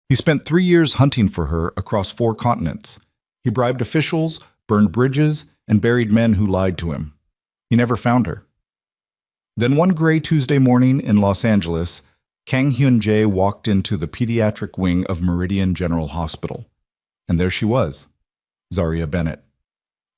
He spent 3 years hunting for her across 4 continents. He bribed officials, burned bridges, and buried men who lied to him. He never found her. Then one gray Tuesday morning in Los Angeles, Kang Hyun-jae walked into the pediatric wing of Meridian General Hospital. And there she was, Zaria Bennett,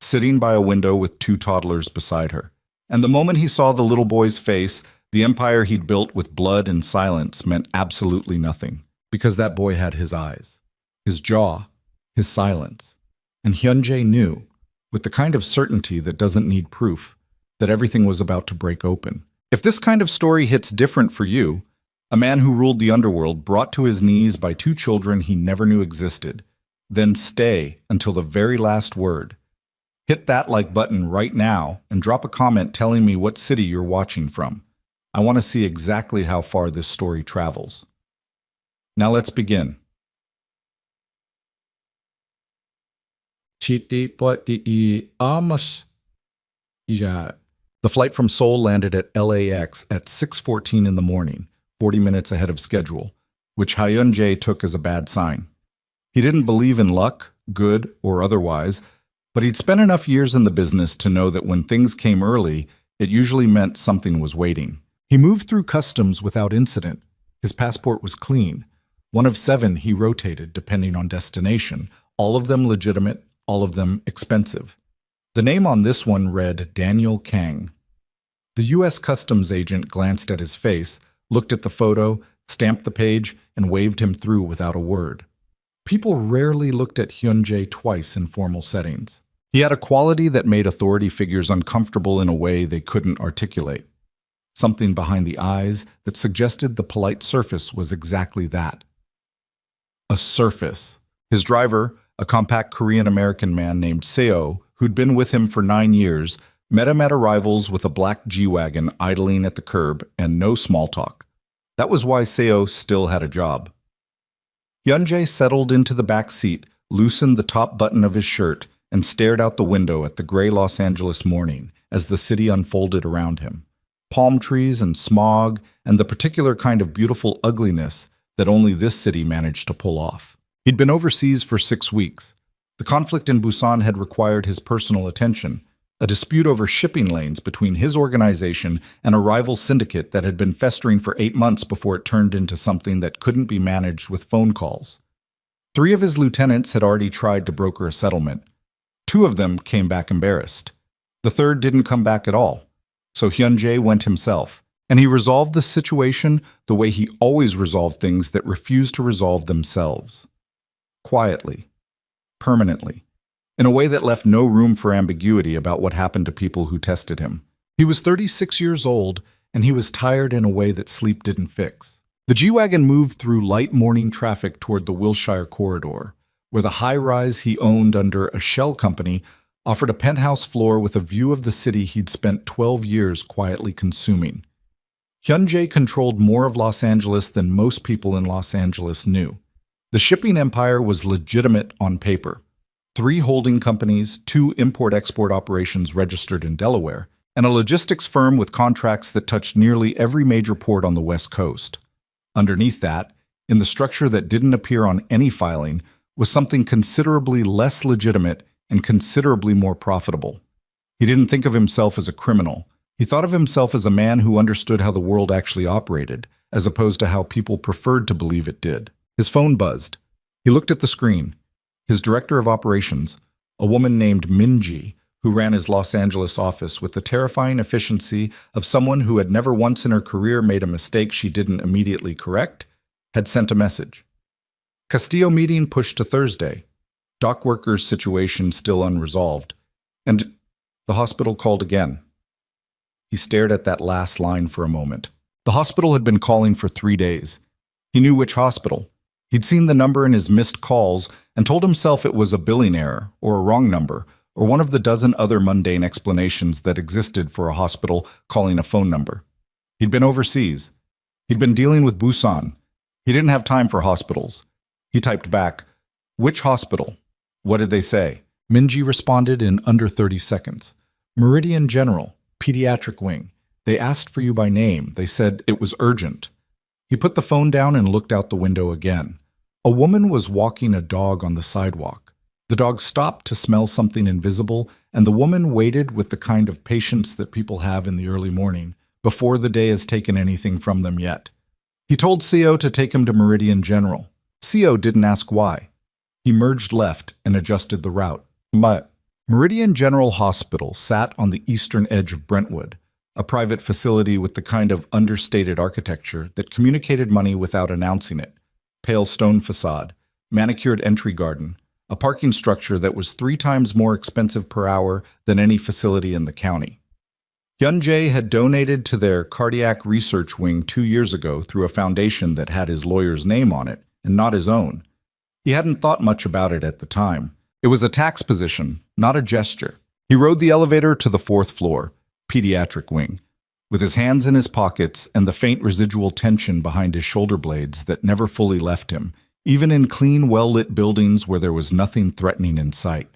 sitting by a window with 2 toddlers beside her. And the moment he saw the little boy's face, the empire he'd built with blood and silence meant absolutely nothing. Because that boy had his eyes, his jaw, his silence. And Hyun-jae knew, with the kind of certainty that doesn't need proof, that everything was about to break open. If this kind of story hits different for you, a man who ruled the underworld brought to his knees by 2 children he never knew existed, then stay until the very last word. Hit that like button right now and drop a comment telling me what city you're watching from. I want to see exactly how far this story travels. Now let's begin. The flight from Seoul landed at LAX at 6:14 in the morning, 40 minutes ahead of schedule, which Hyun-jae took as a bad sign. He didn't believe in luck, good or otherwise, but he'd spent enough years in the business to know that when things came early, it usually meant something was waiting. He moved through customs without incident. His passport was clean. One of 7 he rotated depending on destination, all of them legitimate, all of them expensive. The name on this one read Daniel Kang. The U.S. Customs agent glanced at his face, looked at the photo, stamped the page, and waved him through without a word. People rarely looked at Hyun-jae twice in formal settings. He had a quality that made authority figures uncomfortable in a way they couldn't articulate. Something behind the eyes that suggested the polite surface was exactly that. A surface. His driver, a compact Korean-American man named Seo, who'd been with him for 9 years, met him at arrivals with a black G-Wagon idling at the curb and no small talk. That was why Seo still had a job. Hyun-jae settled into the back seat, loosened the top button of his shirt, and stared out the window at the gray Los Angeles morning as the city unfolded around him. Palm trees and smog, and the particular kind of beautiful ugliness that only this city managed to pull off. He'd been overseas for 6 weeks. The conflict in Busan had required his personal attention, a dispute over shipping lanes between his organization and a rival syndicate that had been festering for 8 months before it turned into something that couldn't be managed with phone calls. 3 of his lieutenants had already tried to broker a settlement. 2 of them came back embarrassed. The 3rd didn't come back at all. So Hyun-jae went himself, and he resolved the situation the way he always resolved things that refused to resolve themselves. Quietly. Permanently. In a way that left no room for ambiguity about what happened to people who tested him. He was 36 years old, and he was tired in a way that sleep didn't fix. The G-Wagon moved through light morning traffic toward the Wilshire corridor, where the high-rise he owned under a shell company offered a penthouse floor with a view of the city he'd spent 12 years quietly consuming. Hyun-jae controlled more of Los Angeles than most people in Los Angeles knew. The shipping empire was legitimate on paper. 3 holding companies, 2 import-export operations registered in Delaware, and a logistics firm with contracts that touched nearly every major port on the West Coast. Underneath that, in the structure that didn't appear on any filing, was something considerably less legitimate and considerably more profitable. He didn't think of himself as a criminal. He thought of himself as a man who understood how the world actually operated, as opposed to how people preferred to believe it did. His phone buzzed. He looked at the screen. His director of operations, a woman named Minji, who ran his Los Angeles office with the terrifying efficiency of someone who had never once in her career made a mistake she didn't immediately correct, had sent a message. Castillo meeting pushed to Thursday. Dock workers' situation still unresolved. And the hospital called again. He stared at that last line for a moment. The hospital had been calling for 3 days. He knew which hospital. He'd seen the number in his missed calls and told himself it was a billing error, or a wrong number, or one of the dozen other mundane explanations that existed for a hospital calling a phone number. He'd been overseas. He'd been dealing with Busan. He didn't have time for hospitals. He typed back, "Which hospital? What did they say?" Minji responded in under 30 seconds. "Meridian General, Pediatric Wing. They asked for you by name. They said it was urgent." He put the phone down and looked out the window again. A woman was walking a dog on the sidewalk. The dog stopped to smell something invisible, and the woman waited with the kind of patience that people have in the early morning, before the day has taken anything from them yet. He told CO to take him to Meridian General. CO didn't ask why. He merged left and adjusted the route. But Meridian General Hospital sat on the eastern edge of Brentwood, a private facility with the kind of understated architecture that communicated money without announcing it. Pale stone facade, manicured entry garden, a parking structure that was 3 times more expensive per hour than any facility in the county. Hyun-jae had donated to their cardiac research wing 2 years ago through a foundation that had his lawyer's name on it, and not his own. He hadn't thought much about it at the time. It was a tax position, not a gesture. He rode the elevator to the 4th floor, pediatric wing, with his hands in his pockets and the faint residual tension behind his shoulder blades that never fully left him, even in clean, well-lit buildings where there was nothing threatening in sight.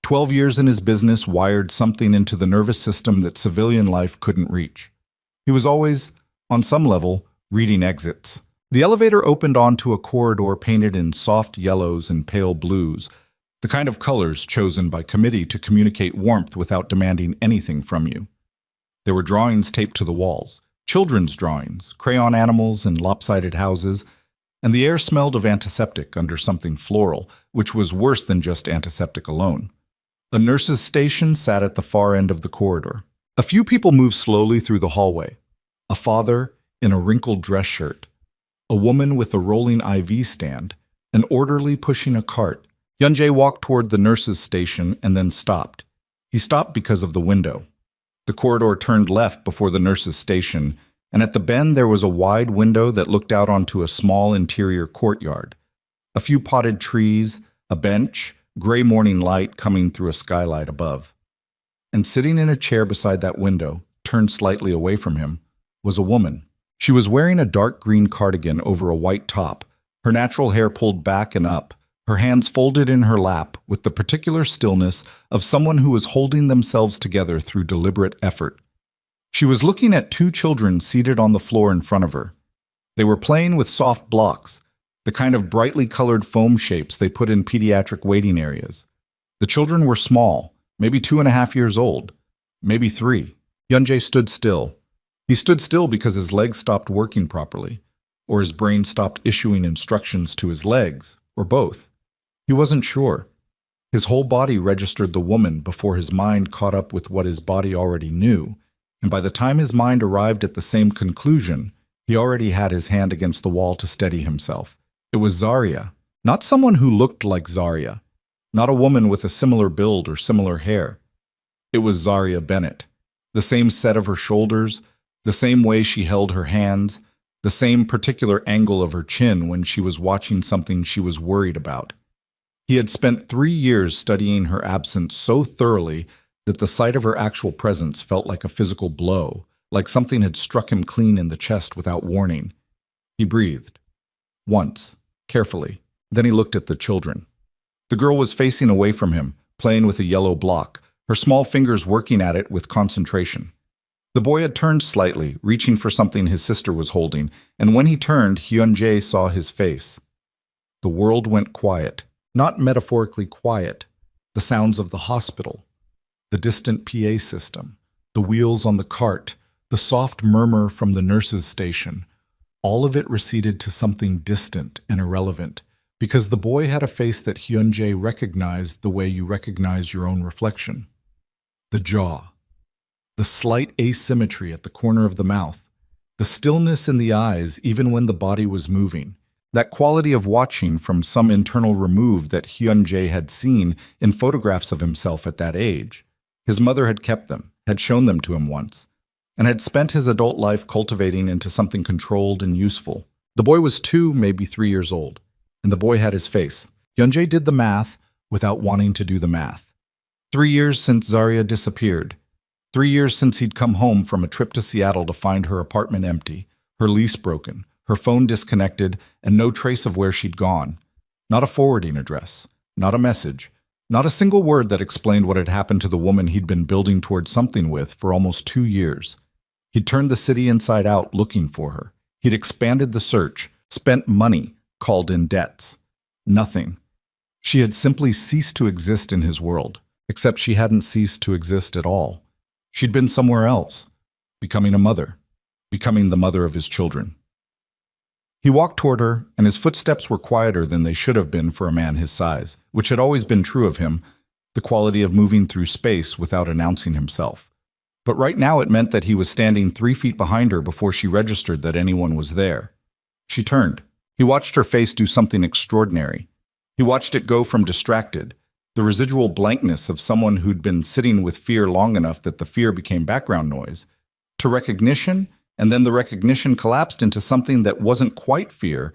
12 years in his business wired something into the nervous system that civilian life couldn't reach. He was always, on some level, reading exits. The elevator opened onto a corridor painted in soft yellows and pale blues, the kind of colors chosen by committee to communicate warmth without demanding anything from you. There were drawings taped to the walls, children's drawings, crayon animals and lopsided houses, and the air smelled of antiseptic under something floral, which was worse than just antiseptic alone. A nurse's station sat at the far end of the corridor. A few people moved slowly through the hallway. A father in a wrinkled dress shirt, a woman with a rolling IV stand, an orderly pushing a cart. Hyun-jae walked toward the nurse's station and then stopped. He stopped because of the window. The corridor turned left before the nurse's station, and at the bend there was a wide window that looked out onto a small interior courtyard. A few potted trees, a bench, gray morning light coming through a skylight above. And sitting in a chair beside that window, turned slightly away from him, was a woman. She was wearing a dark green cardigan over a white top, her natural hair pulled back and up, her hands folded in her lap with the particular stillness of someone who was holding themselves together through deliberate effort. She was looking at 2 children seated on the floor in front of her. They were playing with soft blocks, the kind of brightly colored foam shapes they put in pediatric waiting areas. The children were small, maybe 2.5 years old, maybe 3. Hyun-jae stood still. He stood still because his legs stopped working properly, or his brain stopped issuing instructions to his legs, or both. He wasn't sure. His whole body registered the woman before his mind caught up with what his body already knew, and by the time his mind arrived at the same conclusion, he already had his hand against the wall to steady himself. It was Zarya, not someone who looked like Zarya, not a woman with a similar build or similar hair. It was Zarya Bennett, the same set of her shoulders, the same way she held her hands, the same particular angle of her chin when she was watching something she was worried about. He had spent 3 years studying her absence so thoroughly that the sight of her actual presence felt like a physical blow, like something had struck him clean in the chest without warning. He breathed. Once, carefully. Then he looked at the children. The girl was facing away from him, playing with a yellow block, her small fingers working at it with concentration. The boy had turned slightly, reaching for something his sister was holding, and when he turned, Hyun-jae saw his face. The world went quiet. Not metaphorically quiet. The sounds of the hospital, the distant PA system, the wheels on the cart, the soft murmur from the nurse's station, all of it receded to something distant and irrelevant, because the boy had a face that Hyun-jae recognized the way you recognize your own reflection. The jaw, the slight asymmetry at the corner of the mouth, the stillness in the eyes even when the body was moving, that quality of watching from some internal remove that Hyun-jae had seen in photographs of himself at that age. His mother had kept them, had shown them to him once, and had spent his adult life cultivating into something controlled and useful. The boy was 2, maybe 3 years old, and the boy had his face. Hyun-jae did the math without wanting to do the math. 3 years since Zarya disappeared. 3 years since he'd come home from a trip to Seattle to find her apartment empty, her lease broken, her phone disconnected, and no trace of where she'd gone. Not a forwarding address, not a message, not a single word that explained what had happened to the woman he'd been building towards something with for almost 2 years. He'd turned the city inside out looking for her. He'd expanded the search, spent money, called in debts. Nothing. She had simply ceased to exist in his world, except she hadn't ceased to exist at all. She'd been somewhere else, becoming a mother, becoming the mother of his children. He walked toward her, and his footsteps were quieter than they should have been for a man his size, which had always been true of him, the quality of moving through space without announcing himself. But right now it meant that he was standing 3 feet behind her before she registered that anyone was there. She turned. He watched her face do something extraordinary. He watched it go from distracted, the residual blankness of someone who'd been sitting with fear long enough that the fear became background noise, to recognition, and then the recognition collapsed into something that wasn't quite fear,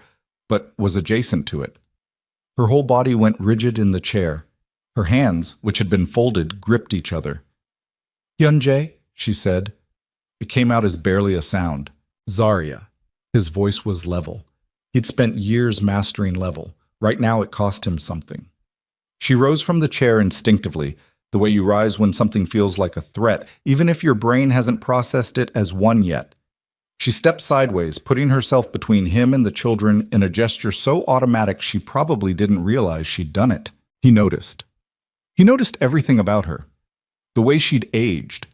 but was adjacent to it. Her whole body went rigid in the chair. Her hands, which had been folded, gripped each other. "Hyunjae," she said. It came out as barely a sound. "Zarya." His voice was level. He'd spent years mastering level. Right now it cost him something. She rose from the chair instinctively, the way you rise when something feels like a threat, even if your brain hasn't processed it as one yet. She stepped sideways, putting herself between him and the children in a gesture so automatic she probably didn't realize she'd done it. He noticed. He noticed everything about her. The way she'd aged.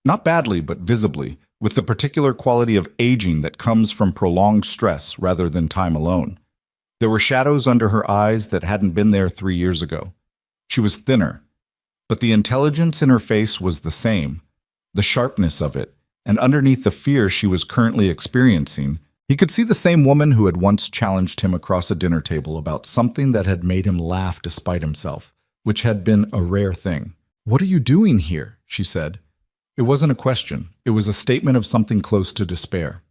Not badly, but visibly, with the particular quality of aging that comes from prolonged stress rather than time alone. There were shadows under her eyes that hadn't been there 3 years ago. She was thinner, but the intelligence in her face was the same, the sharpness of it, and underneath the fear she was currently experiencing, he could see the same woman who had once challenged him across a dinner table about something that had made him laugh despite himself, which had been a rare thing. "What are you doing here?" she said. It wasn't a question. It was a statement of something close to despair.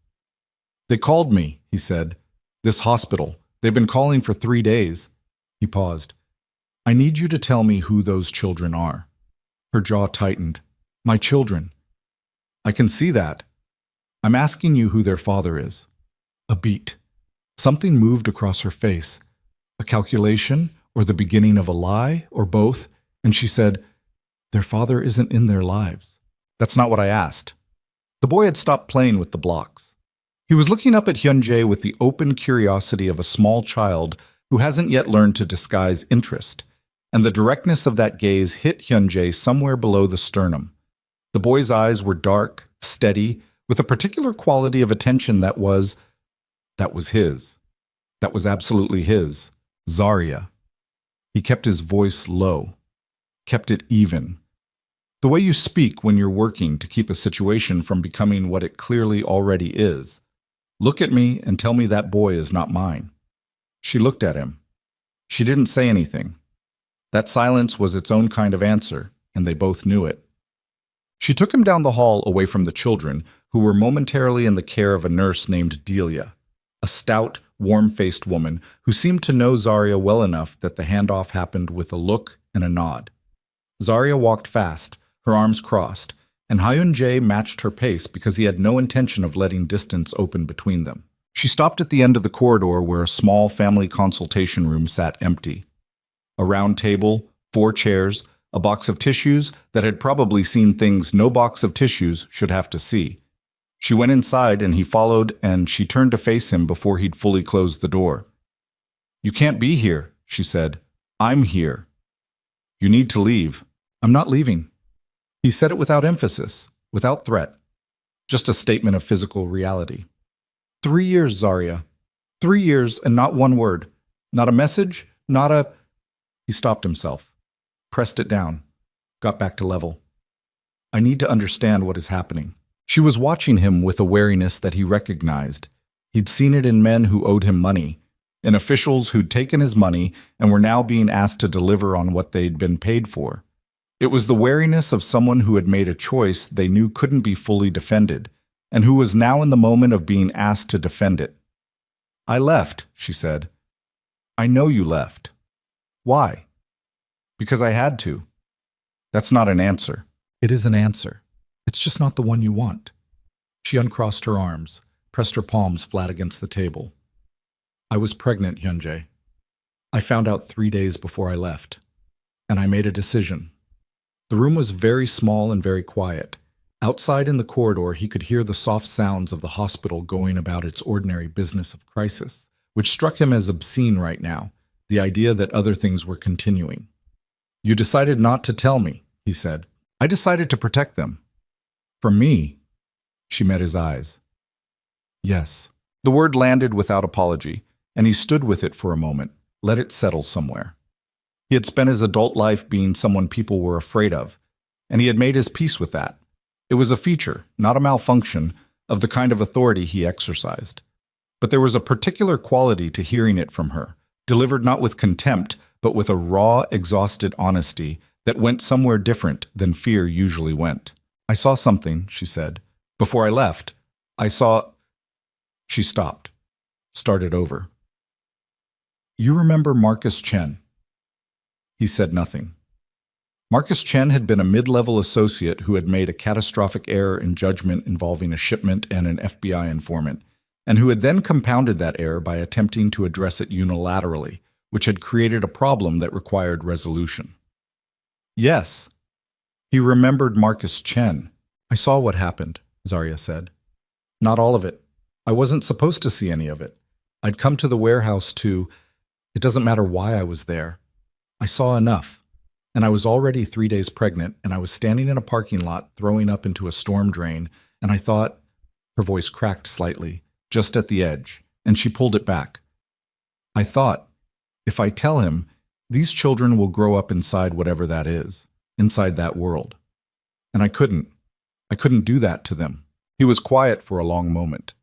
"They called me," he said. "This hospital. They've been calling for 3 days." He paused. "I need you to tell me who those children are." Her jaw tightened. "My children." "I can see that. I'm asking you who their father is." A beat. Something moved across her face. A calculation, or the beginning of a lie, or both, and she said, "Their father isn't in their lives." "That's not what I asked." The boy had stopped playing with the blocks. He was looking up at Hyunjae with the open curiosity of a small child who hasn't yet learned to disguise interest, and the directness of that gaze hit Hyunjae somewhere below the sternum. The boy's eyes were dark, steady, with a particular quality of attention that was his. That was absolutely his. Zarya. He kept his voice low, kept it even. The way you speak when you're working to keep a situation from becoming what it clearly already is. "Look at me and tell me that boy is not mine." She looked at him. She didn't say anything. That silence was its own kind of answer, and they both knew it. She took him down the hall away from the children, who were momentarily in the care of a nurse named Delia, a stout, warm-faced woman who seemed to know Zarya well enough that the handoff happened with a look and a nod. Zarya walked fast, her arms crossed, and Hyunjae matched her pace because he had no intention of letting distance open between them. She stopped at the end of the corridor where a small family consultation room sat empty. A round table, 4 chairs, a box of tissues that had probably seen things no box of tissues should have to see. She went inside and he followed, and she turned to face him before he'd fully closed the door. "You can't be here," she said. "I'm here. You need to leave." "I'm not leaving." He said it without emphasis, without threat, just a statement of physical reality. 3 years, Zarya. 3 years and not one word. Not a message, not a... He stopped himself, pressed it down, got back to level. "I need to understand what is happening." She was watching him with a wariness that he recognized. He'd seen it in men who owed him money, in officials who'd taken his money and were now being asked to deliver on what they'd been paid for. It was the wariness of someone who had made a choice they knew couldn't be fully defended, and who was now in the moment of being asked to defend it. "I left," she said. "I know you left." "Why?" "Because I had to." "That's not an answer." "It is an answer. It's just not the one you want." She uncrossed her arms, pressed her palms flat against the table. "I was pregnant, Hyunjae. I found out 3 days before I left, and I made a decision." The room was very small and very quiet. Outside in the corridor, he could hear the soft sounds of the hospital going about its ordinary business of crisis, which struck him as obscene right now, the idea that other things were continuing. "You decided not to tell me," he said. "I decided to protect them." "From me?" She met his eyes. "Yes." The word landed without apology, and he stood with it for a moment, let it settle somewhere. He had spent his adult life being someone people were afraid of, and he had made his peace with that. It was a feature, not a malfunction, of the kind of authority he exercised. But there was a particular quality to hearing it from her, delivered not with contempt, but with a raw, exhausted honesty that went somewhere different than fear usually went. "I saw something," she said. "Before I left, I saw—" She stopped, started over. "You remember Marcus Chen?" He said nothing. Marcus Chen had been a mid-level associate who had made a catastrophic error in judgment involving a shipment and an FBI informant, and who had then compounded that error by attempting to address it unilaterally, which had created a problem that required resolution. Yes, he remembered Marcus Chen. "I saw what happened," Zarya said. "Not all of it. I wasn't supposed to see any of it. I'd come to the warehouse to— It doesn't matter why I was there. I saw enough. And I was already 3 days pregnant, and I was standing in a parking lot throwing up into a storm drain, and I thought—" Her voice cracked slightly, just at the edge, and she pulled it back. "I thought, if I tell him, these children will grow up inside whatever that is, inside that world. And I couldn't do that to them." He was quiet for a long moment.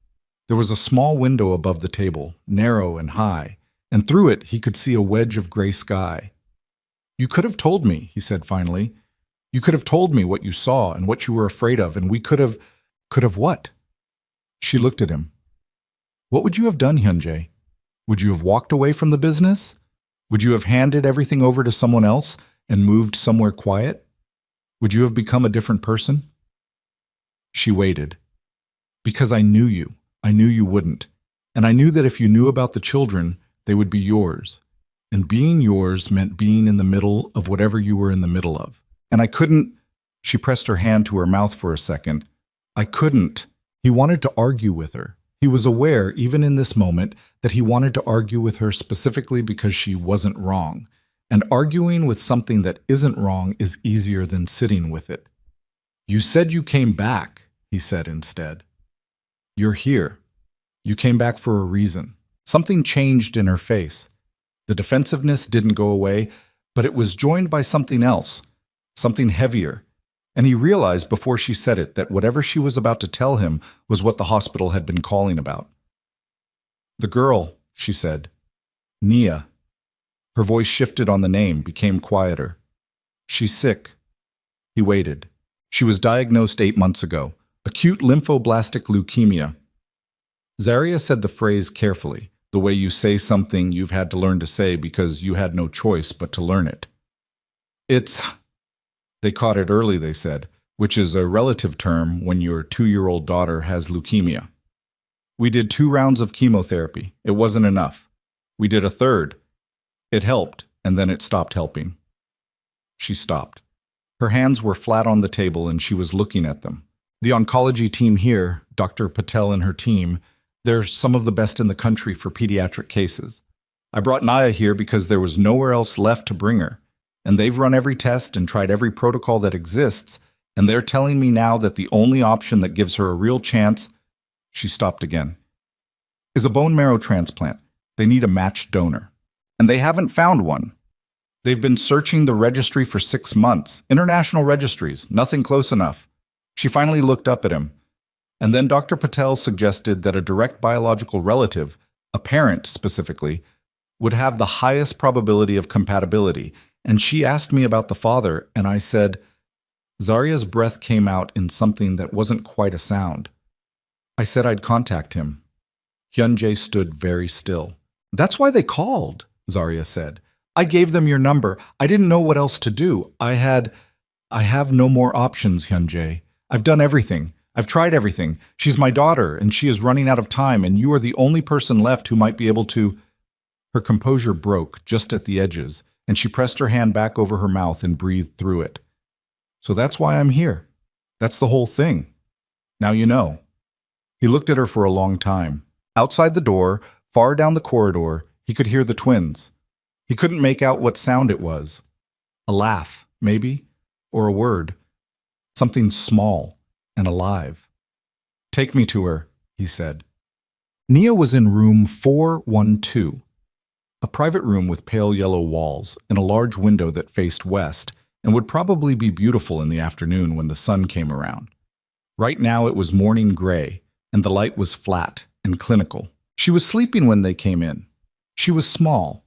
There was a small window above the table, narrow and high, and through it he could see a wedge of gray sky. "You could have told me," he said finally. "You could have told me what you saw and what you were afraid of, and we could have—" "Could have what?" She looked at him. "What would you have done, Hyunjae? Would you have walked away from the business? Would you have handed everything over to someone else and moved somewhere quiet? Would you have become a different person?" She waited. "Because I knew you. I knew you wouldn't. And I knew that if you knew about the children, they would be yours. And being yours meant being in the middle of whatever you were in the middle of. And I couldn't—" She pressed her hand to her mouth for a second. "I couldn't." He wanted to argue with her. He was aware, even in this moment, that he wanted to argue with her specifically because she wasn't wrong. And arguing with something that isn't wrong is easier than sitting with it. "You said you came back," he said instead. "You're here. You came back for a reason." Something changed in her face. The defensiveness didn't go away, but it was joined by something else, something heavier. And he realized before she said it that whatever she was about to tell him was what the hospital had been calling about. "The girl," she said. "Nia." Her voice shifted on the name, became quieter. "She's sick." He waited. "She was diagnosed 8 months ago. Acute lymphoblastic leukemia." Zarya said the phrase carefully, the way you say something you've had to learn to say because you had no choice but to learn it. They caught it early, they said, which is a relative term when your 2-year-old daughter has leukemia. We did 2 rounds of chemotherapy. It wasn't enough. We did a 3rd. It helped, and then it stopped helping. She stopped. Her hands were flat on the table and she was looking at them. "The oncology team here, Dr. Patel and her team, they're some of the best in the country for pediatric cases. I brought Naya here because there was nowhere else left to bring her. And they've run every test and tried every protocol that exists, and they're telling me now that the only option that gives her a real chance—" She stopped again. "Is a bone marrow transplant. They need a matched donor. And they haven't found one. They've been searching the registry for 6 months, international registries, nothing close enough." She finally looked up at him. And then Dr. Patel suggested that a direct biological relative, a parent specifically, would have the highest probability of compatibility. And she asked me about the father, and I said— Zarya's breath came out in something that wasn't quite a sound. I said I'd contact him. Hyunjae stood very still. "That's why they called," Zarya said. "I gave them your number. I didn't know what else to do. I have no more options, Hyunjae. I've done everything. I've tried everything. She's my daughter, and she is running out of time, and you are the only person left who might be able to—" Her composure broke just at the edges, and she pressed her hand back over her mouth and breathed through it. "So that's why I'm here. That's the whole thing. Now you know." He looked at her for a long time. Outside the door, Far down the corridor, he could hear the twins. He couldn't make out what sound it was. A laugh, maybe, or a word. Something small and alive. "Take me to her," he said. Nia was in room 412, a private room with pale yellow walls and a large window that faced west and would probably be beautiful in the afternoon when the sun came around. Right now it was morning gray, and the light was flat and clinical. She was sleeping when they came in. She was small.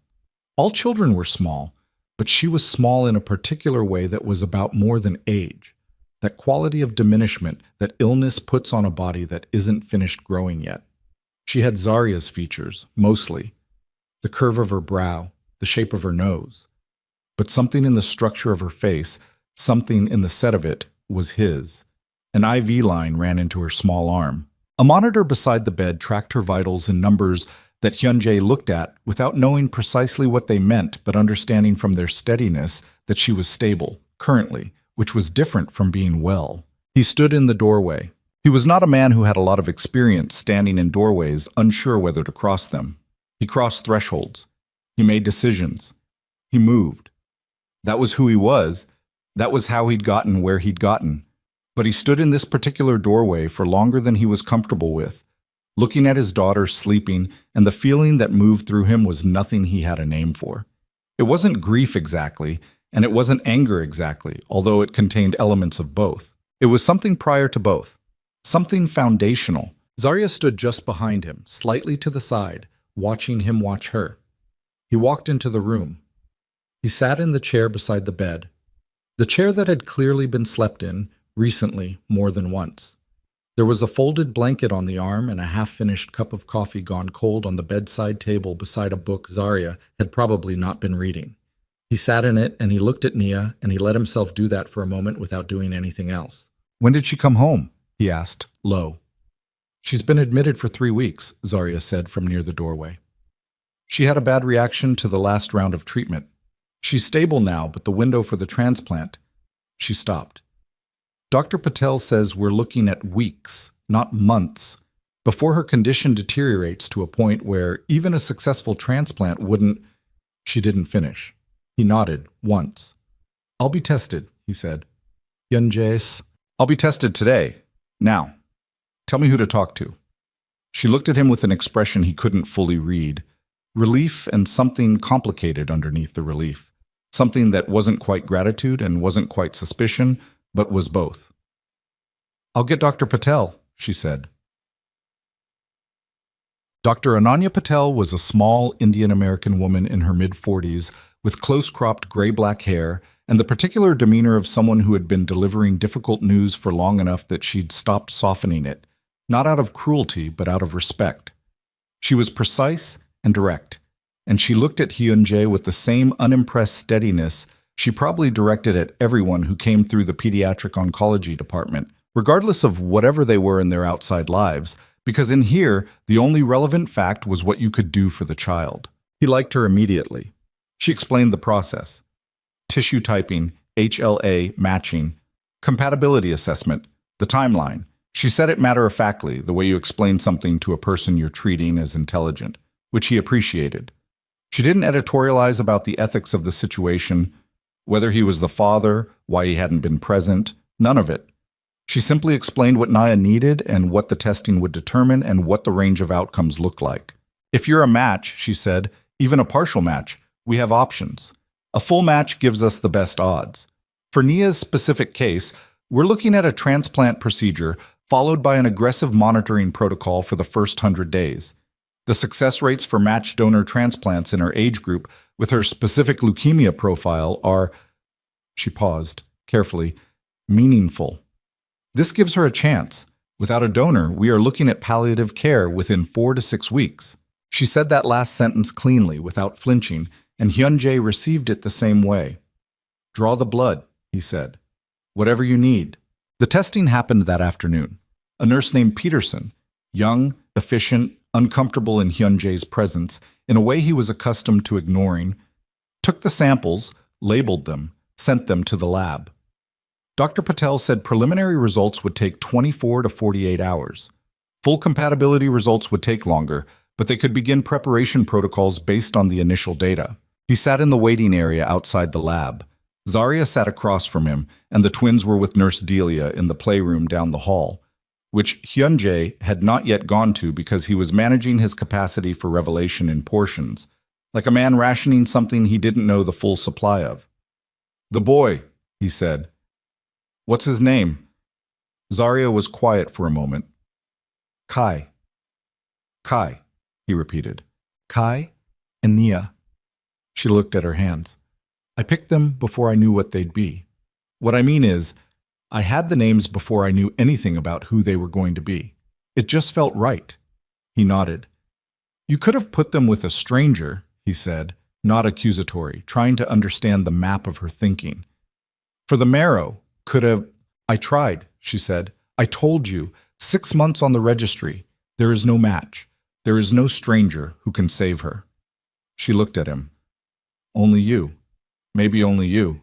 All children were small, but she was small in a particular way that was about more than age, that quality of diminishment that illness puts on a body that isn't finished growing yet. She had Zarya's features, mostly. The curve of her brow, the shape of her nose. But something in the structure of her face, something in the set of it, was his. An IV line ran into her small arm. A monitor beside the bed tracked her vitals in numbers that Hyunjae looked at without knowing precisely what they meant, but understanding from their steadiness that she was stable, currently, which was different from being well. He stood in the doorway. He was not a man who had a lot of experience standing in doorways, unsure whether to cross them. He crossed thresholds. He made decisions. He moved. That was who he was. That was how he'd gotten where he'd gotten. But he stood in this particular doorway for longer than he was comfortable with, looking at his daughter sleeping, and the feeling that moved through him was nothing he had a name for. It wasn't grief exactly, and it wasn't anger exactly, although it contained elements of both. It was something prior to both, something foundational. Zarya stood just behind him, slightly to the side, watching him watch her. He walked into the room. He sat in the chair beside the bed, the chair that had clearly been slept in, recently, more than once. There was a folded blanket on the arm and a half-finished cup of coffee gone cold on the bedside table beside a book Zarya had probably not been reading. He sat in it and he looked at Nia and he let himself do that for a moment without doing anything else. "When did she come home?" he asked, low. "She's been admitted for 3 weeks, Zarya said from near the doorway. "She had a bad reaction to the last round of treatment. She's stable now, but the window for the transplant..." She stopped. "Dr. Patel says we're looking at weeks, not months, before her condition deteriorates to a point where even a successful transplant wouldn't..." She didn't finish. He nodded, once. "I'll be tested," he said. "Hyunjae, I'll be tested today. Now, tell me who to talk to." She looked at him with an expression he couldn't fully read. Relief and something complicated underneath the relief. Something that wasn't quite gratitude and wasn't quite suspicion, but was both. "I'll get Dr. Patel," she said. Dr. Ananya Patel was a small Indian-American woman in her mid-40s with close-cropped gray-black hair and the particular demeanor of someone who had been delivering difficult news for long enough that she'd stopped softening it, not out of cruelty but out of respect. She was precise and direct, and she looked at Hyunjae with the same unimpressed steadiness she probably directed at everyone who came through the pediatric oncology department, regardless of whatever they were in their outside lives, because in here, the only relevant fact was what you could do for the child. He liked her immediately. She explained the process. Tissue typing, HLA matching, compatibility assessment, the timeline. She said it matter-of-factly, the way you explain something to a person you're treating as intelligent, which he appreciated. She didn't editorialize about the ethics of the situation, whether he was the father, why he hadn't been present, none of it. She simply explained what Naya needed and what the testing would determine and what the range of outcomes looked like. "If you're a match," she said, "even a partial match, we have options. A full match gives us the best odds. For Nia's specific case, we're looking at a transplant procedure followed by an aggressive monitoring protocol for the first 100 days. The success rates for matched donor transplants in her age group with her specific leukemia profile are," she paused, carefully, "meaningful. This gives her a chance. Without a donor, we are looking at palliative care within 4 to 6 weeks." She said that last sentence cleanly, without flinching, and Hyunjae received it the same way. "Draw the blood," he said. "Whatever you need." The testing happened that afternoon. A nurse named Peterson, young, efficient, uncomfortable in Hyunjae's presence, in a way he was accustomed to ignoring, took the samples, labeled them, sent them to the lab. Dr. Patel said preliminary results would take 24 to 48 hours. Full compatibility results would take longer, but they could begin preparation protocols based on the initial data. He sat in the waiting area outside the lab. Zarya sat across from him, and the twins were with Nurse Delia in the playroom down the hall, which Hyunjae had not yet gone to because he was managing his capacity for revelation in portions, like a man rationing something he didn't know the full supply of. "The boy," he said. "What's his name?" Zarya was quiet for a moment. "Kai." "Kai," he repeated. "Kai and Nia." She looked at her hands. "I picked them before I knew what they'd be. What I mean is, I had the names before I knew anything about who they were going to be. It just felt right." He nodded. "You could have put them with a stranger," he said, not accusatory, trying to understand the map of her thinking. "For the marrow, could have—" "I tried," she said. "I told you, 6 months on the registry. There is no match. There is no stranger who can save her." She looked at him. "Only you. Maybe only you."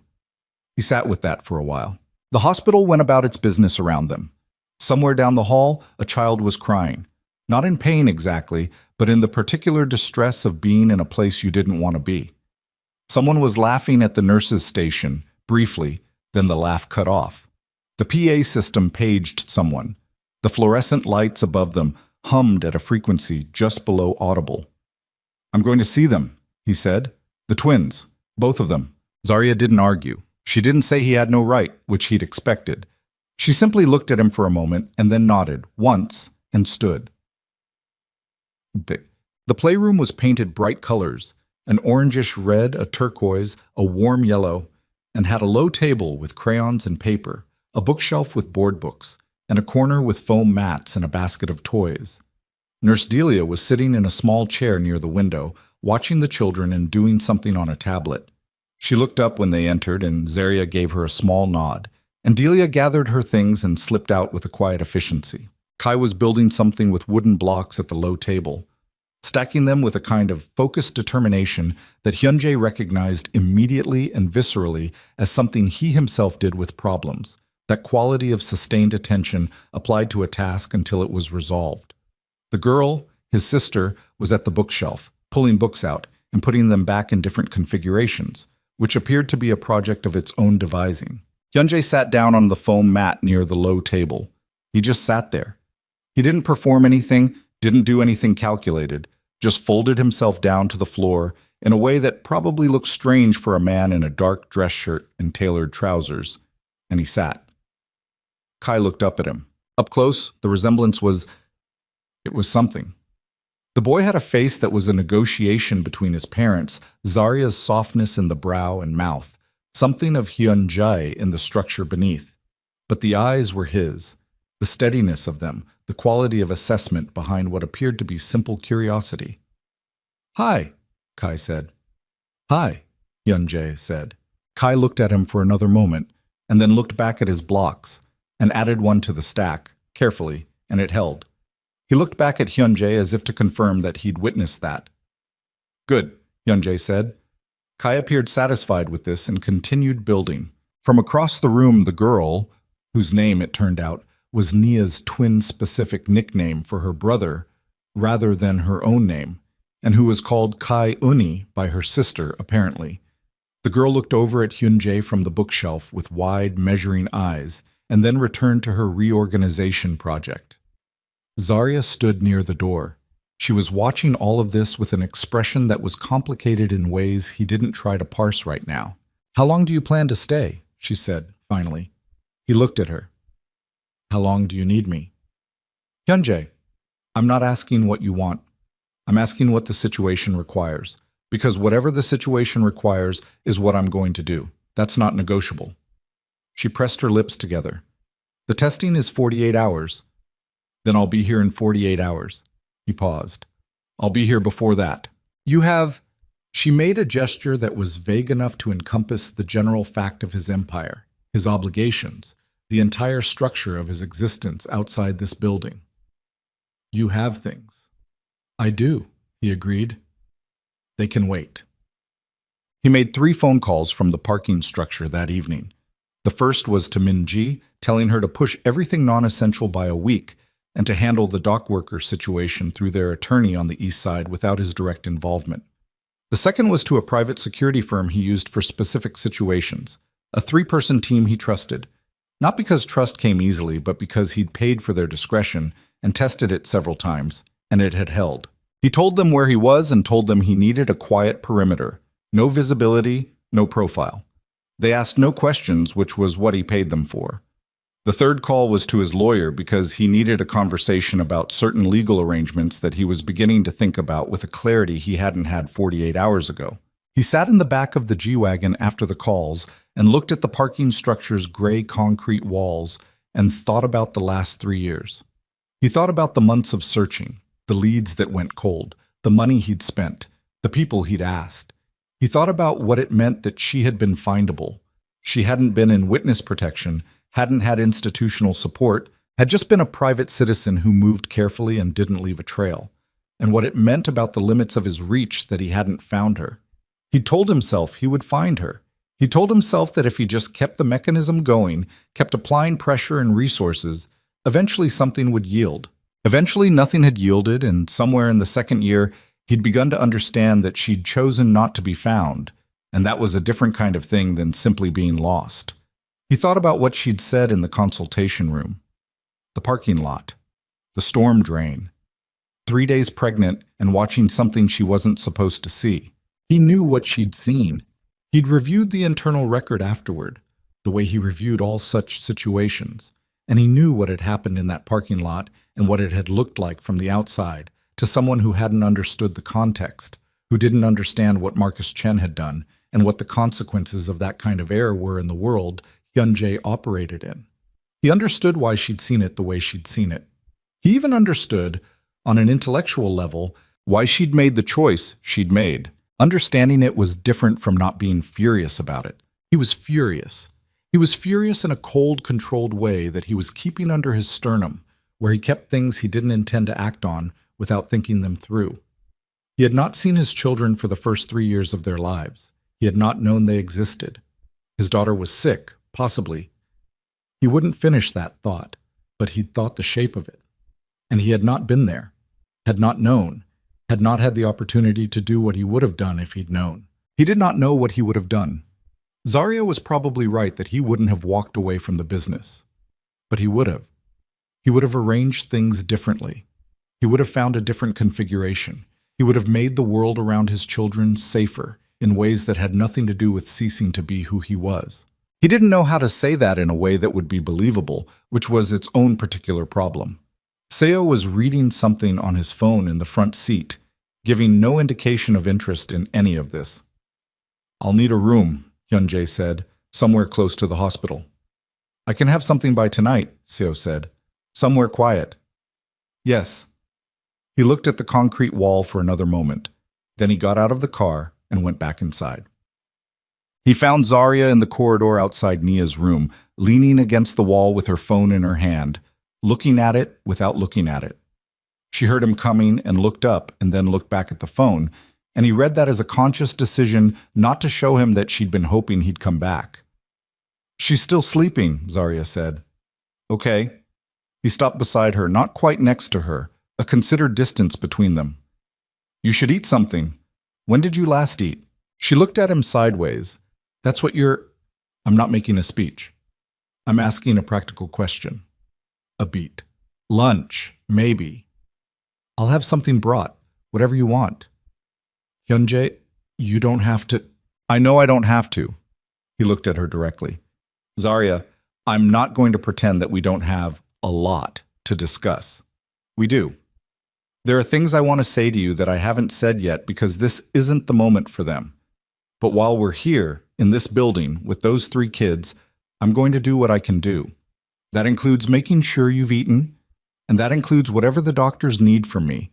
He sat with that for a while. The hospital went about its business around them. Somewhere down the hall, a child was crying. Not in pain exactly, but in the particular distress of being in a place you didn't want to be. Someone was laughing at the nurse's station, briefly, then the laugh cut off. The PA system paged someone. The fluorescent lights above them hummed at a frequency just below audible. "I'm going to see them," he said. "The twins. Both of them." Zarya didn't argue. She didn't say he had no right, which he'd expected. She simply looked at him for a moment and then nodded, once, and stood. The playroom was painted bright colors, an orangish red, a turquoise, a warm yellow, and had a low table with crayons and paper, a bookshelf with board books, and a corner with foam mats and a basket of toys. Nurse Delia was sitting in a small chair near the window, watching the children and doing something on a tablet. She looked up when they entered, and Zarya gave her a small nod, and Delia gathered her things and slipped out with a quiet efficiency. Kai was building something with wooden blocks at the low table, stacking them with a kind of focused determination that Hyunjae recognized immediately and viscerally as something he himself did with problems, that quality of sustained attention applied to a task until it was resolved. The girl, his sister, was at the bookshelf, pulling books out and putting them back in different configurations, which appeared to be a project of its own devising. Hyunjae sat down on the foam mat near the low table. He just sat there. He didn't perform anything, didn't do anything calculated, just folded himself down to the floor in a way that probably looked strange for a man in a dark dress shirt and tailored trousers, and he sat. Kai looked up at him. Up close, the resemblance was something. The boy had a face that was a negotiation between his parents, Zarya's softness in the brow and mouth, something of Hyunjae in the structure beneath. But the eyes were his, the steadiness of them, the quality of assessment behind what appeared to be simple curiosity. "Hi," Kai said. "Hi," Hyunjae said. Kai looked at him for another moment, and then looked back at his blocks, and added one to the stack, carefully, and it held. He looked back at Hyunjae as if to confirm that he'd witnessed that. "Good," Hyunjae said. Kai appeared satisfied with this and continued building. From across the room, the girl, whose name, it turned out, was Nia's twin-specific nickname for her brother rather than her own name, and who was called Kai Uni by her sister, apparently. The girl looked over at Hyunjae from the bookshelf with wide, measuring eyes, and then returned to her reorganization project. Zarya stood near the door. She was watching all of this with an expression that was complicated in ways he didn't try to parse right now. "How long do you plan to stay?" she said, finally. He looked at her. "How long do you need me?" "Hyunjae, I'm not asking what you want. I'm asking what the situation requires. Because whatever the situation requires is what I'm going to do. That's not negotiable." She pressed her lips together. "The testing is 48 hours. Then I'll be here in 48 hours. He paused. "I'll be here before that." "You have—" She made a gesture that was vague enough to encompass the general fact of his empire, his obligations, the entire structure of his existence outside this building. "You have things." "I do," he agreed. "They can wait." He made 3 phone calls from the parking structure that evening. The first was to Min-ji, telling her to push everything non-essential by a week, and to handle the dock worker situation through their attorney on the east side without his direct involvement. The second was to a private security firm he used for specific situations, a 3-person team he trusted, not because trust came easily, but because he'd paid for their discretion and tested it several times, and it had held. He told them where he was and told them he needed a quiet perimeter, no visibility, no profile. They asked no questions, which was what he paid them for. The third call was to his lawyer because he needed a conversation about certain legal arrangements that he was beginning to think about with a clarity he hadn't had 48 hours ago. He sat in the back of the G-Wagon after the calls and looked at the parking structure's gray concrete walls and thought about the last 3 years. He thought about the months of searching, the leads that went cold, the money he'd spent, the people he'd asked. He thought about what it meant that she had been findable. She hadn't been in witness protection, hadn't had institutional support, had just been a private citizen who moved carefully and didn't leave a trail, and what it meant about the limits of his reach that he hadn't found her. He told himself he would find her. He told himself that if he just kept the mechanism going, kept applying pressure and resources, eventually something would yield. Eventually nothing had yielded, and somewhere in the second year, he'd begun to understand that she'd chosen not to be found, and that was a different kind of thing than simply being lost. He thought about what she'd said in the consultation room, the parking lot, the storm drain, 3 days pregnant and watching something she wasn't supposed to see. He knew what she'd seen. He'd reviewed the internal record afterward, the way he reviewed all such situations, and he knew what had happened in that parking lot and what it had looked like from the outside to someone who hadn't understood the context, who didn't understand what Marcus Chen had done and what the consequences of that kind of error were in the world Hyun-jae operated in. He understood why she'd seen it the way she'd seen it. He even understood, on an intellectual level, why she'd made the choice she'd made. Understanding it was different from not being furious about it. He was furious. He was furious in a cold, controlled way that he was keeping under his sternum, where he kept things he didn't intend to act on without thinking them through. He had not seen his children for the first 3 years of their lives. He had not known they existed. His daughter was sick, possibly. He wouldn't finish that thought, but he'd thought the shape of it. And he had not been there, had not known, had not had the opportunity to do what he would have done if he'd known. He did not know what he would have done. Zarya was probably right that he wouldn't have walked away from the business. But he would have. He would have arranged things differently. He would have found a different configuration. He would have made the world around his children safer in ways that had nothing to do with ceasing to be who he was. He didn't know how to say that in a way that would be believable, which was its own particular problem. Seo was reading something on his phone in the front seat, giving no indication of interest in any of this. "I'll need a room," Hyun-jae said, "somewhere close to the hospital." "I can have something by tonight," Seo said. "Somewhere quiet." "Yes." He looked at the concrete wall for another moment. Then he got out of the car and went back inside. He found Zarya in the corridor outside Nia's room, leaning against the wall with her phone in her hand, looking at it without looking at it. She heard him coming and looked up and then looked back at the phone, and he read that as a conscious decision not to show him that she'd been hoping he'd come back. "She's still sleeping," Zarya said. "Okay." He stopped beside her, not quite next to her, a considered distance between them. "You should eat something. When did you last eat?" She looked at him sideways. "That's what you're—" "I'm not making a speech. I'm asking a practical question." A beat. "Lunch, maybe." "I'll have something brought, whatever you want." "Hyun-jae, you don't have to—" "I know I don't have to." He looked at her directly. "Zarya, I'm not going to pretend that we don't have a lot to discuss. We do. There are things I want to say to you that I haven't said yet because this isn't the moment for them. But while we're here, in this building, with those 3 kids, I'm going to do what I can do. That includes making sure you've eaten, and that includes whatever the doctors need from me,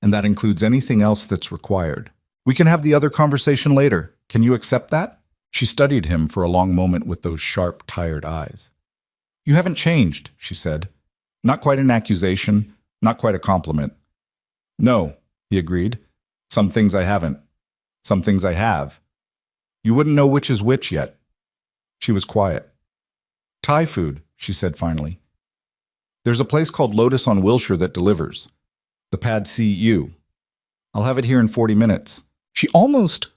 and that includes anything else that's required. We can have the other conversation later. Can you accept that?" She studied him for a long moment with those sharp, tired eyes. "You haven't changed," she said. Not quite an accusation, not quite a compliment. "No," he agreed. "Some things I haven't. Some things I have. You wouldn't know which is which yet." She was quiet. "Thai food," she said finally. There's a place called Lotus on Wilshire that delivers. The pad CU. I'll have it here in 40 minutes. She almost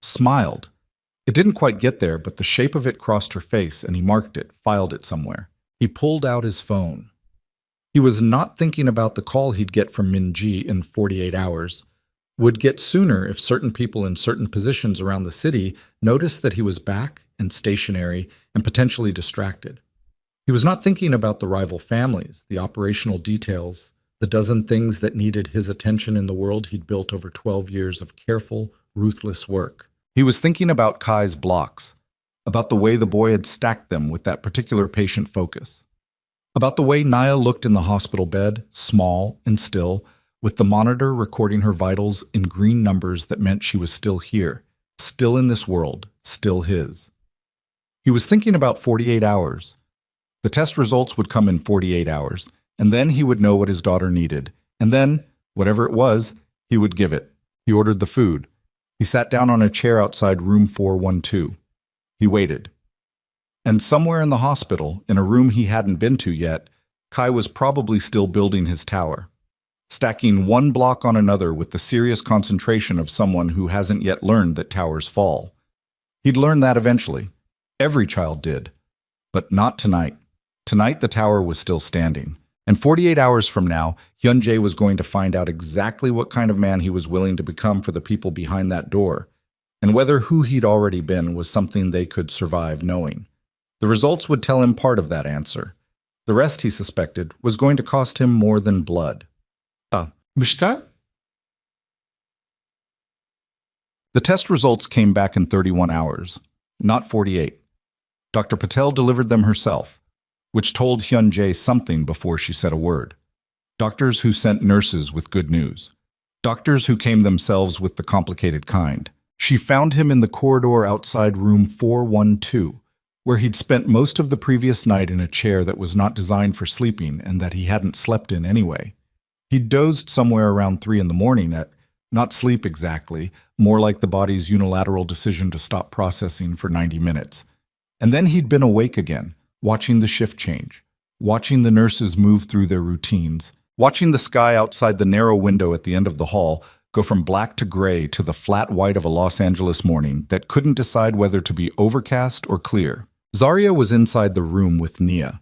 smiled. It didn't quite get there, but the shape of it crossed her face, and he marked it, filed it somewhere. He pulled out his phone. He was not thinking about the call he'd get from Minji in 48 hours. Would get sooner if certain people in certain positions around the city noticed that he was back and stationary and potentially distracted. He was not thinking about the rival families, the operational details, the dozen things that needed his attention in the world he'd built over 12 years of careful, ruthless work. He was thinking about Kai's blocks, about the way the boy had stacked them with that particular patient focus, about the way Naya looked in the hospital bed, small and still, with the monitor recording her vitals in green numbers that meant she was still here, still in this world, still his. He was thinking about 48 hours. The test results would come in 48 hours, and then he would know what his daughter needed. And then, whatever it was, he would give it. He ordered the food. He sat down on a chair outside room 412. He waited. And somewhere in the hospital, in a room he hadn't been to yet, Kai was probably still building his tower, stacking one block on another with the serious concentration of someone who hasn't yet learned that towers fall. He'd learn that eventually. Every child did. But not tonight. Tonight the tower was still standing. And 48 hours from now, Hyun-jae was going to find out exactly what kind of man he was willing to become for the people behind that door, and whether who he'd already been was something they could survive knowing. The results would tell him part of that answer. The rest, he suspected, was going to cost him more than blood. Mishta? The test results came back in 31 hours, not 48. Dr. Patel delivered them herself, which told Hyun-jae something before she said a word. Doctors who sent nurses with good news. Doctors who came themselves with the complicated kind. She found him in the corridor outside room 412, where he'd spent most of the previous night in a chair that was not designed for sleeping and that he hadn't slept in anyway. He'd dozed somewhere around 3 in the morning at, not sleep exactly, more like the body's unilateral decision to stop processing for 90 minutes. And then he'd been awake again, watching the shift change, watching the nurses move through their routines, watching the sky outside the narrow window at the end of the hall go from black to gray to the flat white of a Los Angeles morning that couldn't decide whether to be overcast or clear. Zarya was inside the room with Nia.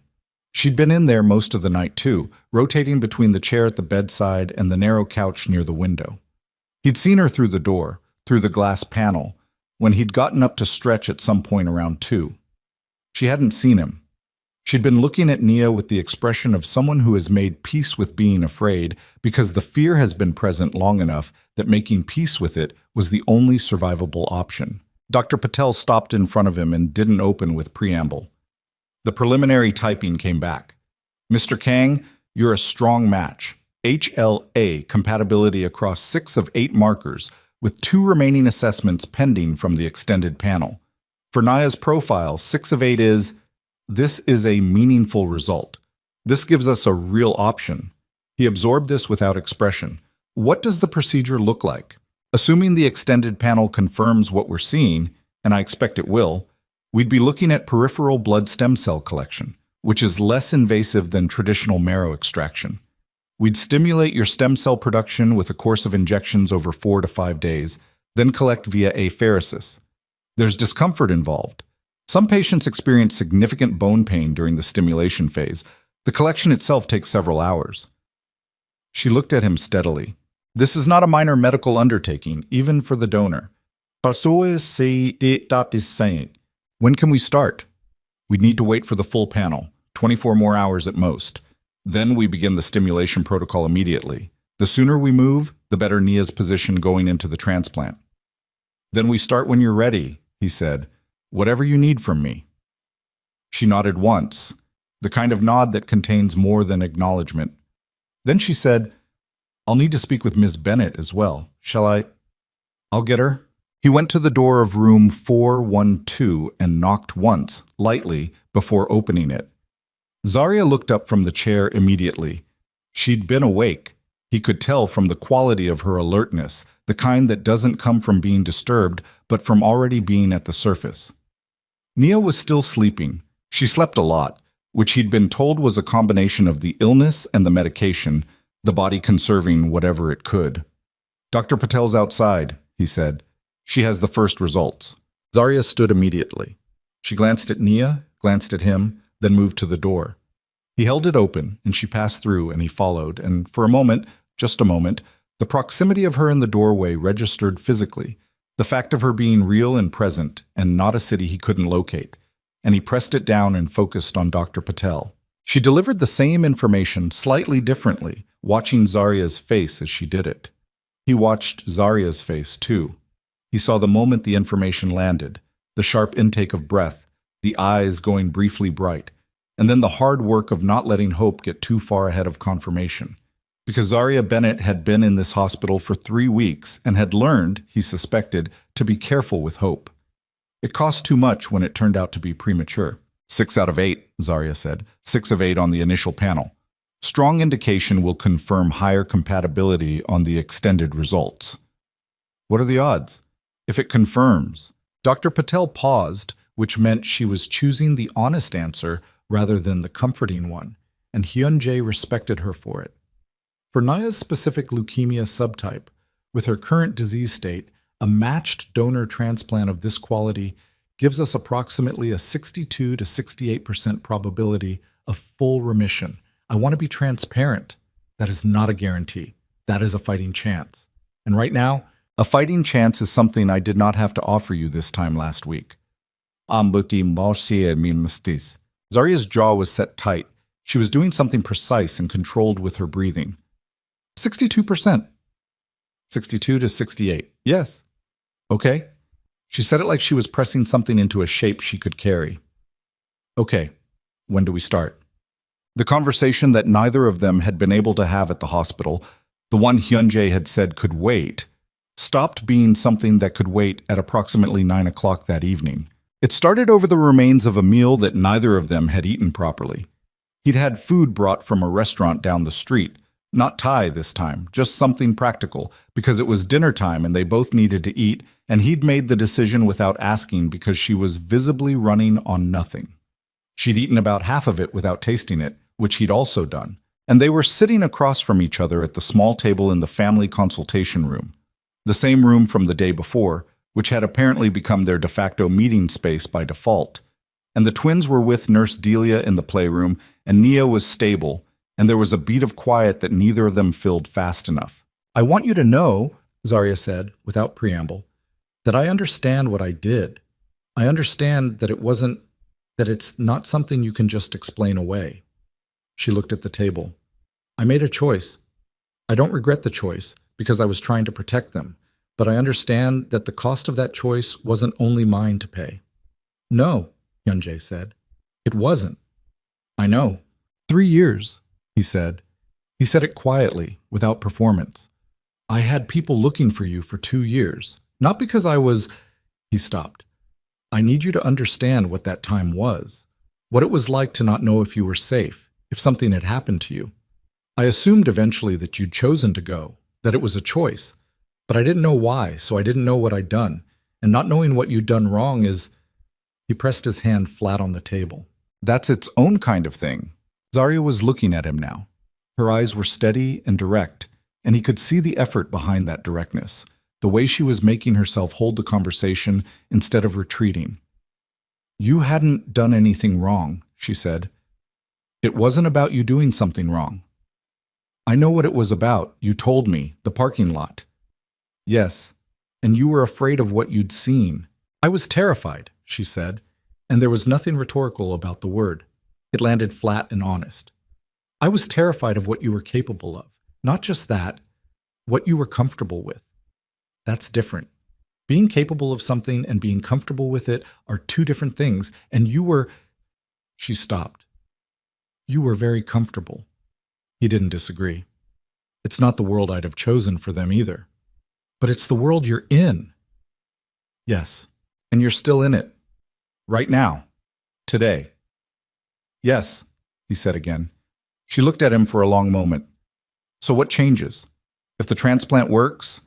She'd been in there most of the night too, rotating between the chair at the bedside and the narrow couch near the window. He'd seen her through the door, through the glass panel, when he'd gotten up to stretch at some point around 2. She hadn't seen him. She'd been looking at Nia with the expression of someone who has made peace with being afraid because the fear has been present long enough that making peace with it was the only survivable option. Dr. Patel stopped in front of him and didn't open with preamble. The preliminary typing came back. Mr. Kang, you're a strong match. HLA compatibility across 6 of 8 markers, with 2 remaining assessments pending from the extended panel. For Naya's profile, 6 of 8 is, this is a meaningful result. This gives us a real option. He absorbed this without expression. What does the procedure look like? Assuming the extended panel confirms what we're seeing, and I expect it will, we'd be looking at peripheral blood stem cell collection, which is less invasive than traditional marrow extraction. We'd stimulate your stem cell production with a course of injections over 4 to 5 days, then collect via apheresis. There's discomfort involved. Some patients experience significant bone pain during the stimulation phase. The collection itself takes several hours. She looked at him steadily. This is not a minor medical undertaking, even for the donor. When can we start? We'd need to wait for the full panel, 24 more hours at most. Then we begin the stimulation protocol immediately. The sooner we move, the better Nia's position going into the transplant. Then we start when you're ready, he said. Whatever you need from me. She nodded once, the kind of nod that contains more than acknowledgement. Then she said, I'll need to speak with Ms. Bennett as well. Shall I? I'll get her. He went to the door of room 412 and knocked once, lightly, before opening it. Zarya looked up from the chair immediately. She'd been awake. He could tell from the quality of her alertness, the kind that doesn't come from being disturbed, but from already being at the surface. Nia was still sleeping. She slept a lot, which he'd been told was a combination of the illness and the medication, the body conserving whatever it could. "Dr. Patel's outside," he said. "She has the first results." Zarya stood immediately. She glanced at Nia, glanced at him, then moved to the door. He held it open, and she passed through, and he followed, and for a moment, just a moment, the proximity of her in the doorway registered physically, the fact of her being real and present, and not a city he couldn't locate, and he pressed it down and focused on Dr. Patel. She delivered the same information slightly differently, watching Zarya's face as she did it. He watched Zarya's face, too. He saw the moment the information landed, the sharp intake of breath, the eyes going briefly bright, and then the hard work of not letting hope get too far ahead of confirmation. Because Zarya Bennett had been in this hospital for 3 weeks and had learned, he suspected, to be careful with hope. It cost too much when it turned out to be premature. 6 out of 8, Zarya said. 6 of 8 on the initial panel. Strong indication will confirm higher compatibility on the extended results. What are the odds? If it confirms. Dr. Patel paused, which meant she was choosing the honest answer rather than the comforting one, and Hyun-jae respected her for it. For Naya's specific leukemia subtype, with her current disease state, a matched donor transplant of this quality gives us approximately a 62 to 68% probability of full remission. I want to be transparent. That is not a guarantee. That is a fighting chance. And right now, a fighting chance is something I did not have to offer you this time last week. Zarya's jaw was set tight. She was doing something precise and controlled with her breathing. 62%. 62 to 68. Yes. Okay. She said it like she was pressing something into a shape she could carry. Okay. When do we start? The conversation that neither of them had been able to have at the hospital, the one Hyun-jae had said could wait, stopped being something that could wait at approximately 9 o'clock that evening. It started over the remains of a meal that neither of them had eaten properly. He'd had food brought from a restaurant down the street, not Thai this time, just something practical, because it was dinner time and they both needed to eat, and he'd made the decision without asking because she was visibly running on nothing. She'd eaten about half of it without tasting it, which he'd also done, and they were sitting across from each other at the small table in the family consultation room, the same room from the day before, which had apparently become their de facto meeting space by default. And the twins were with Nurse Delia in the playroom, and Nia was stable, and there was a beat of quiet that neither of them filled fast enough. "I want you to know," Zarya said, without preamble, "that I understand what I did. I understand that it's not something you can just explain away." She looked at the table. "I made a choice. I don't regret the choice, because I was trying to protect them, but I understand that the cost of that choice wasn't only mine to pay." "No," Hyun-jae said. "It wasn't." "I know. 3 years. He said. He said it quietly, without performance. "I had people looking for you for 2 years. Not because I was—" He stopped. "I need you to understand what that time was. What it was like to not know if you were safe, if something had happened to you. I assumed eventually that you'd chosen to go, that it was a choice. But I didn't know why, so I didn't know what I'd done. And not knowing what you'd done wrong is—" He pressed his hand flat on the table. "That's its own kind of thing." Zarya was looking at him now. Her eyes were steady and direct, and he could see the effort behind that directness, the way she was making herself hold the conversation instead of retreating. "You hadn't done anything wrong," she said. "It wasn't about you doing something wrong. I know what it was about. You told me, the parking lot." "Yes, and you were afraid of what you'd seen." "I was terrified," she said, and there was nothing rhetorical about the word. It landed flat and honest. "I was terrified of what you were capable of. Not just that, what you were comfortable with. That's different. Being capable of something and being comfortable with it are 2 different things, and you were—" She stopped. "You were very comfortable." He didn't disagree. "It's not the world I'd have chosen for them either. But it's the world you're in." "Yes, and you're still in it. Right now. Today." "Yes," he said again. She looked at him for a long moment. "So what changes? If the transplant works,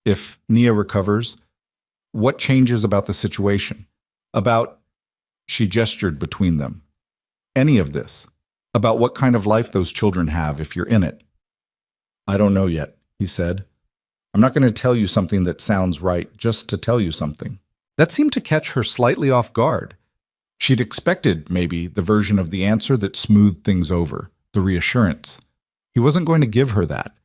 if Nia recovers, what changes about the situation? About—" She gestured between them. Any of this. About what kind of life those children have if you're in it. I don't know yet, he said. I'm not going to tell you something that sounds right just to tell you something. That seemed to catch her slightly off guard. She'd expected, maybe, the version of the answer that smoothed things over, the reassurance. He wasn't going to give her that.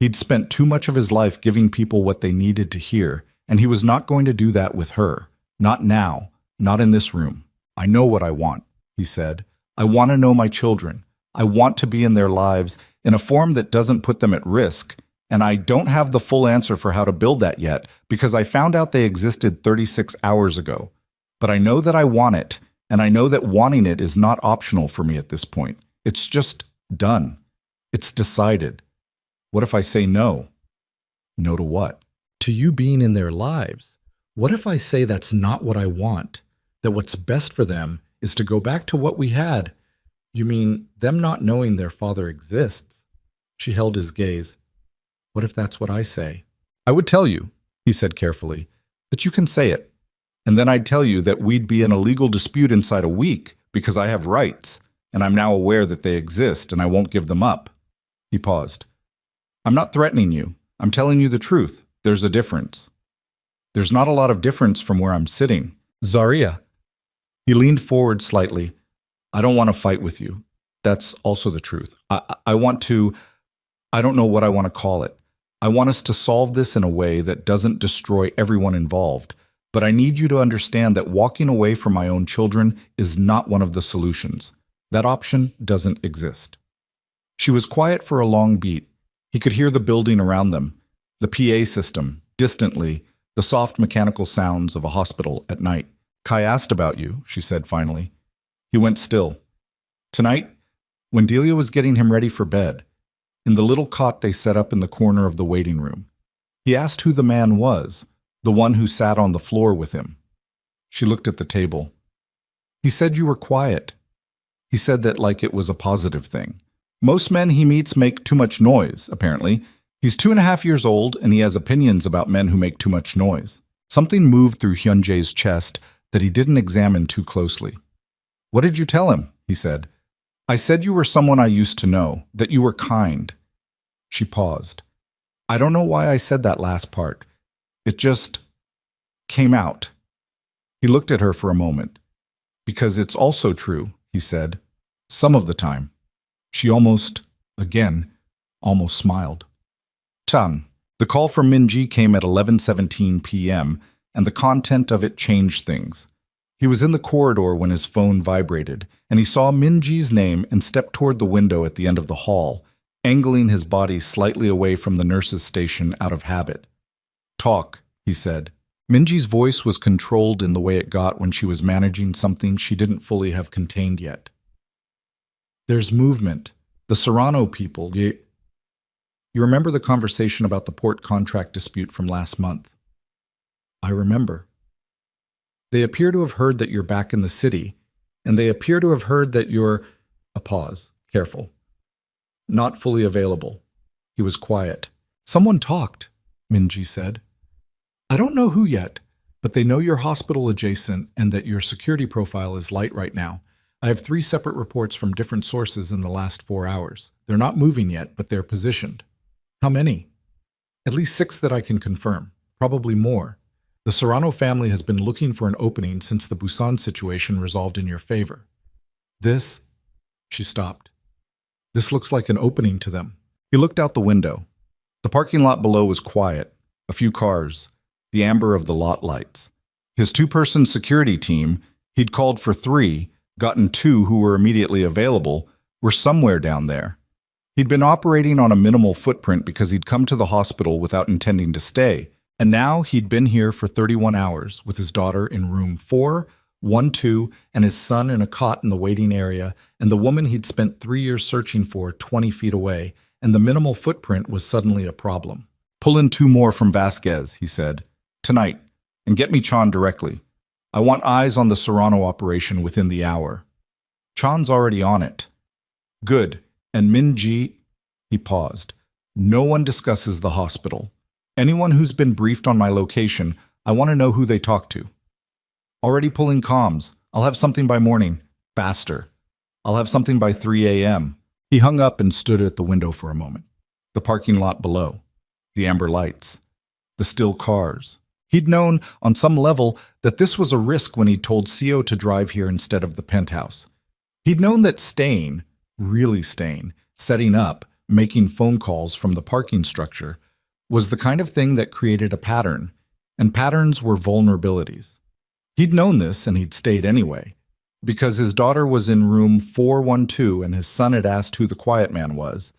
He'd spent too much of his life giving people what they needed to hear, and he was not going to do that with her. Not now, not in this room. I know what I want, he said. I want to know my children. I want to be in their lives in a form that doesn't put them at risk, and I don't have the full answer for how to build that yet because I found out they existed 36 hours ago. But I know that I want it, and I know that wanting it is not optional for me at this point. It's just done. It's decided. What if I say no? No to what? To you being in their lives. What if I say that's not what I want? That what's best for them is to go back to what we had? You mean them not knowing their father exists? She held his gaze. What if that's what I say? I would tell you, he said carefully, that you can say it. And then I'd tell you that we'd be in a legal dispute inside a week because I have rights, and I'm now aware that they exist and I won't give them up. He paused. I'm not threatening you. I'm telling you the truth. There's a difference. There's not a lot of difference from where I'm sitting. Zaria. He leaned forward slightly. I don't want to fight with you. That's also the truth. I want to, I don't know what I want to call it. I want us to solve this in a way that doesn't destroy everyone involved. But I need you to understand that walking away from my own children is not one of the solutions. That option doesn't exist. She was quiet for a long beat. He could hear the building around them, the PA system, distantly, the soft mechanical sounds of a hospital at night. Kai asked about you, she said finally. He went still. Tonight, when Delia was getting him ready for bed, in the little cot they set up in the corner of the waiting room, he asked who the man was, the one who sat on the floor with him. She looked at the table. He said you were quiet. He said that like it was a positive thing. Most men he meets make too much noise, apparently. He's 2.5 years old, and he has opinions about men who make too much noise. Something moved through Hyunjae's chest that he didn't examine too closely. What did you tell him? He said. I said you were someone I used to know, that you were kind. She paused. I don't know why I said that last part. It just came out. He looked at her for a moment. Because it's also true, he said. Some of the time. She almost smiled. Tan. The call from Minji came at 11:17 p.m., and the content of it changed things. He was in the corridor when his phone vibrated, and he saw Minji's name and stepped toward the window at the end of the hall, angling his body slightly away from the nurse's station out of habit. Talk, he said. Minji's voice was controlled in the way it got when she was managing something she didn't fully have contained yet. There's movement. The Serrano people, you remember the conversation about the port contract dispute from last month? I remember. They appear to have heard that you're back in the city, and they appear to have heard that you're, a pause, careful, not fully available. He was quiet. Someone talked, Minji said. I don't know who yet, but they know you're hospital adjacent and that your security profile is light right now. I have 3 separate reports from different sources in the last 4 hours. They're not moving yet, but they're positioned. How many? At least 6 that I can confirm, probably more. The Serrano family has been looking for an opening since the Busan situation resolved in your favor. This, she stopped. This looks like an opening to them. He looked out the window. The parking lot below was quiet, a few cars, the amber of the lot lights. His 2-person security team, he'd called for 3, gotten 2 who were immediately available, were somewhere down there. He'd been operating on a minimal footprint because he'd come to the hospital without intending to stay, and now he'd been here for 31 hours with his daughter in room 412, and his son in a cot in the waiting area, and the woman he'd spent 3 years searching for 20 feet away, and the minimal footprint was suddenly a problem. Pull in 2 more from Vasquez, he said. Tonight, and get me Chan directly. I want eyes on the Serrano operation within the hour. Chan's already on it. Good. And Minji, he paused. No one discusses the hospital. Anyone who's been briefed on my location, I want to know who they talk to. Already pulling comms. I'll have something by morning. Faster. I'll have something by 3 a.m. He hung up and stood at the window for a moment. The parking lot below, the amber lights, the still cars. He'd known, on some level, that this was a risk when he told CO to drive here instead of the penthouse. He'd known that staying, really staying, setting up, making phone calls from the parking structure, was the kind of thing that created a pattern, and patterns were vulnerabilities. He'd known this, and he'd stayed anyway, because his daughter was in room 412 and his son had asked who the quiet man was,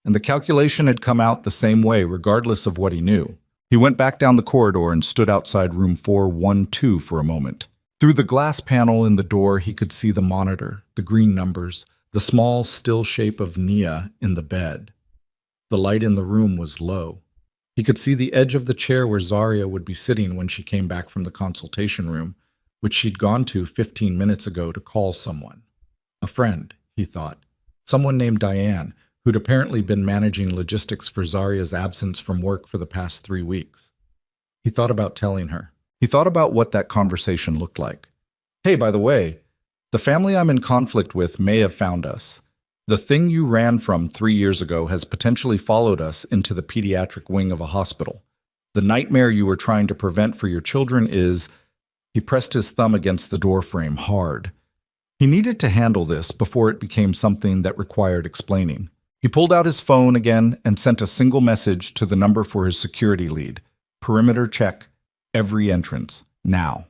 and the calculation had come out the same way regardless of what he knew. He went back down the corridor and stood outside room 412 for a moment. Through the glass panel in the door, he could see the monitor, the green numbers, the small, still shape of Nia in the bed. The light in the room was low. He could see the edge of the chair where Zarya would be sitting when she came back from the consultation room, which she'd gone to 15 minutes ago to call someone. A friend, he thought. Someone named Diane, who'd apparently been managing logistics for Zarya's absence from work for the past 3 weeks. He thought about telling her. He thought about what that conversation looked like. Hey, by the way, the family I'm in conflict with may have found us. The thing you ran from 3 years ago has potentially followed us into the pediatric wing of a hospital. The nightmare you were trying to prevent for your children is... He pressed his thumb against the doorframe hard. He needed to handle this before it became something that required explaining. He pulled out his phone again and sent a single message to the number for his security lead. Perimeter check. Every entrance. Now.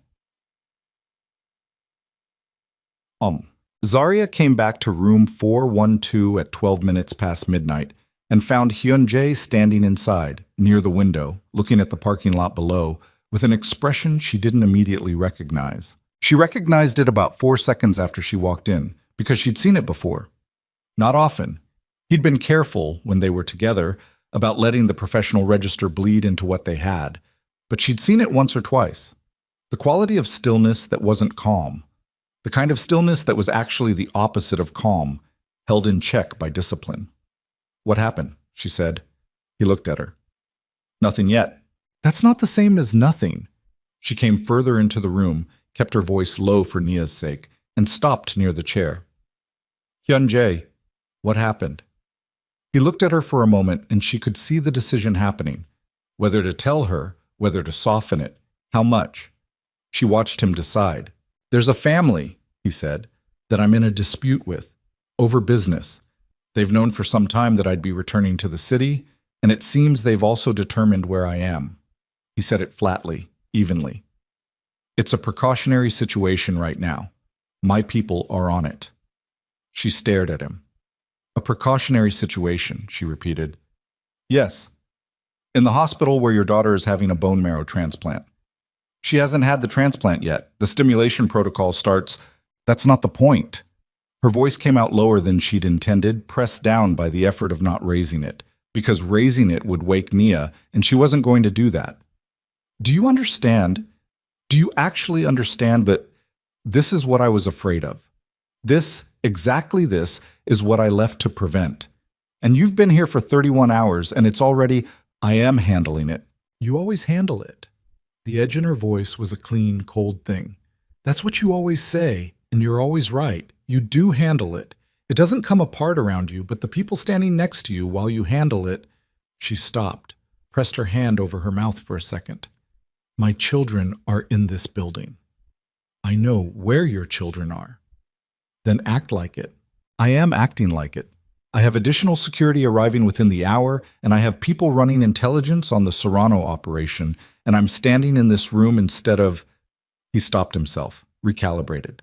Zarya came back to room 412 at 12 minutes past midnight and found Hyun-jae standing inside, near the window, looking at the parking lot below, with an expression she didn't immediately recognize. She recognized it about 4 seconds after she walked in, because she'd seen it before. Not often. He'd been careful, when they were together, about letting the professional register bleed into what they had, but she'd seen it once or twice. The quality of stillness that wasn't calm. The kind of stillness that was actually the opposite of calm, held in check by discipline. What happened? She said. He looked at her. Nothing yet. That's not the same as nothing. She came further into the room, kept her voice low for Nia's sake, and stopped near the chair. Hyun-jae, what happened? He looked at her for a moment, and she could see the decision happening. Whether to tell her, whether to soften it, how much. She watched him decide. There's a family, he said, that I'm in a dispute with, over business. They've known for some time that I'd be returning to the city, and it seems they've also determined where I am. He said it flatly, evenly. It's a precautionary situation right now. My people are on it. She stared at him. A precautionary situation, she repeated. Yes. In the hospital where your daughter is having a bone marrow transplant. She hasn't had the transplant yet. The stimulation protocol starts. That's not the point. Her voice came out lower than she'd intended, pressed down by the effort of not raising it, because raising it would wake Nia, and she wasn't going to do that. Do you understand? Do you actually understand? But this is what I was afraid of. This, exactly this, is what I left to prevent. And you've been here for 31 hours, and it's already, I am handling it. You always handle it. The edge in her voice was a clean, cold thing. That's what you always say, and you're always right. You do handle it. It doesn't come apart around you, but the people standing next to you while you handle it... She stopped, pressed her hand over her mouth for a second. My children are in this building. I know where your children are. Then act like it. I am acting like it. I have additional security arriving within the hour, and I have people running intelligence on the Serrano operation, and I'm standing in this room instead of... He stopped himself, recalibrated.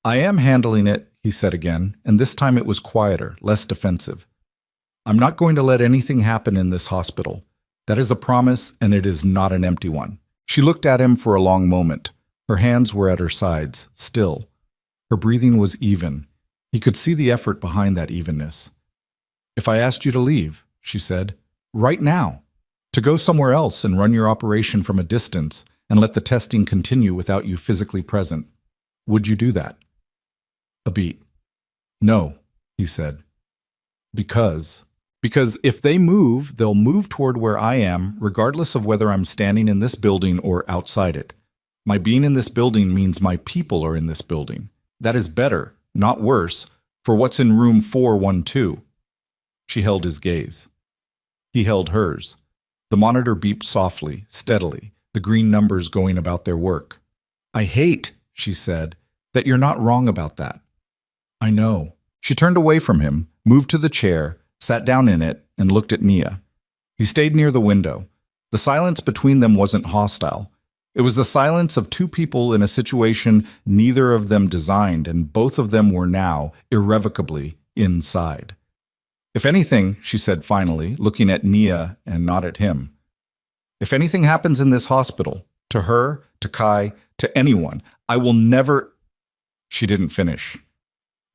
I am handling it, he said again, and this time it was quieter, less defensive. I'm not going to let anything happen in this hospital. That is a promise, and it is not an empty one. She looked at him for a long moment. Her hands were at her sides, still. Her breathing was even. He could see the effort behind that evenness. If I asked you to leave, she said, right now, to go somewhere else and run your operation from a distance and let the testing continue without you physically present, would you do that? A beat. No, he said. Because if they move, they'll move toward where I am, regardless of whether I'm standing in this building or outside it. My being in this building means my people are in this building. That is better, not worse, For what's in room 412? She held his gaze. He held hers. The monitor beeped softly, steadily, the green numbers going about their work. I hate, she said, that you're not wrong about that. I know. She turned away from him, moved to the chair, sat down in it, and looked at Nia. He stayed near the window. The silence between them wasn't hostile. It was the silence of two people in a situation neither of them designed, and both of them were now, irrevocably, inside. If anything, she said finally, looking at Nia and not at him, if anything happens in this hospital, to her, to Kai, to anyone, I will never… She didn't finish.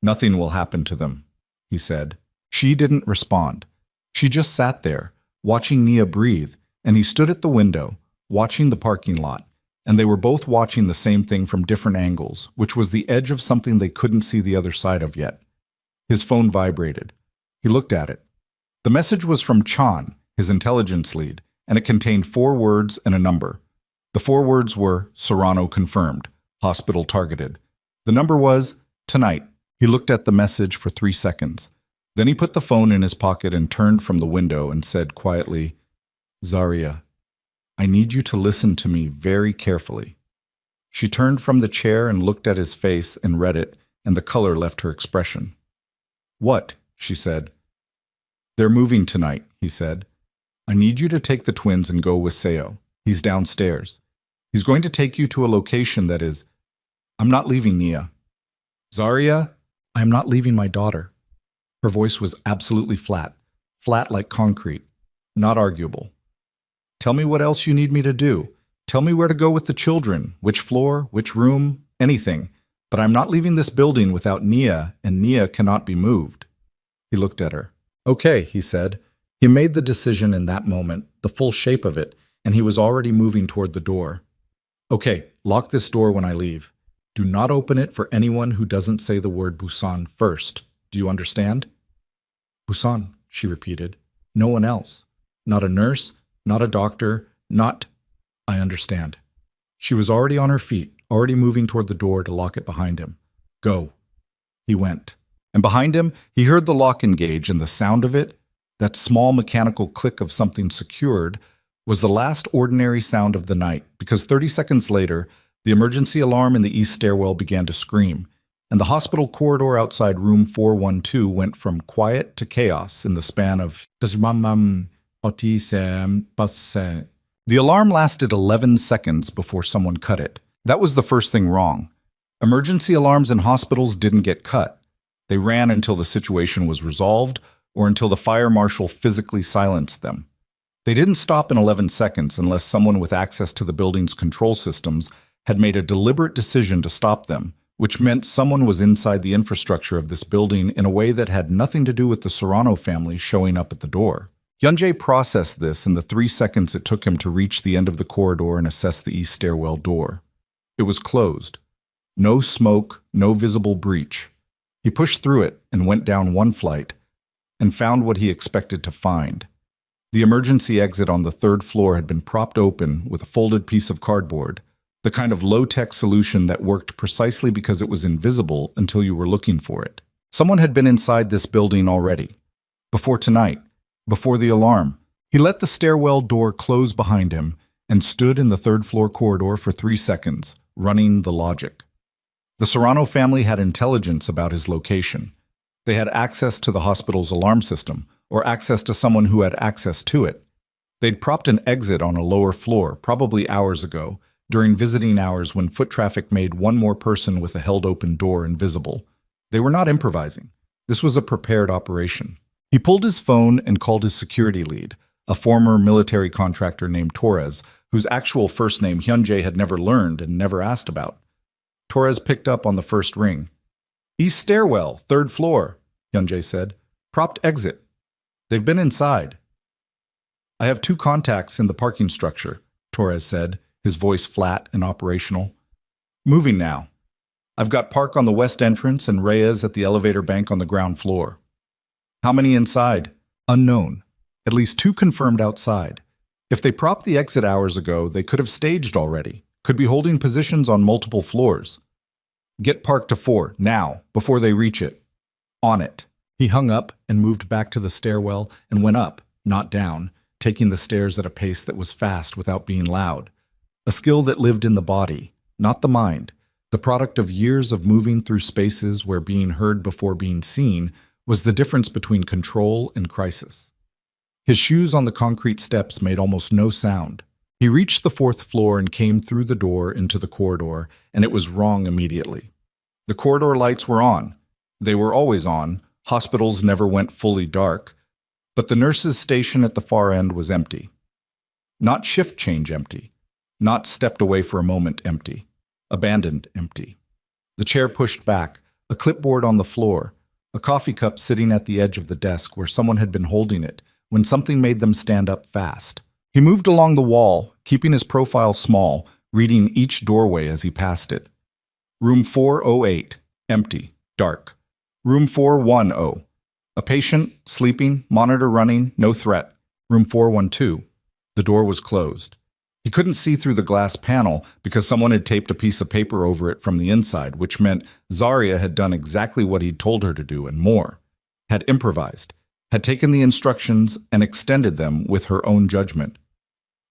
Nothing will happen to them, he said. She didn't respond. She just sat there, watching Nia breathe, and he stood at the window, watching the parking lot, and they were both watching the same thing from different angles, which was the edge of something they couldn't see the other side of yet. His phone vibrated. He looked at it. The message was from Chan, his intelligence lead, and it contained 4 words and a number. The 4 words were Serrano confirmed, hospital targeted. The number was tonight. He looked at the message for 3 seconds. Then he put the phone in his pocket and turned from the window and said quietly, Zaria, I need you to listen to me very carefully. She turned from the chair and looked at his face and read it, and the color left her expression. What? She said. They're moving tonight, he said. I need you to take the twins and go with Seo. He's downstairs. He's going to take you to a location that is… I'm not leaving Nia. Zaria, I am not leaving my daughter. Her voice was absolutely flat like concrete, not arguable. Tell me what else you need me to do. Tell me where to go with the children, which floor, which room, anything. But I'm not leaving this building without Nia, and Nia cannot be moved. He looked at her. Okay, he said. He made the decision in that moment, the full shape of it, and he was already moving toward the door. Okay, lock this door when I leave. Do not open it for anyone who doesn't say the word Busan first. Do you understand? Busan, she repeated. No one else. Not a nurse, not a doctor, not… I understand. She was already on her feet, already moving toward the door to lock it behind him. Go. He went. And behind him, he heard the lock engage, and the sound of it, that small mechanical click of something secured, was the last ordinary sound of the night, because 30 seconds later, the emergency alarm in the east stairwell began to scream, and the hospital corridor outside room 412 went from quiet to chaos in the span of… The alarm lasted 11 seconds before someone cut it. That was the first thing wrong. Emergency alarms in hospitals didn't get cut. They ran until the situation was resolved or until the fire marshal physically silenced them. They didn't stop in 11 seconds unless someone with access to the building's control systems had made a deliberate decision to stop them, which meant someone was inside the infrastructure of this building in a way that had nothing to do with the Serrano family showing up at the door. Hyunjae processed this in the 3 seconds it took him to reach the end of the corridor and assess the east stairwell door. It was closed. No smoke, no visible breach. He pushed through it and went down 1 flight and found what he expected to find. The emergency exit on the 3rd floor had been propped open with a folded piece of cardboard, the kind of low-tech solution that worked precisely because it was invisible until you were looking for it. Someone had been inside this building already. Before tonight, before the alarm, he let the stairwell door close behind him and stood in the 3rd floor corridor for 3 seconds, running the logic. The Serrano family had intelligence about his location. They had access to the hospital's alarm system, or access to someone who had access to it. They'd propped an exit on a lower floor, probably hours ago, during visiting hours when foot traffic made one more person with a held-open door invisible. They were not improvising. This was a prepared operation. He pulled his phone and called his security lead, a former military contractor named Torres, whose actual first name Hyunjae had never learned and never asked about. Torres picked up on the first ring. East stairwell, 3rd floor, Hyunjae said. Propped exit. They've been inside. I have 2 contacts in the parking structure, Torres said, his voice flat and operational. Moving now. I've got Park on the west entrance and Reyes at the elevator bank on the ground floor. How many inside? Unknown. At least 2 confirmed outside. If they propped the exit hours ago, they could have staged already, could be holding positions on multiple floors. Get Park to 4, now, before they reach it. On it. He hung up and moved back to the stairwell and went up, not down, taking the stairs at a pace that was fast without being loud. A skill that lived in the body, not the mind, the product of years of moving through spaces where being heard before being seen was the difference between control and crisis. His shoes on the concrete steps made almost no sound. He reached the fourth floor and came through the door into the corridor, and it was wrong immediately. The corridor lights were on. They were always on. Hospitals never went fully dark. But the nurse's station at the far end was empty. Not shift change empty. Not stepped away for a moment empty. Abandoned empty. The chair pushed back, a clipboard on the floor, a coffee cup sitting at the edge of the desk where someone had been holding it when something made them stand up fast. He moved along the wall, keeping his profile small, reading each doorway as he passed it. Room 408, empty, dark. Room 410, a patient, sleeping, monitor running, no threat. Room 412, the door was closed. He couldn't see through the glass panel because someone had taped a piece of paper over it from the inside, which meant Zarya had done exactly what he'd told her to do and more, had improvised, had taken the instructions and extended them with her own judgment.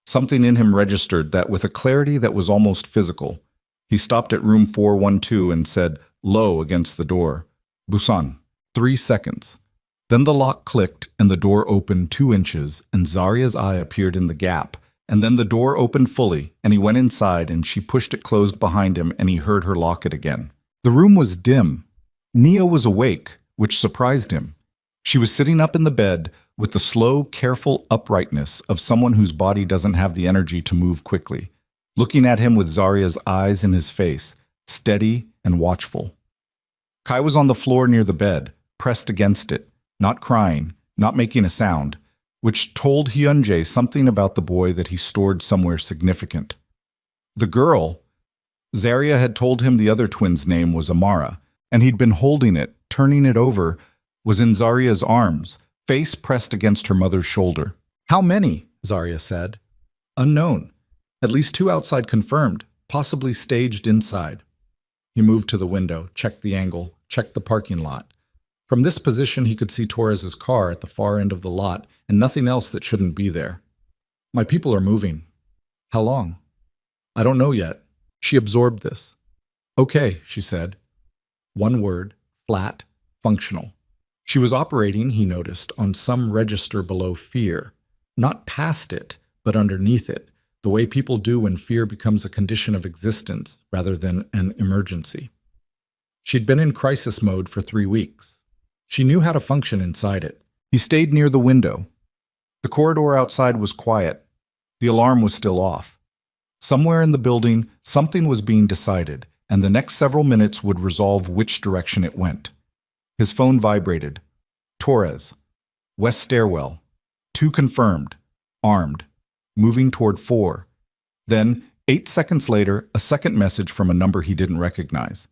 Something in him registered that with a clarity that was almost physical. He stopped at room 412 and said, low against the door, Busan, 3 seconds. Then the lock clicked and the door opened 2 inches and Zarya's eye appeared in the gap. And then the door opened fully, and he went inside, and she pushed it closed behind him, and he heard her lock it again. The room was dim. Nia was awake, which surprised him. She was sitting up in the bed with the slow, careful uprightness of someone whose body doesn't have the energy to move quickly, looking at him with Zarya's eyes in his face, steady and watchful. Kai was on the floor near the bed, pressed against it, not crying, not making a sound, which told Hyunjae something about the boy that he stored somewhere significant. The girl, Zarya had told him the other twin's name was Amara, and he'd been holding it, turning it over, was in Zarya's arms, face pressed against her mother's shoulder. How many? Zarya said. Unknown. At least 2 outside confirmed, possibly staged inside. He moved to the window, checked the angle, checked the parking lot. From this position, he could see Torres's car at the far end of the lot and nothing else that shouldn't be there. My people are moving. How long? I don't know yet. She absorbed this. Okay, she said. One word, flat, functional. She was operating, he noticed, on some register below fear. Not past it, but underneath it, the way people do when fear becomes a condition of existence rather than an emergency. She'd been in crisis mode for 3 weeks. She knew how to function inside it. He stayed near the window. The corridor outside was quiet. The alarm was still off. Somewhere in the building, something was being decided, and the next several minutes would resolve which direction it went. His phone vibrated. Torres. West stairwell. 2 confirmed. Armed. Moving toward 4. Then, 8 seconds later, a second message from a number he didn't recognize.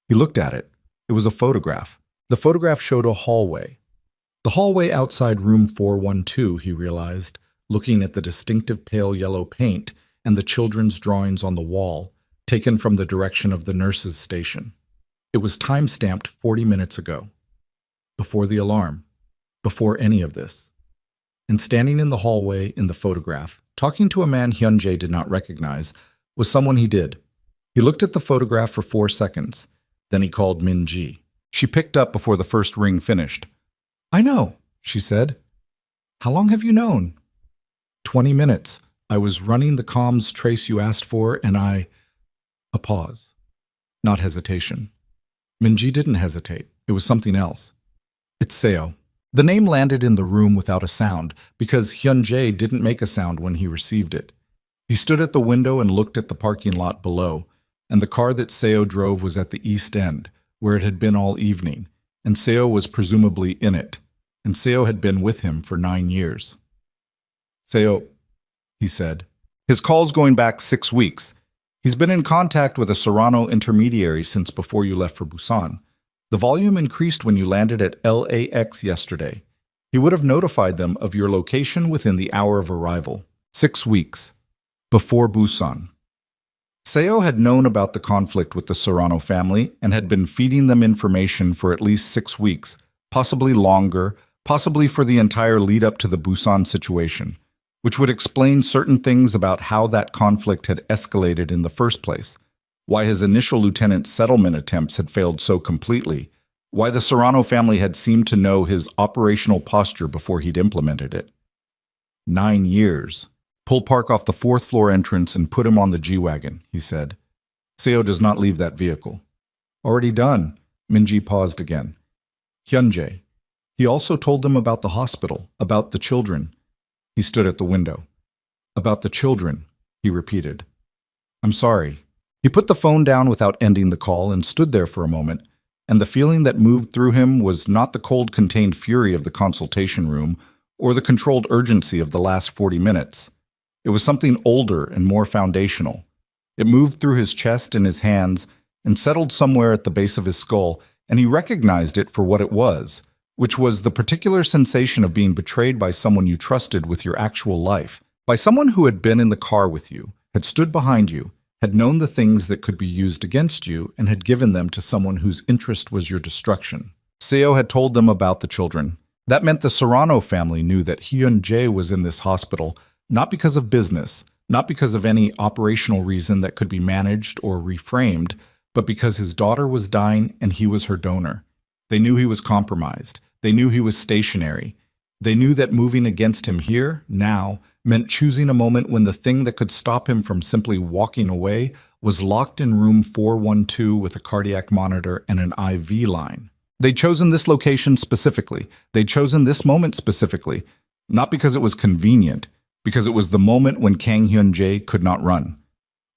He looked at it. It was a photograph. The photograph showed a hallway. The hallway outside room 412, he realized, looking at the distinctive pale yellow paint and the children's drawings on the wall, taken from the direction of the nurse's station. It was time-stamped 40 minutes ago. Before the alarm. Before any of this. And standing in the hallway in the photograph, talking to a man Hyunjae did not recognize, was someone he did. He looked at the photograph for 4 seconds. Then he called Min-ji. She picked up before the first ring finished. I know, she said. How long have you known? 20 minutes. I was running the comms trace you asked for, and A pause. Not hesitation. Min-ji didn't hesitate. It was something else. It's Seo. The name landed in the room without a sound, because Hyunjae didn't make a sound when he received it. He stood at the window and looked at the parking lot below, and the car that Seo drove was at the east end, where it had been all evening, and Seo was presumably in it, and Seo had been with him for 9 years. Seo, he said. His call's going back 6 weeks. He's been in contact with a Serrano intermediary since before you left for Busan. The volume increased when you landed at LAX yesterday. He would have notified them of your location within the hour of arrival. 6 weeks. Before Busan. Seo had known about the conflict with the Serrano family and had been feeding them information for at least 6 weeks possibly longer, possibly for the entire lead up to the Busan situation, which would explain certain things about how that conflict had escalated in the first place, why his initial lieutenant settlement attempts had failed so completely, why the Serrano family had seemed to know his operational posture before he'd implemented it. 9 years. Pull Park off the fourth floor entrance and put him on the G-Wagon, he said. Seo does not leave that vehicle. Already done. Minji paused again. Hyunjae. He also told them about the hospital, about the children. He stood at the window. About the children, he repeated. I'm sorry. He put the phone down without ending the call and stood there for a moment, and the feeling that moved through him was not the cold, contained fury of the consultation room or the controlled urgency of the last 40 minutes. It was something older and more foundational. It moved through his chest and his hands and settled somewhere at the base of his skull, and he recognized it for what it was, which was the particular sensation of being betrayed by someone you trusted with your actual life, by someone who had been in the car with you, had stood behind you, had known the things that could be used against you, and had given them to someone whose interest was your destruction. Seo had told them about the children. That meant the Serrano family knew that Hyun-jae was in this hospital, not because of business, not because of any operational reason that could be managed or reframed, but because his daughter was dying and he was her donor. They knew he was compromised. They knew he was stationary. They knew that moving against him here, now, meant choosing a moment when the thing that could stop him from simply walking away was locked in room 412 with a cardiac monitor and an IV line. They'd chosen this location specifically. They'd chosen this moment specifically, not because it was convenient, because it was the moment when Kang Hyun-jae could not run.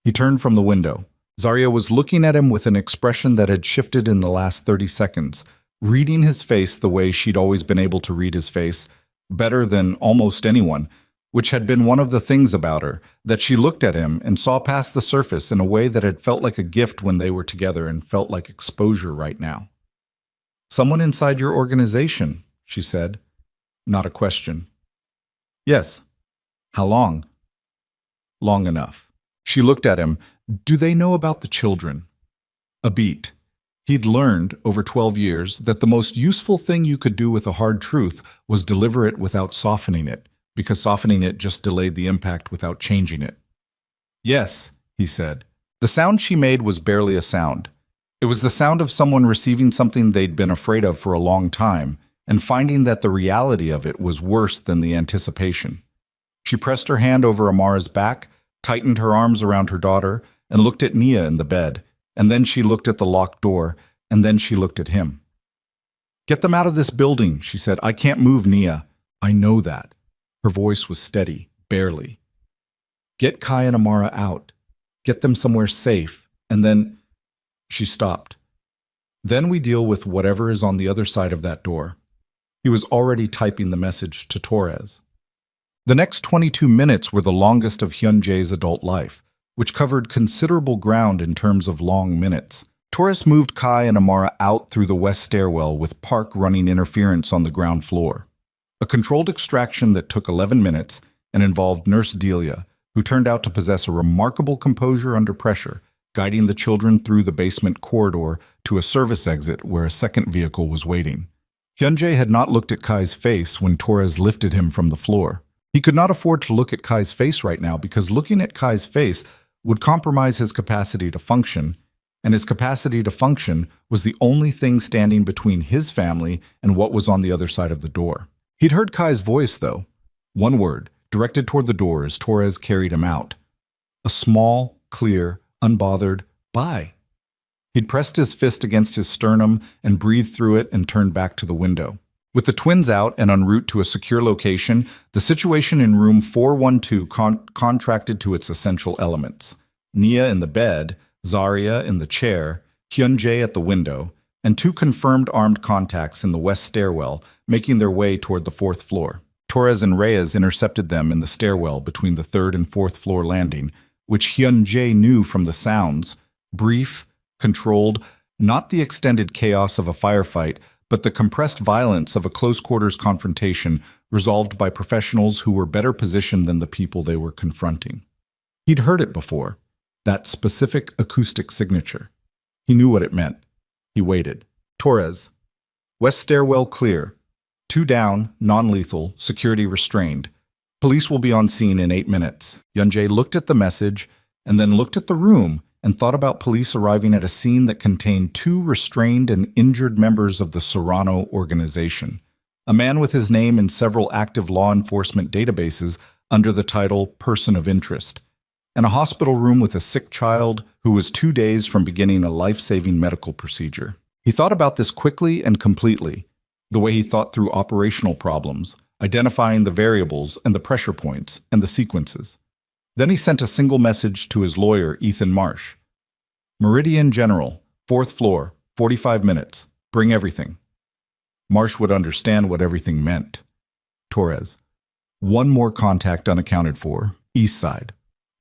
He turned from the window. Zarya was looking at him with an expression that had shifted in the last 30 seconds, reading his face the way she'd always been able to read his face, better than almost anyone, which had been one of the things about her, that she looked at him and saw past the surface in a way that had felt like a gift when they were together and felt like exposure right now. Someone inside your organization, she said. Not a question. Yes. How long? Long enough. She looked at him. Do they know about the children? A beat. He'd learned, over 12 years, that the most useful thing you could do with a hard truth was deliver it without softening it, because softening it just delayed the impact without changing it. Yes, he said. The sound she made was barely a sound. It was the sound of someone receiving something they'd been afraid of for a long time, and finding that the reality of it was worse than the anticipation. She pressed her hand over Amara's back, tightened her arms around her daughter, and looked at Nia in the bed, and then she looked at the locked door, and then she looked at him. Get them out of this building, she said. I can't move, Nia. I know that. Her voice was steady, barely. Get Kai and Amara out. Get them somewhere safe, and then... She stopped. Then we deal with whatever is on the other side of that door. He was already typing the message to Torres. The next 22 minutes were the longest of Hyun-jae's adult life, which covered considerable ground in terms of long minutes. Torres moved Kai and Amara out through the west stairwell with Park running interference on the ground floor. A controlled extraction that took 11 minutes and involved Nurse Delia, who turned out to possess a remarkable composure under pressure, guiding the children through the basement corridor to a service exit where a second vehicle was waiting. Hyun-jae had not looked at Kai's face when Torres lifted him from the floor. He could not afford to look at Kai's face right now because looking at Kai's face would compromise his capacity to function, and his capacity to function was the only thing standing between his family and what was on the other side of the door. He'd heard Kai's voice, though. One word, directed toward the door as Torres carried him out. A small, clear, unbothered, bye. He'd pressed his fist against his sternum and breathed through it and turned back to the window. With the twins out and en route to a secure location, the situation in room 412 contracted to its essential elements. Nia in the bed, Zarya in the chair, Hyun-jae at the window, and 2 confirmed armed contacts in the west stairwell making their way toward the 4th floor. Torres and Reyes intercepted them in the stairwell between the 3rd and 4th floor landing, which Hyun-jae knew from the sounds, brief, controlled, not the extended chaos of a firefight, but the compressed violence of a close-quarters confrontation resolved by professionals who were better positioned than the people they were confronting. He'd heard it before, that specific acoustic signature. He knew what it meant. He waited. Torres. West stairwell clear. 2 down, non-lethal, security restrained. Police will be on scene in 8 minutes. Hyunjae looked at the message and then looked at the room and thought about police arriving at a scene that contained 2 restrained and injured members of the Serrano organization. A man with his name in several active law enforcement databases under the title Person of Interest, and a hospital room with a sick child who was 2 days from beginning a life-saving medical procedure. He thought about this quickly and completely, the way he thought through operational problems, identifying the variables and the pressure points and the sequences. Then he sent a single message to his lawyer, Ethan Marsh. Meridian General, 4th floor, 45 minutes. Bring everything. Marsh would understand what everything meant. Torres. 1 more contact unaccounted for, east side.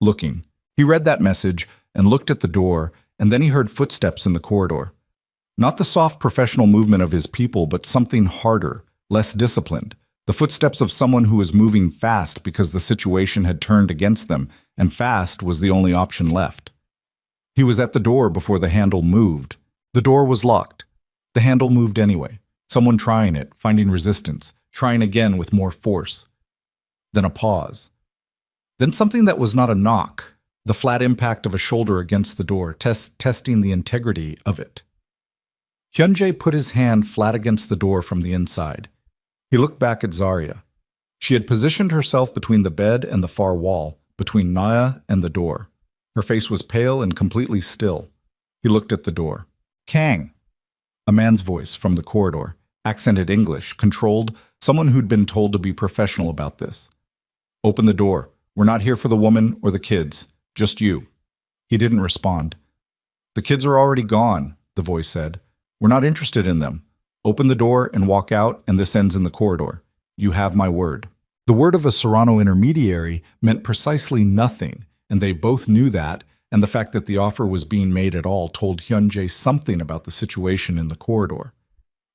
Looking. He read that message and looked at the door, and then he heard footsteps in the corridor. Not the soft professional movement of his people, but something harder, less disciplined. The footsteps of someone who was moving fast because the situation had turned against them, and fast was the only option left. He was at the door before the handle moved. The door was locked. The handle moved anyway. Someone trying it, finding resistance, trying again with more force. Then a pause. Then something that was not a knock, the flat impact of a shoulder against the door, testing the integrity of it. Hyunjae put his hand flat against the door from the inside. He looked back at Zarya. She had positioned herself between the bed and the far wall, between Naya and the door. Her face was pale and completely still. He looked at the door. Kang! A man's voice from the corridor, accented English, controlled, someone who'd been told to be professional about this. Open the door. We're not here for the woman or the kids. Just you. He didn't respond. The kids are already gone, the voice said. We're not interested in them. Open the door and walk out, and this ends in the corridor. You have my word. The word of a Serrano intermediary meant precisely nothing, and they both knew that, and the fact that the offer was being made at all told Hyunjae something about the situation in the corridor.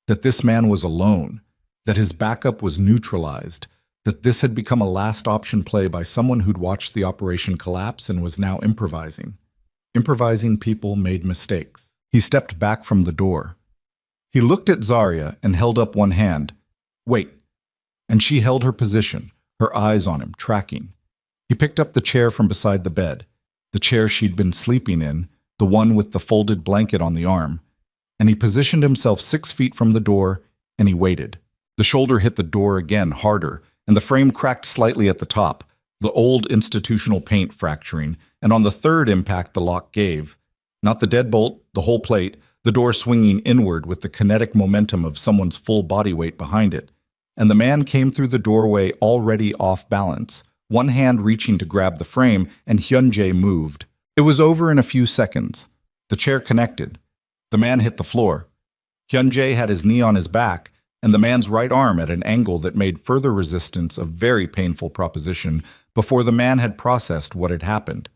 That this man was alone, that his backup was neutralized, that this had become a last option play by someone who'd watched the operation collapse and was now improvising. Improvising people made mistakes. He stepped back from the door. He looked at Zarya and held up one hand. Wait. And she held her position, her eyes on him, tracking. He picked up the chair from beside the bed, the chair she'd been sleeping in, the one with the folded blanket on the arm, and he positioned himself 6 feet from the door, and he waited. The shoulder hit the door again, harder, and the frame cracked slightly at the top, the old institutional paint fracturing, and on the third impact the lock gave. Not the deadbolt, the whole plate, the door swinging inward with the kinetic momentum of someone's full body weight behind it. And the man came through the doorway already off balance, one hand reaching to grab the frame, and Hyunjae moved. It was over in a few seconds. The chair connected. The man hit the floor. Hyunjae had his knee on his back, and the man's right arm at an angle that made further resistance a very painful proposition before the man had processed what had happened.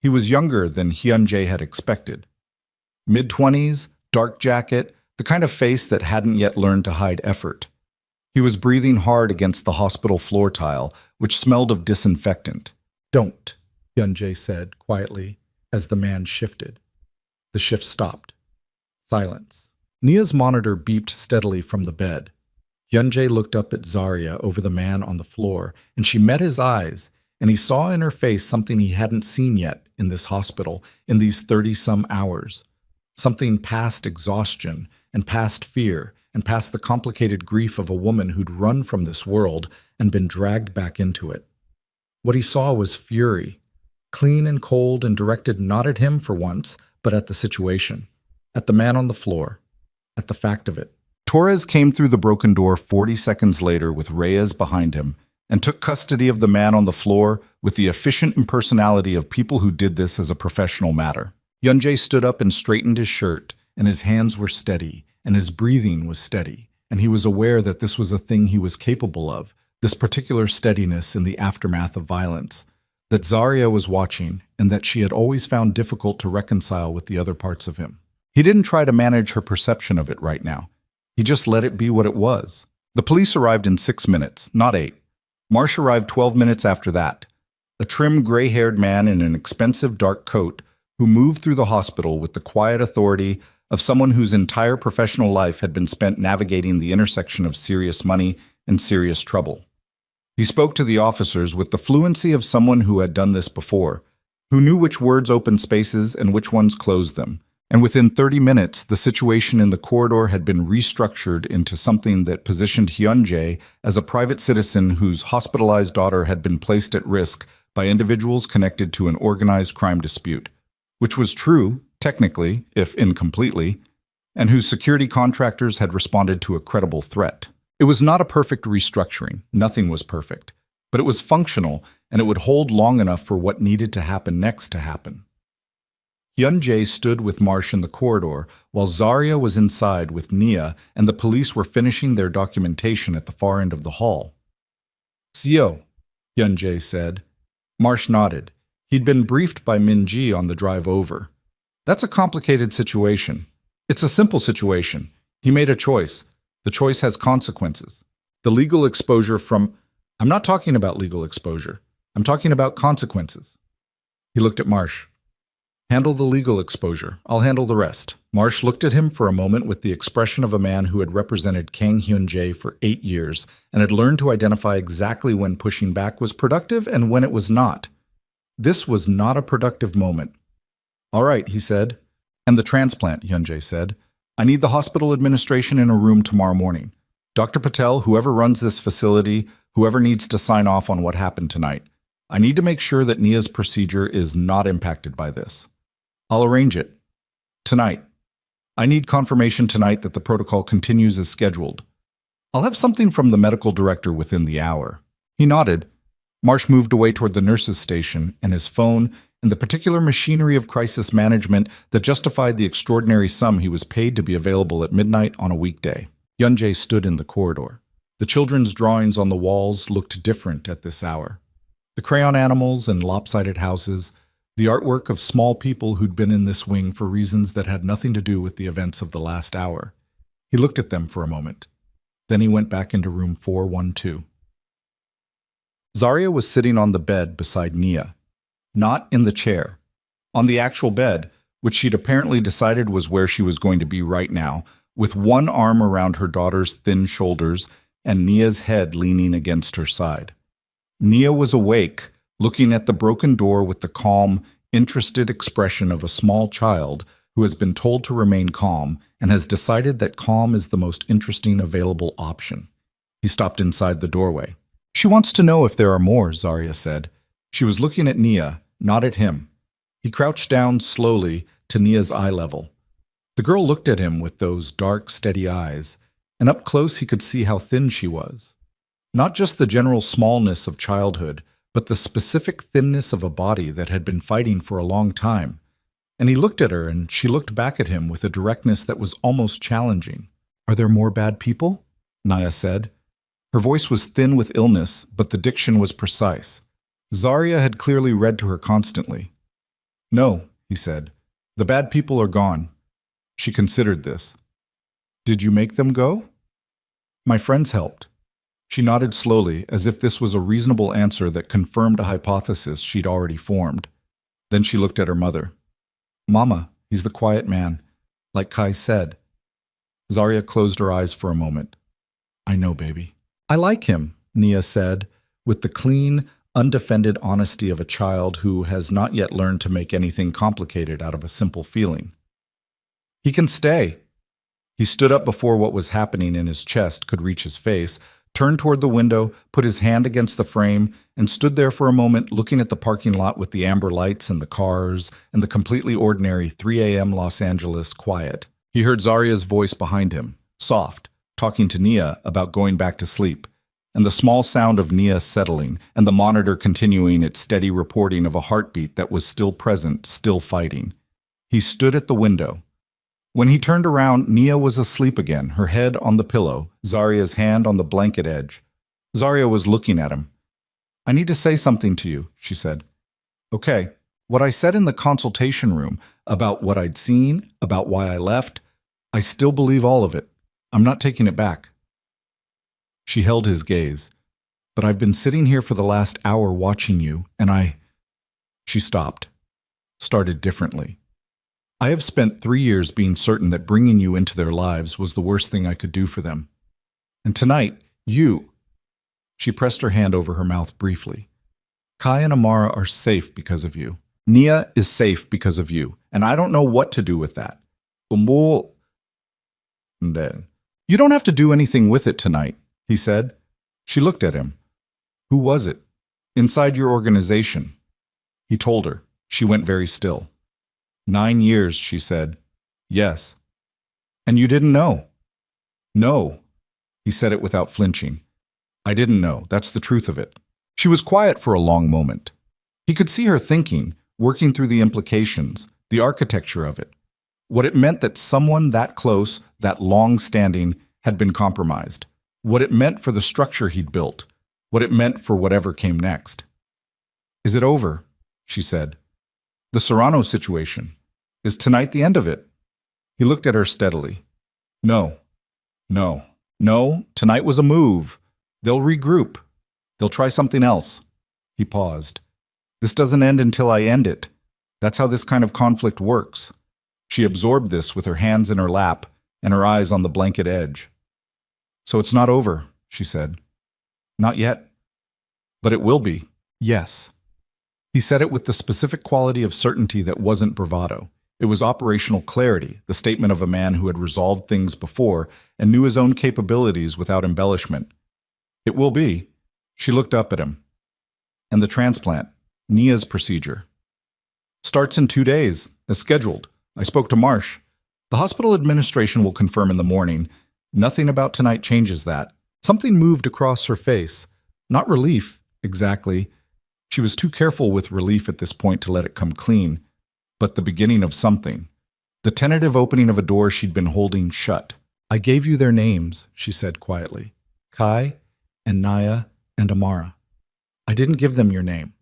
He was younger than Hyunjae had expected. Mid-20s, dark jacket, the kind of face that hadn't yet learned to hide effort. He was breathing hard against the hospital floor tile, which smelled of disinfectant. Don't, Hyunjae said quietly as the man shifted. The shift stopped. Silence. Nia's monitor beeped steadily from the bed. Hyunjae looked up at Zarya over the man on the floor, and she met his eyes, and he saw in her face something he hadn't seen yet in this hospital in these 30-some hours. Something past exhaustion and past fear and past the complicated grief of a woman who'd run from this world and been dragged back into it. What he saw was fury, clean and cold and directed not at him for once, but at the situation, at the man on the floor, at the fact of it. Torres came through the broken door 40 seconds later with Reyes behind him and took custody of the man on the floor with the efficient impersonality of people who did this as a professional matter. Hyunjae stood up and straightened his shirt, and his hands were steady, and his breathing was steady, and he was aware that this was a thing he was capable of, this particular steadiness in the aftermath of violence, that Zarya was watching, and that she had always found difficult to reconcile with the other parts of him. He didn't try to manage her perception of it right now. He just let it be what it was. The police arrived in 6 minutes, not 8. Marsh arrived 12 minutes after that. A trim, gray-haired man in an expensive dark coat who moved through the hospital with the quiet authority of someone whose entire professional life had been spent navigating the intersection of serious money and serious trouble. He spoke to the officers with the fluency of someone who had done this before, who knew which words opened spaces and which ones closed them. And within 30 minutes, the situation in the corridor had been restructured into something that positioned Hyun-jae as a private citizen whose hospitalized daughter had been placed at risk by individuals connected to an organized crime dispute, which was true, technically, if incompletely, and whose security contractors had responded to a credible threat. It was not a perfect restructuring. Nothing was perfect. But it was functional, and it would hold long enough for what needed to happen next to happen. Hyun-jae stood with Marsh in the corridor, while Zarya was inside with Nia, and the police were finishing their documentation at the far end of the hall. "Seo," Hyun-jae said. Marsh nodded. He'd been briefed by Min-ji on the drive over. "That's a complicated situation. It's a simple situation. He made a choice. The choice has consequences. The legal exposure from... I'm not talking about legal exposure. I'm talking about consequences." He looked at Marsh. "Handle the legal exposure. I'll handle the rest." Marsh looked at him for a moment with the expression of a man who had represented Kang Hyun-jae for 8 years and had learned to identify exactly when pushing back was productive and when it was not. This was not a productive moment. "All right," he said. "And the transplant," Hyun-jae said. "I need the hospital administration in a room tomorrow morning. Dr. Patel, whoever runs this facility, whoever needs to sign off on what happened tonight. I need to make sure that Nia's procedure is not impacted by this. I'll arrange it. Tonight. I need confirmation tonight that the protocol continues as scheduled. I'll have something from the medical director within the hour." He nodded. Marsh moved away toward the nurse's station and his phone and the particular machinery of crisis management that justified the extraordinary sum he was paid to be available at midnight on a weekday. Hyun-jae stood in the corridor. The children's drawings on the walls looked different at this hour. The crayon animals and lopsided houses, the artwork of small people who'd been in this wing for reasons that had nothing to do with the events of the last hour. He looked at them for a moment. Then he went back into room 412. Zarya was sitting on the bed beside Nia. Not in the chair. On the actual bed, which she'd apparently decided was where she was going to be right now, with one arm around her daughter's thin shoulders and Nia's head leaning against her side. Nia was awake, looking at the broken door with the calm, interested expression of a small child who has been told to remain calm and has decided that calm is the most interesting available option. He stopped inside the doorway. "She wants to know if there are more," Zarya said. She was looking at Nia, not at him. He crouched down slowly to Nia's eye level. The girl looked at him with those dark, steady eyes, and up close he could see how thin she was. Not just the general smallness of childhood, but the specific thinness of a body that had been fighting for a long time. And he looked at her, and she looked back at him with a directness that was almost challenging. "Are there more bad people?" Nia said. Her voice was thin with illness, but the diction was precise. Zarya had clearly read to her constantly. "No," he said. "The bad people are gone." She considered this. "Did you make them go?" "My friends helped." She nodded slowly, as if this was a reasonable answer that confirmed a hypothesis she'd already formed. Then she looked at her mother. "Mama, he's the quiet man, like Kai said." Zarya closed her eyes for a moment. "I know, baby." "I like him," Nia said, with the clean, undefended honesty of a child who has not yet learned to make anything complicated out of a simple feeling. "He can stay." He stood up before what was happening in his chest could reach his face, turned toward the window, put his hand against the frame, and stood there for a moment looking at the parking lot with the amber lights and the cars and the completely ordinary 3 a.m. Los Angeles quiet. He heard Zarya's voice behind him, soft, talking to Nia about going back to sleep, and the small sound of Nia settling, and the monitor continuing its steady reporting of a heartbeat that was still present, still fighting. He stood at the window. When he turned around, Nia was asleep again, her head on the pillow, Zarya's hand on the blanket edge. Zarya was looking at him. "I need to say something to you," she said. "Okay, what I said in the consultation room, about what I'd seen, about why I left, I still believe all of it. I'm not taking it back." She held his gaze. "But I've been sitting here for the last hour watching you, and She stopped, started differently. I have spent 3 years being certain that bringing you into their lives was the worst thing I could do for them. And tonight, you. She pressed her hand over her mouth briefly. Kai and Amara are safe because of you. Nia is safe because of you, and I don't know what to do with that. You don't have to do anything with it tonight, he said. She looked at him. Who was it? Inside your organization. He told her. She went very still. 9 years, she said. Yes. And you didn't know? No. He said it without flinching. I didn't know. That's the truth of it. She was quiet for a long moment. He could see her thinking, working through the implications, the architecture of it. What it meant that someone that close, that long-standing, had been compromised. What it meant for the structure he'd built. What it meant for whatever came next. Is it over? She said. The Serrano situation. Is tonight the end of it? He looked at her steadily. No. Tonight was a move. They'll regroup. They'll try something else. He paused. This doesn't end until I end it. That's how this kind of conflict works. She absorbed this with her hands in her lap and her eyes on the blanket edge. So it's not over, she said. Not yet. But it will be. Yes. He said it with the specific quality of certainty that wasn't bravado. It was operational clarity, the statement of a man who had resolved things before and knew his own capabilities without embellishment. It will be. She looked up at him. And the transplant, Nia's procedure. Starts in 2 days, as scheduled. I spoke to Marsh. The hospital administration will confirm in the morning. Nothing about tonight changes that. Something moved across her face. Not relief, exactly. She was too careful with relief at this point to let it come clean. But the beginning of something. The tentative opening of a door she'd been holding shut. I gave you their names, she said quietly. Kai and Naya and Amara. I didn't give them your name.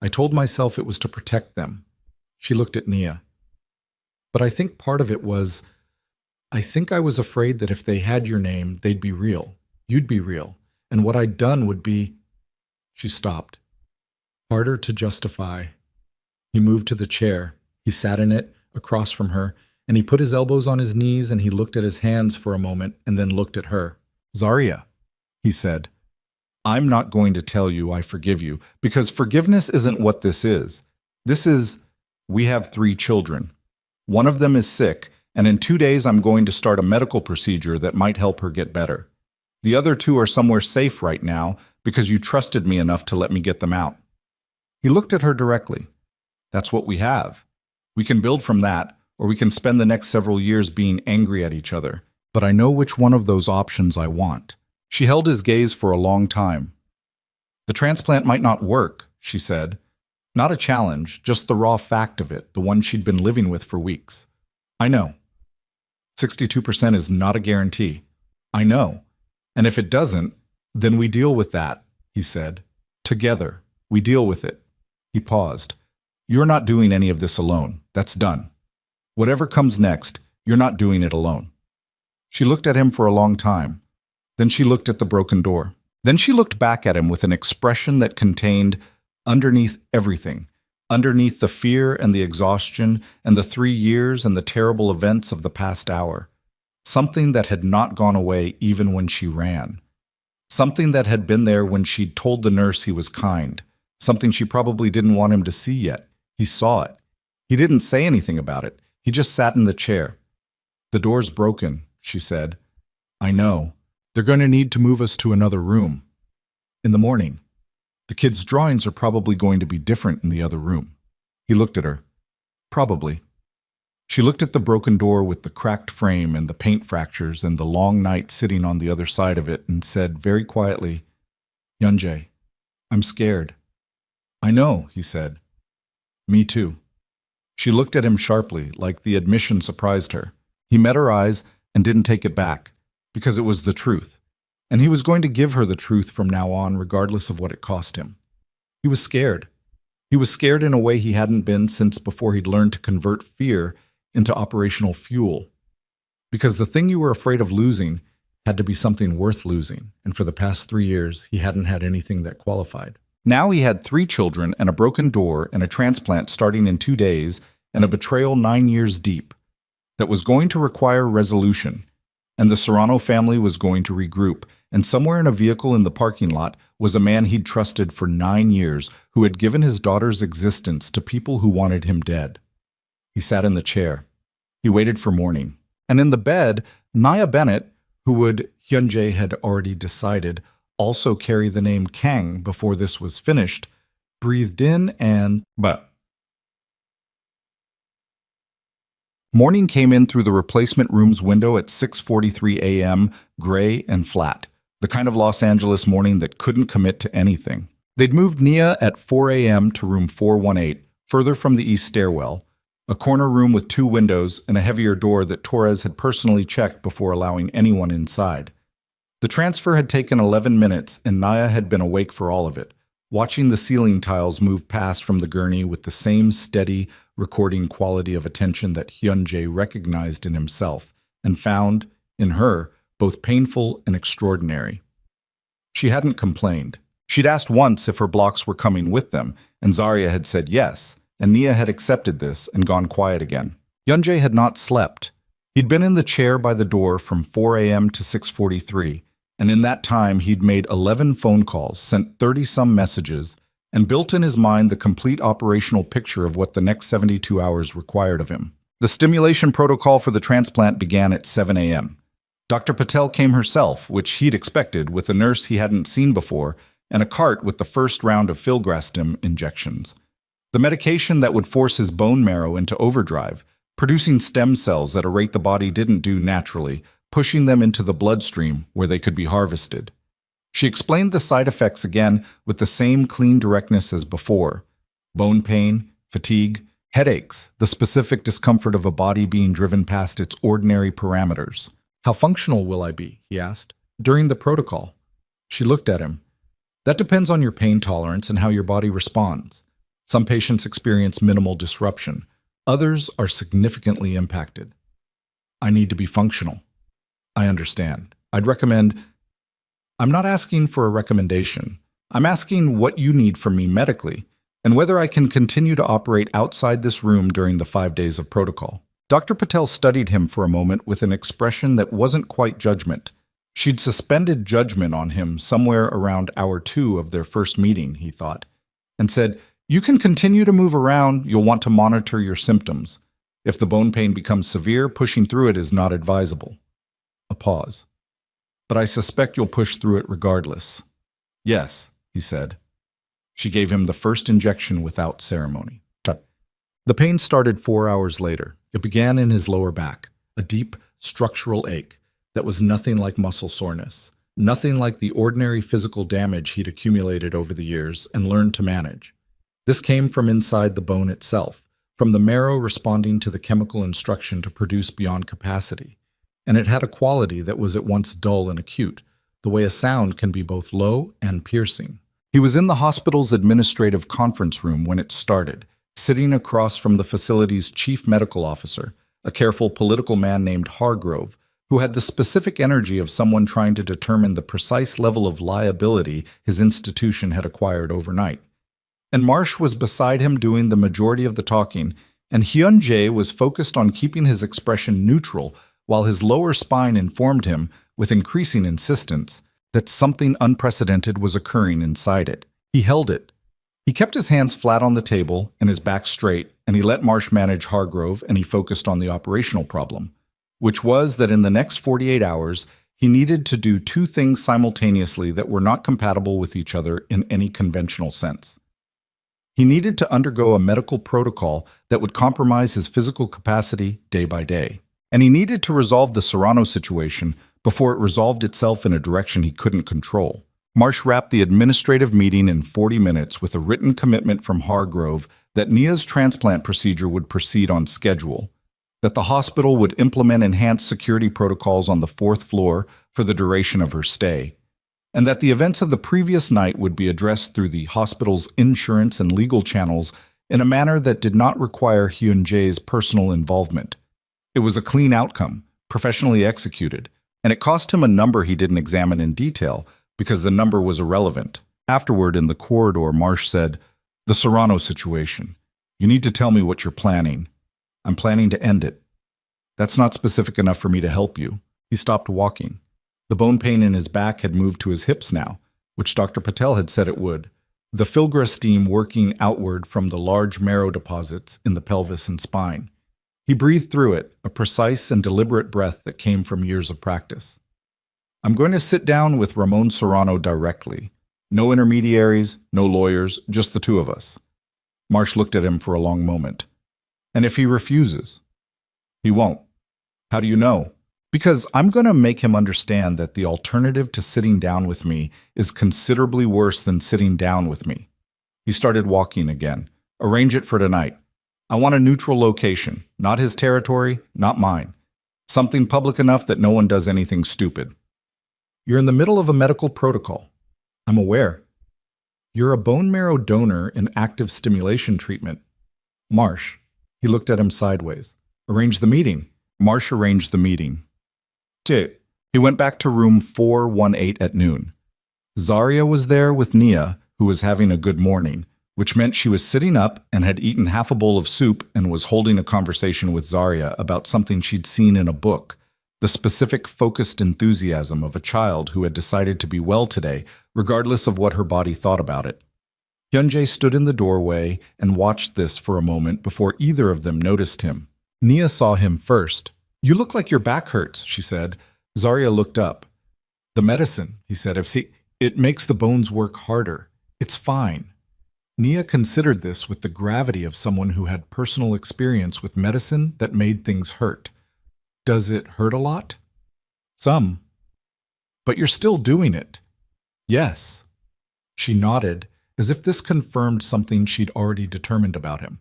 I told myself it was to protect them. She looked at Nia. But I think part of it was, I think I was afraid that if they had your name, they'd be real. You'd be real. And what I'd done would be... She stopped. Harder to justify. He moved to the chair. He sat in it, across from her, and he put his elbows on his knees and he looked at his hands for a moment and then looked at her. Zaria, he said, I'm not going to tell you I forgive you, because forgiveness isn't what this is. This is, we have 3 children. One of them is sick, and in 2 days I'm going to start a medical procedure that might help her get better. The other 2 are somewhere safe right now because you trusted me enough to let me get them out. He looked at her directly. That's what we have. We can build from that, or we can spend the next several years being angry at each other. But I know which one of those options I want. She held his gaze for a long time. The transplant might not work, she said. Not a challenge, just the raw fact of it, the one she'd been living with for weeks. I know. 62% is not a guarantee. I know. And if it doesn't, then we deal with that, he said. Together, we deal with it. He paused. You're not doing any of this alone. That's done. Whatever comes next, you're not doing it alone. She looked at him for a long time. Then she looked at the broken door. Then she looked back at him with an expression that contained, underneath everything, underneath the fear and the exhaustion and the 3 years and the terrible events of the past hour, something that had not gone away even when she ran. Something that had been there when she'd told the nurse he was kind, something she probably didn't want him to see yet. He saw it. He didn't say anything about it. He just sat in the chair. The door's broken, she said. I know. They're going to need to move us to another room. In the morning. The kids' drawings are probably going to be different in the other room. He looked at her. Probably. She looked at the broken door with the cracked frame and the paint fractures and the long night sitting on the other side of it and said very quietly, Yunjae, I'm scared. I know, he said. Me too. She looked at him sharply, like the admission surprised her. He met her eyes and didn't take it back, because it was the truth. And he was going to give her the truth from now on, regardless of what it cost him. He was scared. He was scared in a way he hadn't been since before he'd learned to convert fear into operational fuel. Because the thing you were afraid of losing had to be something worth losing, and for the past 3 years, he hadn't had anything that qualified. Now he had 3 children and a broken door and a transplant starting in 2 days, and a betrayal 9 years deep that was going to require resolution. And the Serrano family was going to regroup, and somewhere in a vehicle in the parking lot was a man he'd trusted for 9 years who had given his daughter's existence to people who wanted him dead. He sat in the chair. He waited for morning. And in the bed, Naya Bennett, who would, Hyunjae had already decided, also carry the name Kang before this was finished, breathed in and but. Morning came in through the replacement room's window at 6:43 a.m., gray and flat, the kind of Los Angeles morning that couldn't commit to anything. They'd moved Nia at 4 a.m. to room 418, further from the east stairwell, a corner room with 2 windows and a heavier door that Torres had personally checked before allowing anyone inside. The transfer had taken 11 minutes, and Naya had been awake for all of it, watching the ceiling tiles move past from the gurney with the same steady, recording quality of attention that Hyunjae recognized in himself and found, in her, both painful and extraordinary. She hadn't complained. She'd asked once if her blocks were coming with them, and Zarya had said yes, and Nia had accepted this and gone quiet again. Hyunjae had not slept. He'd been in the chair by the door from 4 a.m. to 6:43, and in that time he'd made 11 phone calls, sent 30-some messages, and built in his mind the complete operational picture of what the next 72 hours required of him. The stimulation protocol for the transplant began at 7 a.m. Dr. Patel came herself, which he'd expected, with a nurse he hadn't seen before, and a cart with the first round of filgrastim injections. The medication that would force his bone marrow into overdrive, producing stem cells at a rate the body didn't do naturally, pushing them into the bloodstream where they could be harvested. She explained the side effects again with the same clean directness as before. Bone pain, fatigue, headaches, the specific discomfort of a body being driven past its ordinary parameters. "How functional will I be?" he asked. "During the protocol." She looked at him. "That depends on your pain tolerance and how your body responds. Some patients experience minimal disruption. Others are significantly impacted." "I need to be functional." "I understand. I'd recommend—" "I'm not asking for a recommendation. I'm asking what you need from me medically, and whether I can continue to operate outside this room during the 5 days of protocol." Dr. Patel studied him for a moment with an expression that wasn't quite judgment. She'd suspended judgment on him somewhere around hour 2 of their first meeting, he thought, and said, "You can continue to move around. You'll want to monitor your symptoms. If the bone pain becomes severe, pushing through it is not advisable." A pause. "But I suspect you'll push through it regardless." "Yes," he said. She gave him the first injection without ceremony. The pain started 4 hours later. It began in his lower back, a deep, structural ache that was nothing like muscle soreness, nothing like the ordinary physical damage he'd accumulated over the years and learned to manage. This came from inside the bone itself, from the marrow responding to the chemical instruction to produce beyond capacity. And it had a quality that was at once dull and acute, the way a sound can be both low and piercing. He was in the hospital's administrative conference room when it started, sitting across from the facility's chief medical officer, a careful political man named Hargrove, who had the specific energy of someone trying to determine the precise level of liability his institution had acquired overnight. And Marsh was beside him doing the majority of the talking, and Hyunjae was focused on keeping his expression neutral while his lower spine informed him, with increasing insistence, that something unprecedented was occurring inside it. He held it. He kept his hands flat on the table and his back straight, and he let Marsh manage Hargrove, and he focused on the operational problem, which was that in the next 48 hours, he needed to do 2 things simultaneously that were not compatible with each other in any conventional sense. He needed to undergo a medical protocol that would compromise his physical capacity day by day, and he needed to resolve the Serrano situation before it resolved itself in a direction he couldn't control. Marsh wrapped the administrative meeting in 40 minutes with a written commitment from Hargrove that Nia's transplant procedure would proceed on schedule, that the hospital would implement enhanced security protocols on the 4th floor for the duration of her stay, and that the events of the previous night would be addressed through the hospital's insurance and legal channels in a manner that did not require Hyunjae's personal involvement. It was a clean outcome, professionally executed, and it cost him a number he didn't examine in detail because the number was irrelevant. Afterward, in the corridor, Marsh said, "The Serrano situation. You need to tell me what you're planning." I'm planning to end it. That's not specific enough for me to help you. He stopped walking. The bone pain in his back had moved to his hips now, which Dr. Patel had said it would, the filgrastim working outward from the large marrow deposits in the pelvis and spine. He breathed through it, a precise and deliberate breath that came from years of practice. I'm going to sit down with Ramon Serrano directly. No intermediaries, no lawyers, just the two of us. Marsh looked at him for a long moment. And if he refuses? He won't. How do you know? Because I'm going to make him understand that the alternative to sitting down with me is considerably worse than sitting down with me. He started walking again. Arrange it for tonight. I want a neutral location, not his territory, not mine. Something public enough that no one does anything stupid. You're in the middle of a medical protocol. I'm aware. You're a bone marrow donor in active stimulation treatment. Marsh. He looked at him sideways. Arrange the meeting. Marsh arranged the meeting. He went back to room 418 at noon. Zarya was there with Nia, who was having a good morning, which meant she was sitting up and had eaten half a bowl of soup and was holding a conversation with Zarya about something she'd seen in a book, the specific focused enthusiasm of a child who had decided to be well today, regardless of what her body thought about it. Hyunjae stood in the doorway and watched this for a moment before either of them noticed him. Nia saw him first. You look like your back hurts, she said. Zarya looked up. The medicine, he said. It makes the bones work harder. It's fine. Nia considered this with the gravity of someone who had personal experience with medicine that made things hurt. Does it hurt a lot? Some. But you're still doing it. Yes. She nodded, as if this confirmed something she'd already determined about him.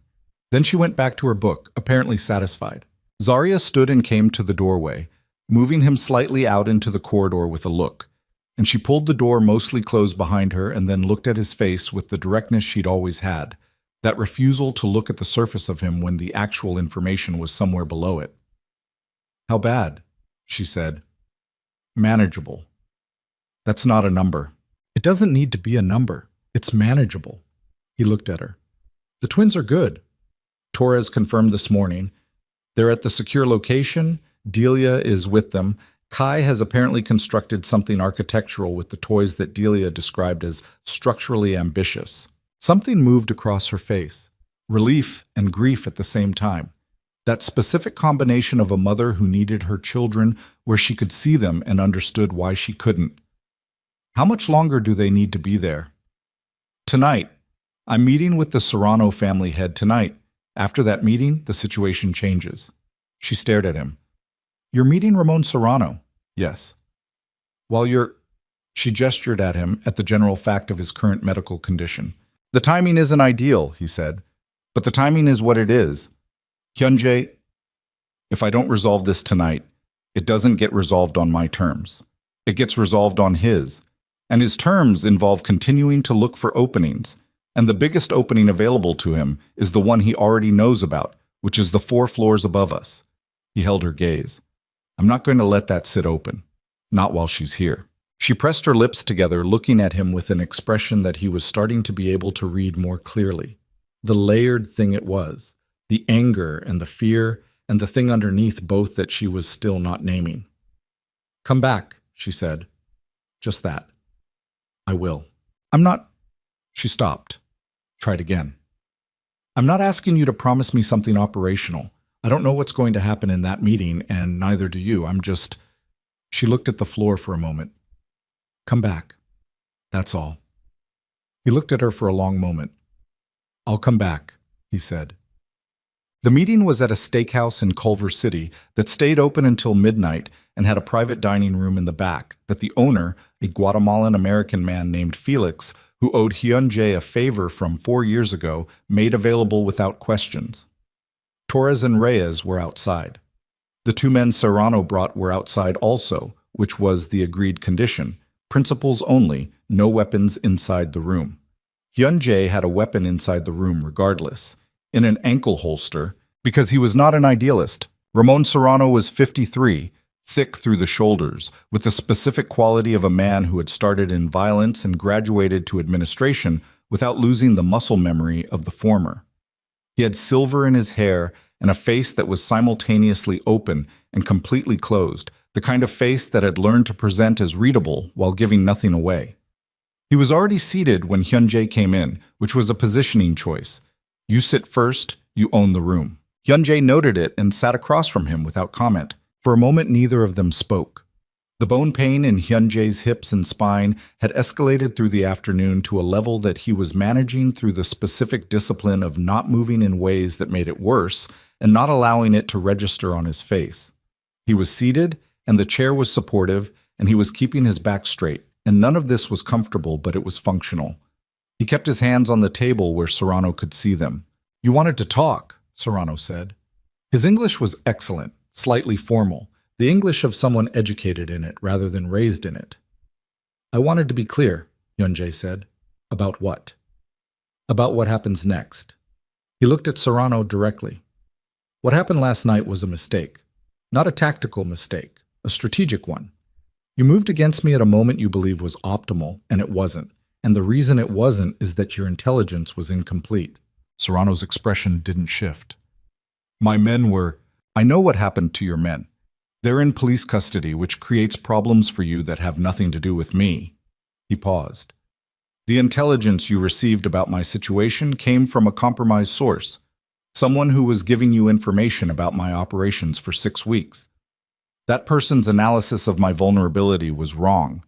Then she went back to her book, apparently satisfied. Zarya stood and came to the doorway, moving him slightly out into the corridor with a look, and she pulled the door mostly closed behind her and then looked at his face with the directness she'd always had, that refusal to look at the surface of him when the actual information was somewhere below it. How bad? She said. Manageable. That's not a number. It doesn't need to be a number. It's manageable. He looked at her. The twins are good. Torres confirmed this morning. They're at the secure location. Delia is with them. Kai has apparently constructed something architectural with the toys that Delia described as structurally ambitious. Something moved across her face, relief and grief at the same time. That specific combination of a mother who needed her children where she could see them and understood why she couldn't. How much longer do they need to be there? Tonight. I'm meeting with the Serrano family head tonight. After that meeting, the situation changes. She stared at him. You're meeting Ramon Serrano? Yes. She gestured at him at the general fact of his current medical condition. The timing isn't ideal, he said, but the timing is what it is. Hyunjae, if I don't resolve this tonight, it doesn't get resolved on my terms. It gets resolved on his, and his terms involve continuing to look for openings, and the biggest opening available to him is the one he already knows about, which is the 4 floors above us. He held her gaze. I'm not going to let that sit open. Not while she's here. She pressed her lips together, looking at him with an expression that he was starting to be able to read more clearly. The layered thing it was, the anger and the fear, and the thing underneath both that she was still not naming. Come back, she said. Just that. I will. I'm not... She stopped. Tried again. I'm not asking you to promise me something operational. I don't know what's going to happen in that meeting, and neither do you. I'm just... She looked at the floor for a moment. Come back. That's all. He looked at her for a long moment. I'll come back, he said. The meeting was at a steakhouse in Culver City that stayed open until midnight and had a private dining room in the back that the owner, a Guatemalan-American man named Felix, who owed Hyunjae a favor from 4 years ago, made available without questions. Torres and Reyes were outside. The 2 men Serrano brought were outside also, which was the agreed condition. Principals only, no weapons inside the room. Hyunjae had a weapon inside the room regardless, in an ankle holster, because he was not an idealist. Ramon Serrano was 53, thick through the shoulders, with the specific quality of a man who had started in violence and graduated to administration without losing the muscle memory of the former. He had silver in his hair and a face that was simultaneously open and completely closed, the kind of face that had learned to present as readable while giving nothing away. He was already seated when Hyun-jae came in, which was a positioning choice. You sit first, you own the room. Hyun-jae noted it and sat across from him without comment. For a moment, neither of them spoke. The bone pain in Hyun-jae's hips and spine had escalated through the afternoon to a level that he was managing through the specific discipline of not moving in ways that made it worse and not allowing it to register on his face. He was seated, and the chair was supportive, and he was keeping his back straight, and none of this was comfortable, but it was functional. He kept his hands on the table where Serrano could see them. "You wanted to talk," Serrano said. His English was excellent, slightly formal, the English of someone educated in it rather than raised in it. "I wanted to be clear," Hyun-jae said. "About what?" "About what happens next." He looked at Serrano directly. "What happened last night was a mistake. Not a tactical mistake, a strategic one. You moved against me at a moment you believed was optimal, and it wasn't. And the reason it wasn't is that your intelligence was incomplete." Serrano's expression didn't shift. "My men were... I know what happened to your men. They're in police custody, which creates problems for you that have nothing to do with me." He paused. "The intelligence you received about my situation came from a compromised source, someone who was giving you information about my operations for 6 weeks. That person's analysis of my vulnerability was wrong.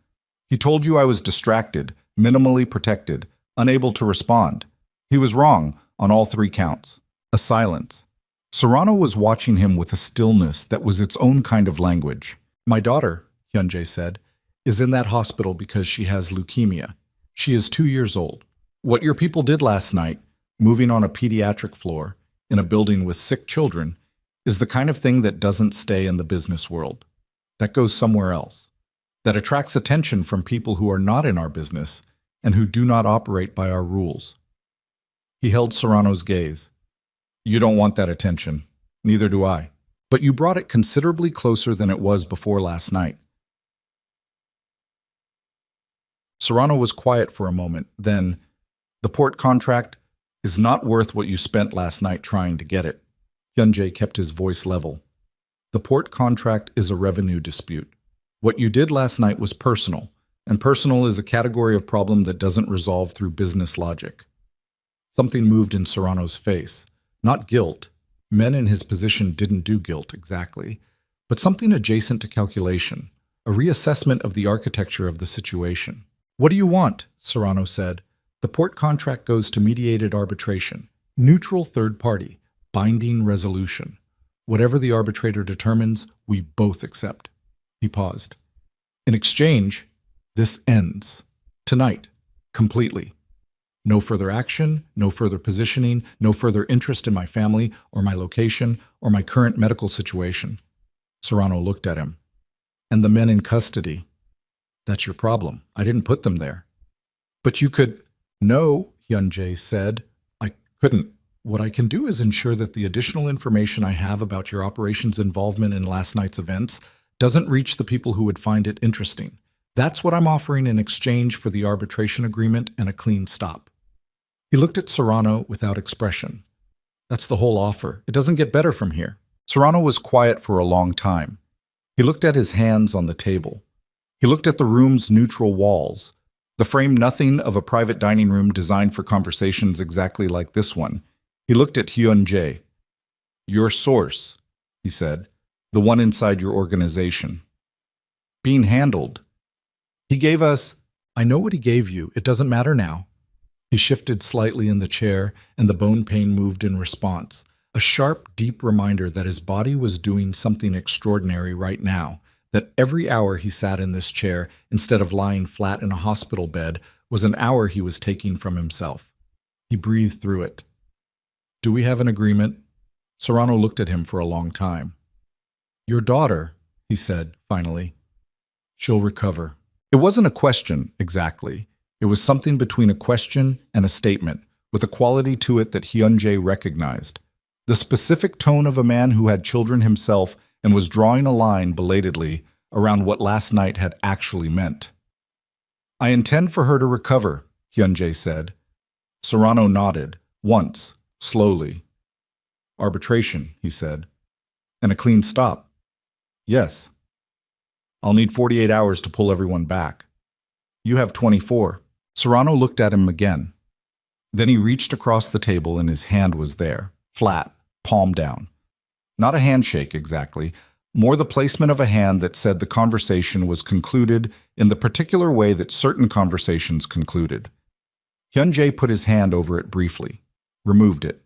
He told you I was distracted, minimally protected, unable to respond. He was wrong on all 3 counts." A silence. Serrano was watching him with a stillness that was its own kind of language. "My daughter," Hyun-jae said, "is in that hospital because she has leukemia. She is 2 years old. What your people did last night, moving on a pediatric floor, in a building with sick children, is the kind of thing that doesn't stay in the business world. That goes somewhere else. That attracts attention from people who are not in our business and who do not operate by our rules." He held Serrano's gaze. "You don't want that attention. Neither do I. But you brought it considerably closer than it was before last night." Serrano was quiet for a moment, then, "The port contract is not worth what you spent last night trying to get it." Hyun-jae kept his voice level. "The port contract is a revenue dispute. What you did last night was personal, and personal is a category of problem that doesn't resolve through business logic." Something moved in Serrano's face. Not guilt. Men in his position didn't do guilt exactly, but something adjacent to calculation, a reassessment of the architecture of the situation. "What do you want?" Serrano said. "The port contract goes to mediated arbitration, neutral third party, binding resolution. Whatever the arbitrator determines, we both accept." He paused. "In exchange, this ends. Tonight. Completely. No further action, no further positioning, no further interest in my family or my location or my current medical situation." Serrano looked at him. "And the men in custody? That's your problem. I didn't put them there." "But you could..." "No," Hyun-jae said. "I couldn't. What I can do is ensure that the additional information I have about your operations' involvement in last night's events doesn't reach the people who would find it interesting. That's what I'm offering in exchange for the arbitration agreement and a clean stop." He looked at Serrano without expression. "That's the whole offer. It doesn't get better from here." Serrano was quiet for a long time. He looked at his hands on the table. He looked at the room's neutral walls, the frame nothing of a private dining room designed for conversations exactly like this one. He looked at Hyun-jae. "Your source," he said, "the one inside your organization. Being handled. He gave us..." "I know what he gave you. It doesn't matter now." He shifted slightly in the chair, and the bone pain moved in response. A sharp, deep reminder that his body was doing something extraordinary right now, that every hour he sat in this chair, instead of lying flat in a hospital bed, was an hour he was taking from himself. He breathed through it. "Do we have an agreement?" Serrano looked at him for a long time. "Your daughter," he said, finally. "She'll recover." It wasn't a question, exactly. It was something between a question and a statement, with a quality to it that Hyun-jae recognized. The specific tone of a man who had children himself and was drawing a line, belatedly, around what last night had actually meant. "I intend for her to recover," Hyun-jae said. Serrano nodded, once, slowly. Arbitration, he said. And a clean stop. Yes. I'll need 48 hours to pull everyone back. You have 24. Serrano looked at him again. Then he reached across the table and his hand was there, flat, palm down. Not a handshake exactly, more the placement of a hand that said the conversation was concluded in the particular way that certain conversations concluded. Hyun-jae put his hand over it briefly, removed it.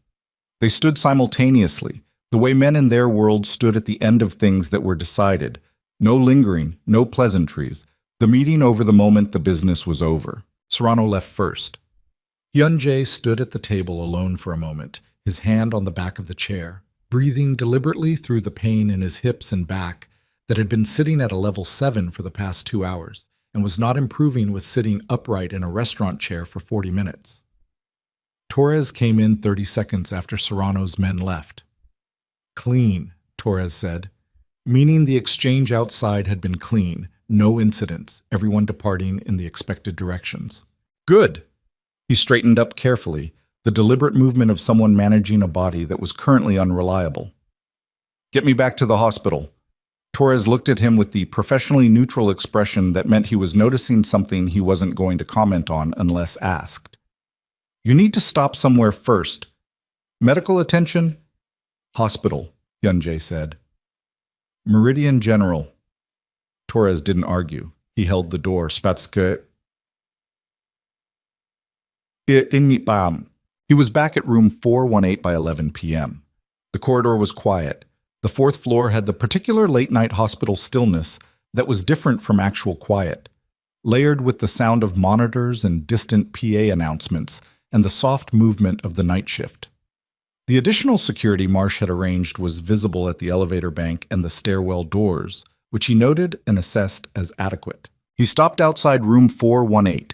They stood simultaneously, the way men in their world stood at the end of things that were decided. No lingering, no pleasantries. The meeting over the moment the business was over. Serrano left first. Hyun-jae stood at the table alone for a moment, his hand on the back of the chair, breathing deliberately through the pain in his hips and back that had been sitting at a level 7 for the past 2 hours and was not improving with sitting upright in a restaurant chair for 40 minutes. Torres came in 30 seconds after Serrano's men left. Clean, Torres said, meaning the exchange outside had been clean, no incidents, everyone departing in the expected directions. Good! He straightened up carefully, the deliberate movement of someone managing a body that was currently unreliable. Get me back to the hospital. Torres looked at him with the professionally neutral expression that meant he was noticing something he wasn't going to comment on unless asked. You need to stop somewhere first. Medical attention? Hospital, Hyun-jae said. Meridian General. Torres didn't argue. He held the door. Spatske. He was back at room 418 by 11 p.m. The corridor was quiet. The fourth floor had the particular late-night hospital stillness that was different from actual quiet, layered with the sound of monitors and distant PA announcements and the soft movement of the night shift. The additional security Marsh had arranged was visible at the elevator bank and the stairwell doors, which he noted and assessed as adequate. He stopped outside room 418.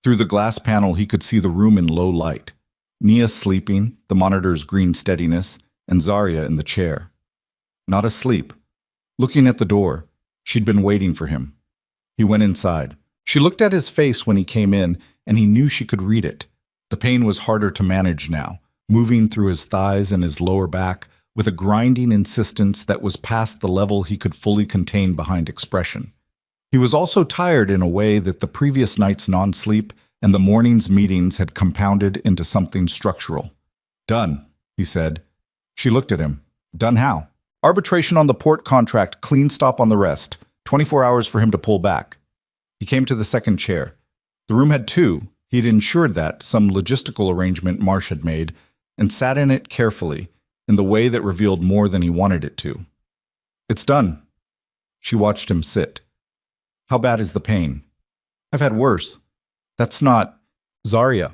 Through the glass panel, he could see the room in low light. Nia sleeping, the monitor's green steadiness, and Zarya in the chair. Not asleep. Looking at the door, she'd been waiting for him. He went inside. She looked at his face when he came in, and he knew she could read it. The pain was harder to manage now, moving through his thighs and his lower back with a grinding insistence that was past the level he could fully contain behind expression. He was also tired in a way that the previous night's non-sleep and the morning's meetings had compounded into something structural. Done, he said. She looked at him. Done how? Arbitration on the port contract, clean stop on the rest. 24 hours for him to pull back. He came to the second chair. The room had 2. He had ensured that, some logistical arrangement Marsh had made, and sat in it carefully, in the way that revealed more than he wanted it to. It's done. She watched him sit. How bad is the pain? I've had worse. That's not... Zarya.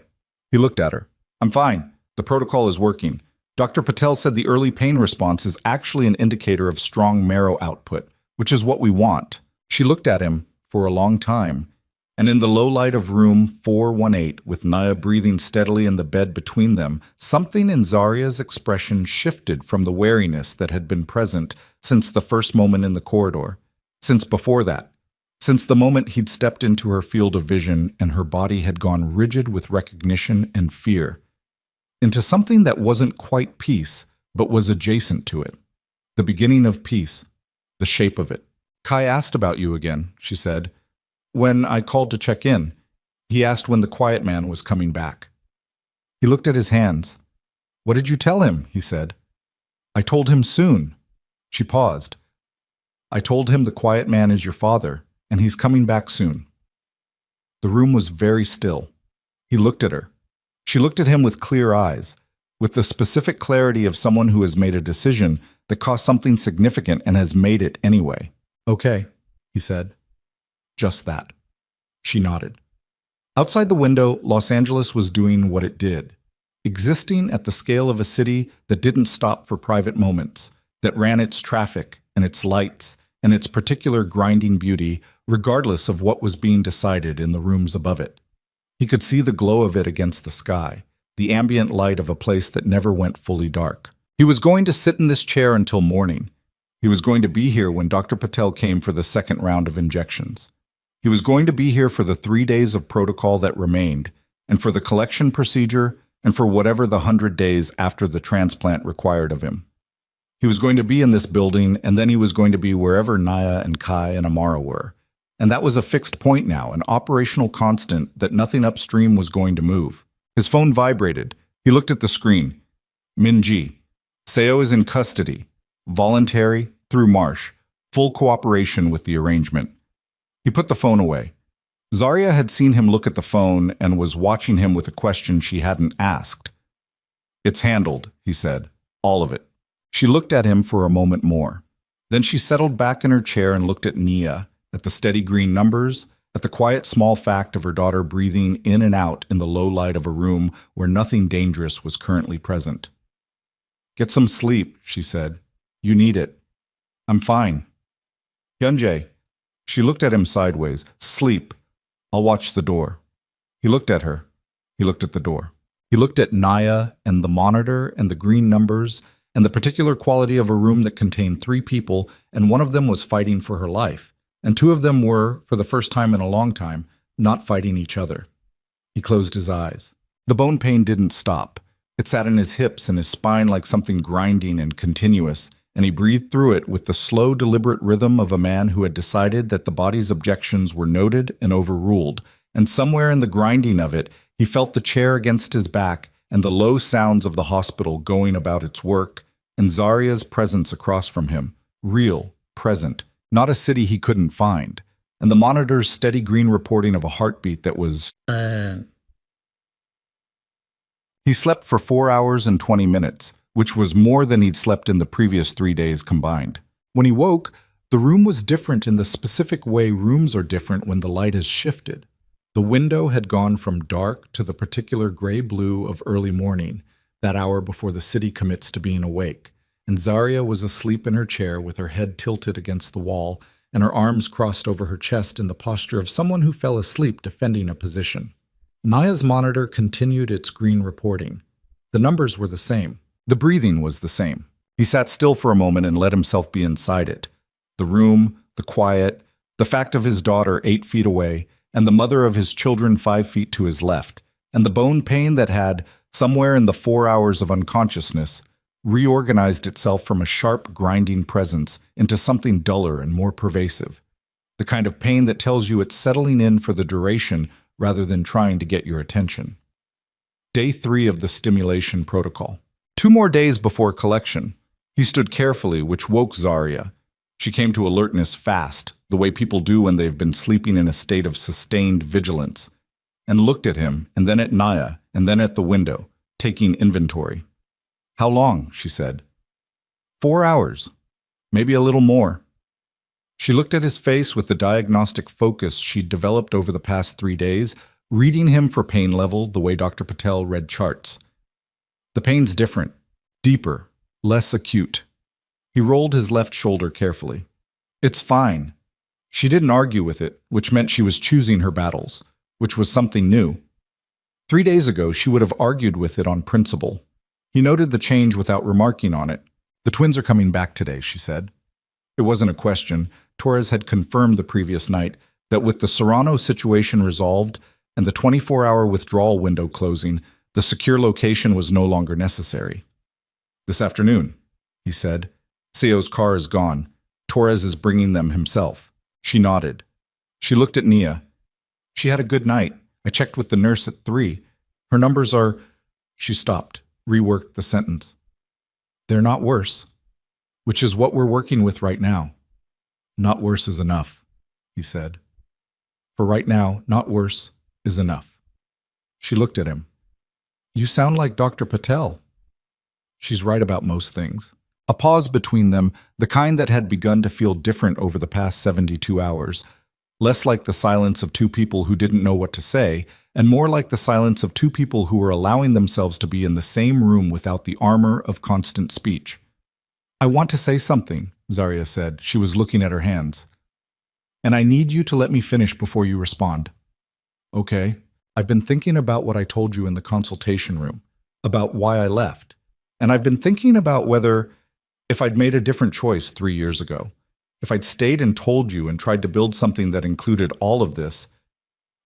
He looked at her. I'm fine. The protocol is working. Dr. Patel said the early pain response is actually an indicator of strong marrow output, which is what we want. She looked at him for a long time, and in the low light of room 418, with Naya breathing steadily in the bed between them, something in Zarya's expression shifted from the wariness that had been present since the first moment in the corridor, since before that. Since the moment he'd stepped into her field of vision and her body had gone rigid with recognition and fear, into something that wasn't quite peace, but was adjacent to it. The beginning of peace, the shape of it. Kai asked about you again, she said. When I called to check in, he asked when the quiet man was coming back. He looked at his hands. What did you tell him? He said. I told him soon. She paused. I told him the quiet man is your father, and he's coming back soon. The room was very still. He looked at her. She looked at him with clear eyes, with the specific clarity of someone who has made a decision that cost something significant and has made it anyway. Okay, he said. Just that. She nodded. Outside the window, Los Angeles was doing what it did, existing at the scale of a city that didn't stop for private moments, that ran its traffic and its lights and its particular grinding beauty, regardless of what was being decided in the rooms above it. He could see the glow of it against the sky, the ambient light of a place that never went fully dark. He was going to sit in this chair until morning. He was going to be here when Dr. Patel came for the second round of injections. He was going to be here for the 3 days of protocol that remained, and for the collection procedure, and for whatever the 100 days after the transplant required of him. He was going to be in this building, and then he was going to be wherever Naya and Kai and Amara were. And that was a fixed point now, an operational constant that nothing upstream was going to move. His phone vibrated. He looked at the screen. Minji. Seo is in custody. Voluntary, through Marsh. Full cooperation with the arrangement. He put the phone away. Zarya had seen him look at the phone and was watching him with a question she hadn't asked. "It's handled," he said. "All of it." She looked at him for a moment more. Then she settled back in her chair and looked at Nia, at the steady green numbers, at the quiet small fact of her daughter breathing in and out in the low light of a room where nothing dangerous was currently present. "Get some sleep," she said. "You need it." "I'm fine." "Hyunjae." She looked at him sideways. "Sleep. I'll watch the door." He looked at her. He looked at the door. He looked at Naya and the monitor and the green numbers and the particular quality of a room that contained 3 people, and one of them was fighting for her life, and 2 of them were, for the first time in a long time, not fighting each other. He closed his eyes. The bone pain didn't stop. It sat in his hips and his spine like something grinding and continuous, and he breathed through it with the slow, deliberate rhythm of a man who had decided that the body's objections were noted and overruled, and somewhere in the grinding of it, he felt the chair against his back and the low sounds of the hospital going about its work, and Zarya's presence across from him, real, present, not a city he couldn't find, and the monitor's steady green reporting of a heartbeat that was... He slept for 4 hours and 20 minutes, which was more than he'd slept in the previous 3 days combined. When he woke, the room was different in the specific way rooms are different when the light has shifted. The window had gone from dark to the particular gray-blue of early morning, that hour before the city commits to being awake, and Zarya was asleep in her chair with her head tilted against the wall and her arms crossed over her chest in the posture of someone who fell asleep defending a position. Naya's monitor continued its green reporting. The numbers were the same. The breathing was the same. He sat still for a moment and let himself be inside it. The room, the quiet, the fact of his daughter 8 feet away, and the mother of his children 5 feet to his left, and the bone pain that had, somewhere in the 4 hours of unconsciousness, reorganized itself from a sharp, grinding presence into something duller and more pervasive. The kind of pain that tells you it's settling in for the duration rather than trying to get your attention. Day 3 of the stimulation protocol. 2 more days before collection. He stood carefully, which woke Zarya. She came to alertness fast, the way people do when they've been sleeping in a state of sustained vigilance, and looked at him, and then at Naya, and then at the window, taking inventory. "How long?" she said. 4 hours. Maybe a little more. She looked at his face with the diagnostic focus she'd developed over the past 3 days, reading him for pain level the way Dr. Patel read charts. The pain's different, deeper, less acute. He rolled his left shoulder carefully. "It's fine." She didn't argue with it, which meant she was choosing her battles, which was something new. 3 days ago, she would have argued with it on principle. He noted the change without remarking on it. "The twins are coming back today," she said. It wasn't a question. Torres had confirmed the previous night that with the Serrano situation resolved and the 24-hour withdrawal window closing, the secure location was no longer necessary. "This afternoon," he said. "Seo's car is gone. Torres is bringing them himself." She nodded. She looked at Nia. "She had a good night. I checked with the nurse at 3. Her numbers are..." She stopped, reworked the sentence. "They're not worse, which is what we're working with right now." "Not worse is enough," he said. "For right now, not worse is enough." She looked at him. "You sound like Dr. Patel." "She's right about most things." A pause between them, the kind that had begun to feel different over the past 72 hours, less like the silence of 2 people who didn't know what to say, and more like the silence of 2 people who were allowing themselves to be in the same room without the armor of constant speech. "I want to say something," Zarya said. She was looking at her hands. "And I need you to let me finish before you respond." "Okay. I've been thinking about what I told you in the consultation room, about why I left. And I've been thinking about whether, if I'd made a different choice 3 years ago, if I'd stayed and told you and tried to build something that included all of this,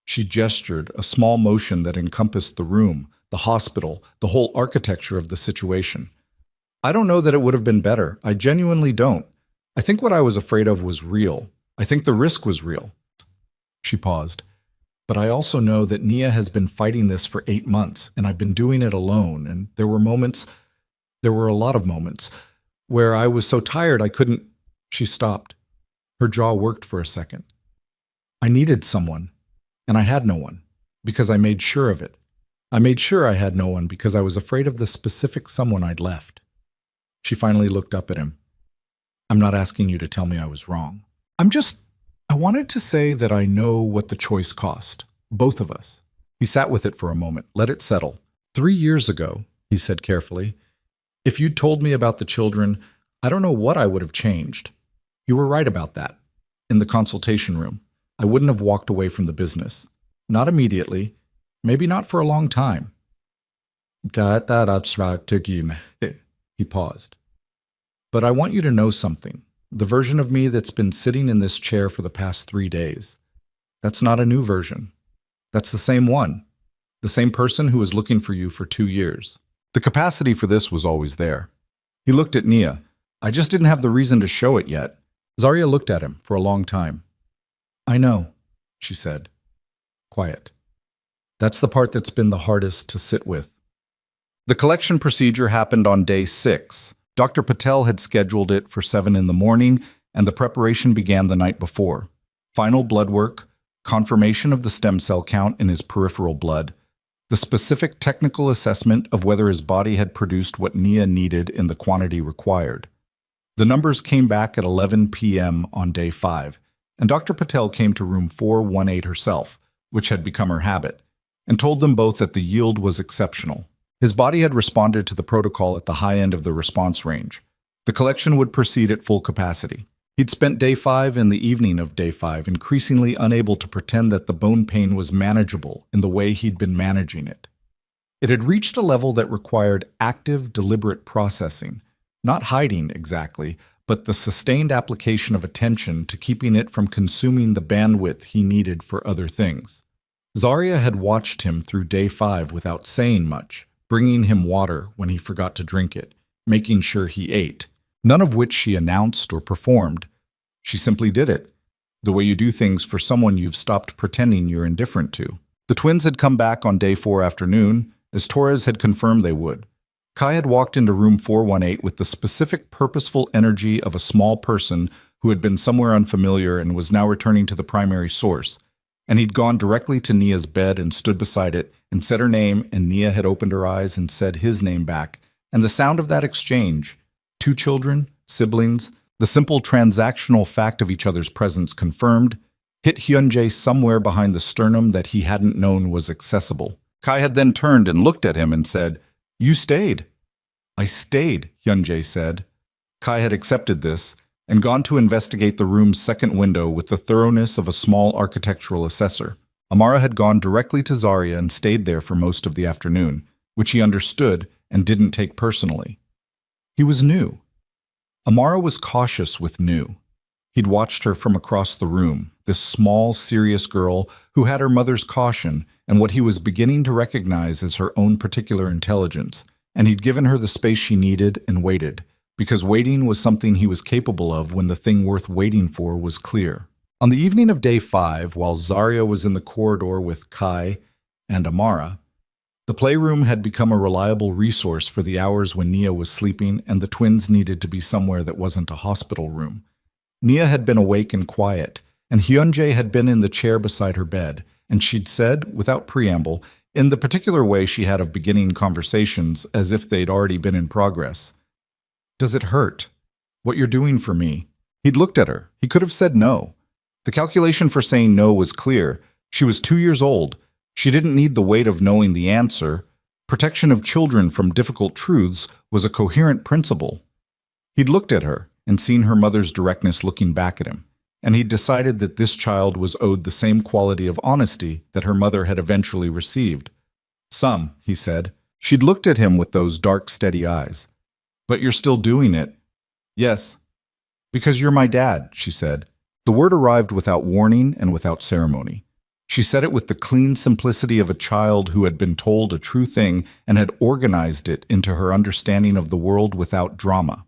She gestured, a small motion that encompassed the room, the hospital, the whole architecture of the situation. I don't know that it would have been better. I genuinely don't. I think what I was afraid of was real. I think the risk was real. She paused. But I also know that Nia has been fighting this for 8 months, and I've been doing it alone, and there were a lot of moments, where I was so tired I couldn't. She stopped. Her jaw worked for a second. I needed someone, and I had no one, because I made sure of it. I made sure I had no one because I was afraid of the specific someone I'd left. She finally looked up at him. I'm not asking you to tell me I was wrong. I wanted to say that I know what the choice cost, both of us. He sat with it for a moment, let it settle. 3 years ago, he said carefully, if you'd told me about the children, I don't know what I would have changed. You were right about that. In the consultation room, I wouldn't have walked away from the business. Not immediately, maybe not for a long time. He paused. But I want you to know something. The version of me that's been sitting in this chair for the past 3 days. That's not a new version. That's the same one. The same person who was looking for you for 2 years. The capacity for this was always there. He looked at Nia. I just didn't have the reason to show it yet. Zarya looked at him for a long time. I know, she said. Quiet. That's the part that's been the hardest to sit with. The collection procedure happened on day 6. Dr. Patel had scheduled it for 7 in the morning, and the preparation began the night before. Final blood work, confirmation of the stem cell count in his peripheral blood, the specific technical assessment of whether his body had produced what Nia needed in the quantity required. The numbers came back at 11 p.m. on day 5, and Dr. Patel came to room 418 herself, which had become her habit, and told them both that the yield was exceptional. His body had responded to the protocol at the high end of the response range. The collection would proceed at full capacity. He'd spent day 5 and the evening of day 5 increasingly unable to pretend that the bone pain was manageable in the way he'd been managing it. It had reached a level that required active, deliberate processing, not hiding exactly, but the sustained application of attention to keeping it from consuming the bandwidth he needed for other things. Zarya had watched him through day 5 without saying much, bringing him water when he forgot to drink it, making sure he ate, none of which she announced or performed. She simply did it, the way you do things for someone you've stopped pretending you're indifferent to. The twins had come back on day 4 afternoon, as Torres had confirmed they would. Kai had walked into room 418 with the specific purposeful energy of a small person who had been somewhere unfamiliar and was now returning to the primary source. And he'd gone directly to Nia's bed and stood beside it and said her name, and Nia had opened her eyes and said his name back. And the sound of that exchange, 2 children, siblings, the simple transactional fact of each other's presence confirmed, hit Hyunjae somewhere behind the sternum that he hadn't known was accessible. Kai had then turned and looked at him and said, "You stayed." "I stayed," Hyunjae said. Kai had accepted this and gone to investigate the room's second window with the thoroughness of a small architectural assessor. Amara had gone directly to Zarya and stayed there for most of the afternoon, which he understood and didn't take personally. He was new. Amara was cautious with new. He'd watched her from across the room, this small, serious girl who had her mother's caution and what he was beginning to recognize as her own particular intelligence, and he'd given her the space she needed and waited, because waiting was something he was capable of when the thing worth waiting for was clear. On the evening of day 5, while Zarya was in the corridor with Kai and Amara, the playroom had become a reliable resource for the hours when Nia was sleeping and the twins needed to be somewhere that wasn't a hospital room. Nia had been awake and quiet, and Hyunjae had been in the chair beside her bed, and she'd said, without preamble, in the particular way she had of beginning conversations as if they'd already been in progress, "Does it hurt? What you're doing for me?" He'd looked at her. He could have said no. The calculation for saying no was clear. She was 2 years old. She didn't need the weight of knowing the answer. Protection of children from difficult truths was a coherent principle. He'd looked at her and seen her mother's directness looking back at him, and he'd decided that this child was owed the same quality of honesty that her mother had eventually received. "Some," he said. She'd looked at him with those dark, steady eyes. "But you're still doing it." "Yes." "Because you're my dad," she said. The word arrived without warning and without ceremony. She said it with the clean simplicity of a child who had been told a true thing and had organized it into her understanding of the world without drama.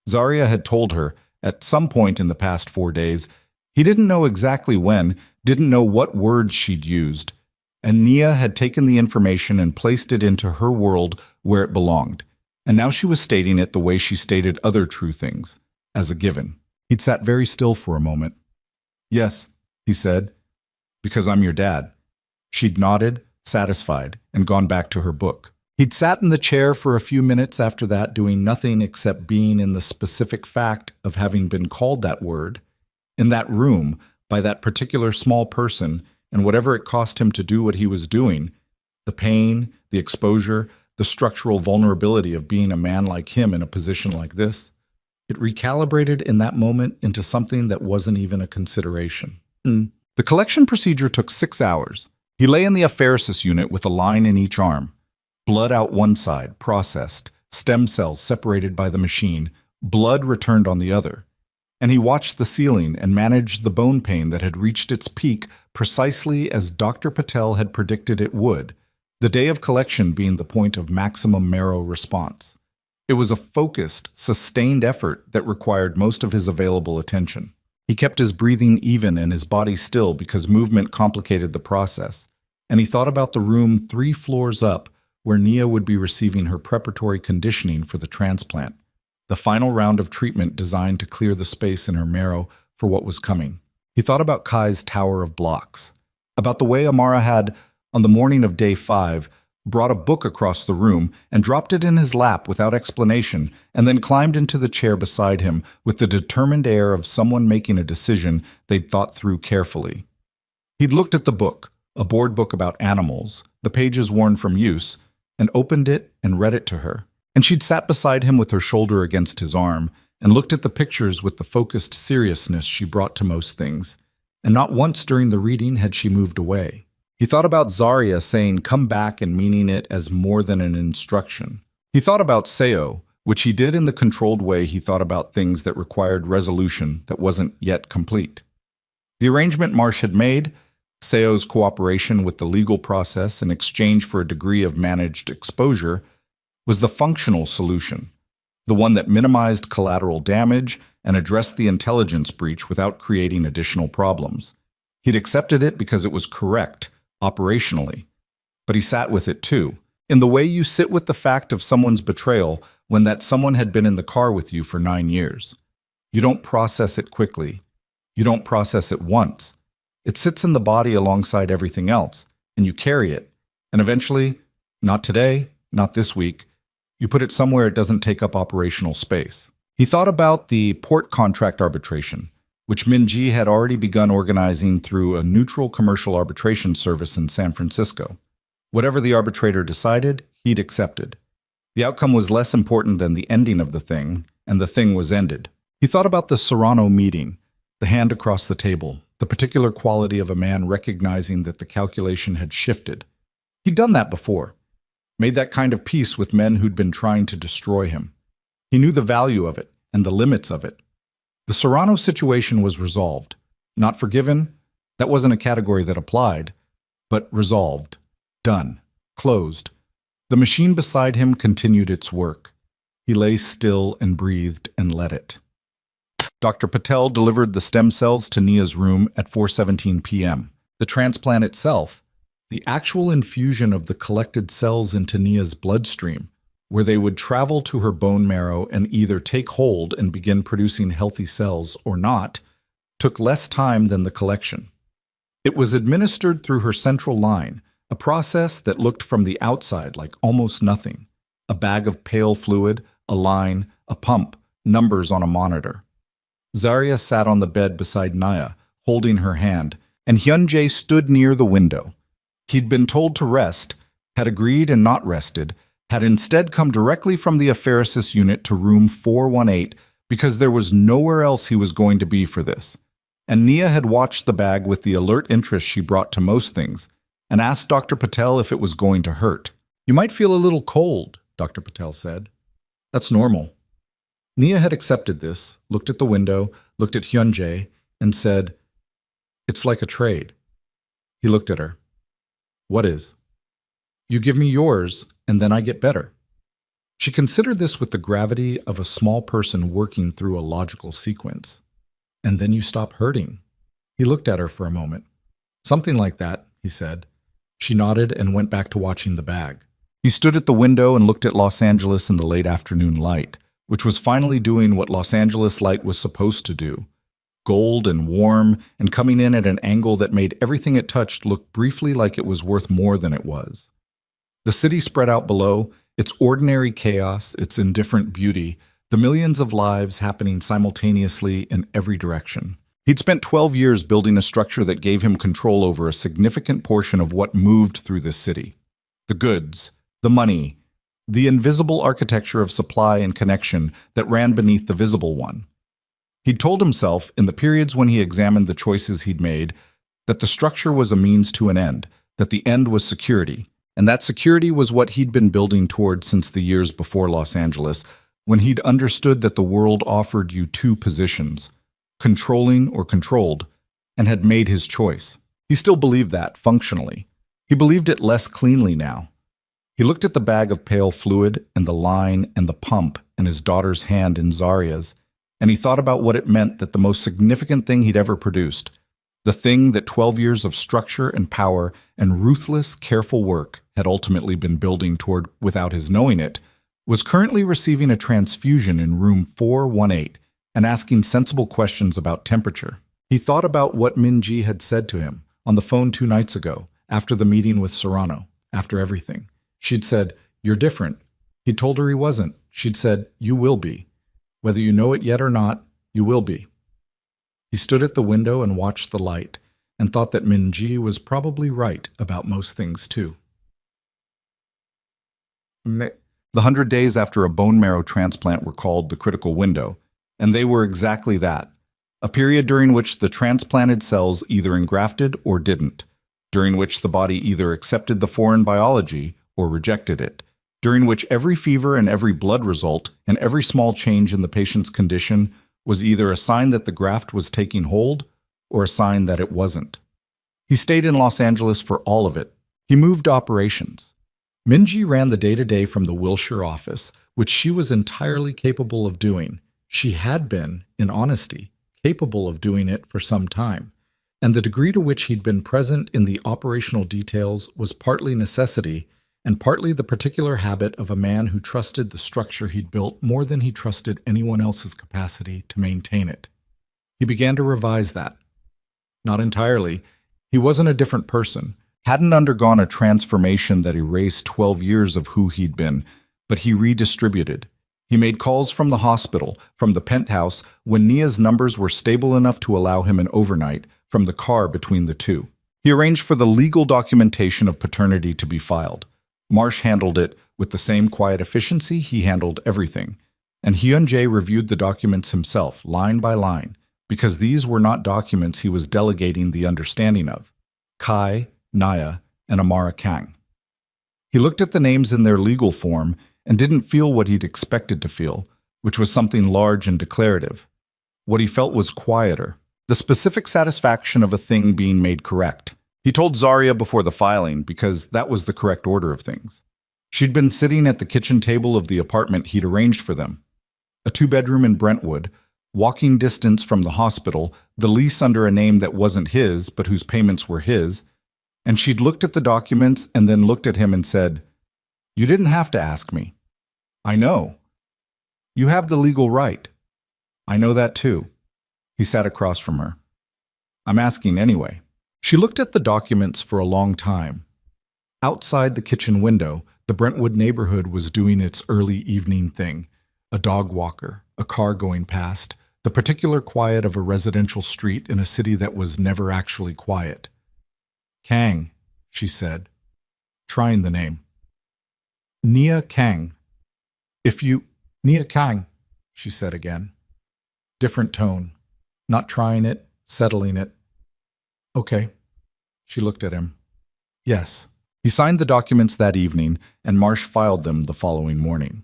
Zarya had told her, at some point in the past 4 days, he didn't know exactly when, didn't know what words she'd used, and Nia had taken the information and placed it into her world where it belonged, and now she was stating it the way she stated other true things, as a given. He'd sat very still for a moment. "Yes," he said, "because I'm your dad." She'd nodded, satisfied, and gone back to her book. He'd sat in the chair for a few minutes after that, doing nothing except being in the specific fact of having been called that word, in that room, by that particular small person, and whatever it cost him to do what he was doing, the pain, the exposure, the structural vulnerability of being a man like him in a position like this, it recalibrated in that moment into something that wasn't even a consideration. The collection procedure took 6 hours. He lay in the apheresis unit with a line in each arm. Blood out one side, processed, stem cells separated by the machine, blood returned on the other. And he watched the ceiling and managed the bone pain that had reached its peak precisely as Dr. Patel had predicted it would, the day of collection being the point of maximum marrow response. It was a focused, sustained effort that required most of his available attention. He kept his breathing even and his body still because movement complicated the process, and he thought about the room 3 floors up where Nia would be receiving her preparatory conditioning for the transplant, the final round of treatment designed to clear the space in her marrow for what was coming. He thought about Kai's tower of blocks, about the way Amara had, on the morning of day 5, brought a book across the room and dropped it in his lap without explanation, and then climbed into the chair beside him with the determined air of someone making a decision they'd thought through carefully. He'd looked at the book, a board book about animals, the pages worn from use, and opened it and read it to her. And she'd sat beside him with her shoulder against his arm and looked at the pictures with the focused seriousness she brought to most things, and not once during the reading had she moved away. He thought about Zarya saying come back and meaning it as more than an instruction. He thought about Seo, which he did in the controlled way he thought about things that required resolution that wasn't yet complete. The arrangement Marsh had made, Seo's cooperation with the legal process in exchange for a degree of managed exposure, was the functional solution, the one that minimized collateral damage and addressed the intelligence breach without creating additional problems. He'd accepted it because it was correct, operationally. But he sat with it too, in the way you sit with the fact of someone's betrayal when that someone had been in the car with you for 9 years. You don't process it quickly. You don't process it once. It sits in the body alongside everything else, and you carry it. And eventually, not today, not this week, you put it somewhere it doesn't take up operational space. He thought about the port contract arbitration, which Minji had already begun organizing through a neutral commercial arbitration service in San Francisco. Whatever the arbitrator decided, he'd accepted. The outcome was less important than the ending of the thing, and the thing was ended. He thought about the Serrano meeting, the hand across the table, the particular quality of a man recognizing that the calculation had shifted. He'd done that before, made that kind of peace with men who'd been trying to destroy him. He knew the value of it and the limits of it. The Serrano situation was resolved. Not forgiven, that wasn't a category that applied, but resolved, done, closed. The machine beside him continued its work. He lay still and breathed and let it. Dr. Patel delivered the stem cells to Nia's room at 4:17 p.m. The transplant itself, the actual infusion of the collected cells into Nia's bloodstream, where they would travel to her bone marrow and either take hold and begin producing healthy cells or not, took less time than the collection. It was administered through her central line, a process that looked from the outside like almost nothing. A bag of pale fluid, a line, a pump, numbers on a monitor. Zarya sat on the bed beside Nia, holding her hand, and Hyunjae stood near the window. He'd been told to rest, had agreed and not rested, had instead come directly from the apheresis unit to room 418 because there was nowhere else he was going to be for this. And Nia had watched the bag with the alert interest she brought to most things, and asked Dr. Patel if it was going to hurt. "You might feel a little cold," Dr. Patel said. "That's normal." Nia had accepted this, looked at the window, looked at Hyunjae, and said, "It's like a trade." He looked at her. What is? You give me yours, and then I get better. She considered this with the gravity of a small person working through a logical sequence. And then you stop hurting. He looked at her for a moment. Something like that, he said. She nodded and went back to watching the bag. He stood at the window and looked at Los Angeles in the late afternoon light, which was finally doing what Los Angeles light was supposed to do. Gold and warm, and coming in at an angle that made everything it touched look briefly like it was worth more than it was. The city spread out below, its ordinary chaos, its indifferent beauty, the millions of lives happening simultaneously in every direction. He'd spent 12 years building a structure that gave him control over a significant portion of what moved through this city. The goods, the money, the invisible architecture of supply and connection that ran beneath the visible one. He'd told himself, in the periods when he examined the choices he'd made, that the structure was a means to an end, that the end was security, and that security was what he'd been building toward since the years before Los Angeles, when he'd understood that the world offered you two positions, controlling or controlled, and had made his choice. He still believed that, functionally. He believed it less cleanly now. He looked at the bag of pale fluid and the line and the pump and his daughter's hand in Zaria's, and he thought about what it meant that the most significant thing he'd ever produced, the thing that 12 years of structure and power and ruthless, careful work had ultimately been building toward without his knowing it, was currently receiving a transfusion in room 418 and asking sensible questions about temperature. He thought about what Minji had said to him on the phone 2 nights ago, after the meeting with Serrano, after everything. She'd said, "You're different." He told her he wasn't. She'd said, "You will be. Whether you know it yet or not, you will be." He stood at the window and watched the light, and thought that Minji was probably right about most things too. The 100 days after a bone marrow transplant were called the critical window, and they were exactly that, a period during which the transplanted cells either engrafted or didn't, during which the body either accepted the foreign biology or rejected it, during which every fever and every blood result and every small change in the patient's condition was either a sign that the graft was taking hold or a sign that it wasn't. He stayed in Los Angeles for all of it. He moved operations. Minji ran the day-to-day from the Wilshire office, which she was entirely capable of doing. She had been, in honesty, capable of doing it for some time, and the degree to which he'd been present in the operational details was partly necessity and partly the particular habit of a man who trusted the structure he'd built more than he trusted anyone else's capacity to maintain it. He began to revise that. Not entirely. He wasn't a different person, hadn't undergone a transformation that erased 12 years of who he'd been, but he redistributed. He made calls from the hospital, from the penthouse, when Nia's numbers were stable enough to allow him an overnight, from the car between the two. He arranged for the legal documentation of paternity to be filed. Marsh handled it with the same quiet efficiency he handled everything, and Hyun-jae reviewed the documents himself, line by line, because these were not documents he was delegating the understanding of. Kai, Nia, and Amara Kang. He looked at the names in their legal form and didn't feel what he'd expected to feel, which was something large and declarative. What he felt was quieter, the specific satisfaction of a thing being made correct. He told Zaria before the filing because that was the correct order of things. She'd been sitting at the kitchen table of the apartment he'd arranged for them. A 2-bedroom in Brentwood, walking distance from the hospital, the lease under a name that wasn't his but whose payments were his, and she'd looked at the documents and then looked at him and said, "You didn't have to ask me. I know. You have the legal right. I know that too." He sat across from her. "I'm asking anyway." She looked at the documents for a long time. Outside the kitchen window, the Brentwood neighborhood was doing its early evening thing. A dog walker, a car going past, the particular quiet of a residential street in a city that was never actually quiet. "Kang," she said, trying the name. "Nia Kang. Nia Kang," she said again. Different tone, not trying it, settling it. "Okay." She looked at him. "Yes." He signed the documents that evening, and Marsh filed them the following morning.